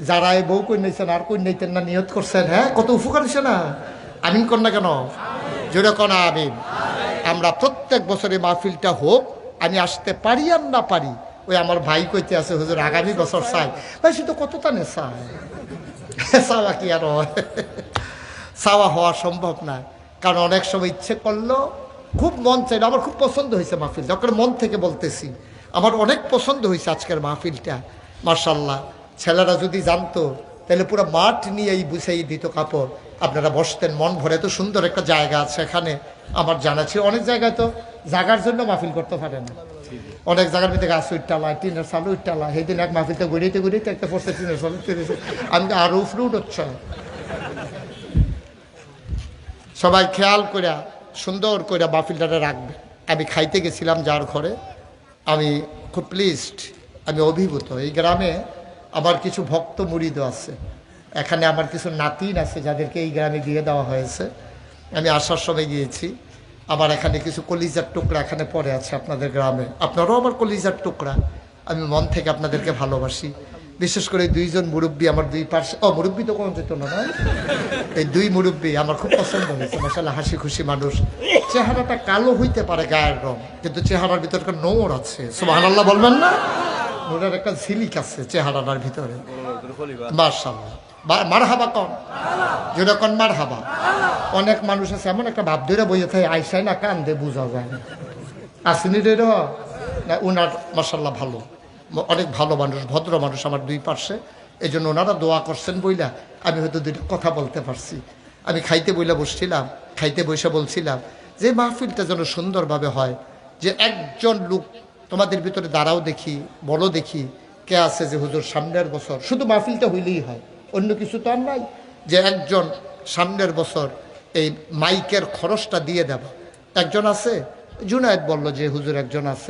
যারা এই বউ কই নিয়েছেন আর কই নিতেন না নিয়ত করছেন, হ্যাঁ কত উপকার হয়েছে না? আমিন কর না কেন? জোরে কনা আমিন। আমরা প্রত্যেক বছরে মাহফিলটা হোক, আমি আসতে পারি আর না পারি, ওই আমার ভাই কইতে আছে হুজুর আগামী বছর চাই। ভাই সে তো কত টানে চায়, চাওয়া কি আর চাওয়া হওয়া সম্ভব না। কারণ অনেক সময় ইচ্ছে করলো, খুব মন চাইল, আমার খুব পছন্দ হয়েছে মাহফিল, যখন মন থেকে বলতেছি আমার অনেক পছন্দ হয়েছে আজকের মাহফিলটা। মার্শাল্লাহ, ছেলেরা যদি জানতো তাহলে পুরো মাঠ নিয়েই বুঝেই দিত কাপড়, আপনারা বসতেন মন ভরে। এত সুন্দর একটা জায়গা আছে এখানে, আমার জানা ছিল। অনেক জায়গায় তো জায়গার জন্য মাহফিল করতে পারে না, অনেক জায়গার ভিতরে গাছ উঠটালায়, টিনের চালু উঠটালায়। সেই দিন এক মাহফিলতে ঘুরিতে একটা পড়ছে টিনের চালু, আমি আরো উফরে উঠছে। সবাই খেয়াল করে সুন্দর করে মাহফিলটারে রাখবে। আমি খাইতে গেছিলাম যার ঘরে, আমি খুব প্লিজড, আমি অভিভূত। এই গ্রামে আমার কিছু ভক্ত মুরিদ আছে, এখানে আমার কিছু নাতিন আছে যাদেরকে এই গ্রামে দিয়ে দেওয়া হয়েছে। আমি আসার সময় গিয়েছি, আমার এখানে কিছু কলিজার টুকরা এখানে পড়ে আছে আপনাদের গ্রামে, আপনারাও আমার কলিজার টুকরা। আমি মন থেকে আপনাদেরকে ভালোবাসি। বিশেষ করে দুইজন মুরব্বী আমার দুই পাশে, মুরব্বী তো কোনো যেত না, এই দুই মুরব্বী আমার খুব পছন্দ হয়েছে। মাশাআল্লাহ, হাসি খুশি মানুষ। চেহারাটা কালো হইতে পারে গায়ের রং, কিন্তু চেহারার ভিতরে একটা নোর আছে। সুবহানাল্লাহ বলবেন না? নোরের একটা ঝিলিক আছে চেহারাটার ভিতরে। মাশাআল্লাহ, মারহাবা কন, যেটা কন মারহাবা। অনেক মানুষ আছে এমন একটা ভাব ধরে বইয়ে থাকে, আইসাই না কান্দে বোঝা যায় না। আসেনি রে না, উনার মাশাআল্লাহ ভালো, অনেক ভালো মানুষ, ভদ্র মানুষ আমার দুই পাশে। এই জন্য ওনারা দোয়া করছেন বইলা আমি হয়তো দুইটা কথা বলতে পারছি। আমি খাইতে বইলা বসছিলাম, খাইতে বসে বলছিলাম যে মাহফিলটা যেন সুন্দরভাবে হয়, যে একজন লোক তোমাদের ভিতরে দাঁড়াও দেখি, বলো দেখি কে আছে যে হুজুর সামনের বছর শুধু মাহফিলটা হইলেই হয়, অন্য কিছু তো আর নাই, যে একজন সামনের বছর এই মাইকের খরচটা দিয়ে দেব। একজন আছে, জুনায়েদ বলল যে হুজুর একজন আছে।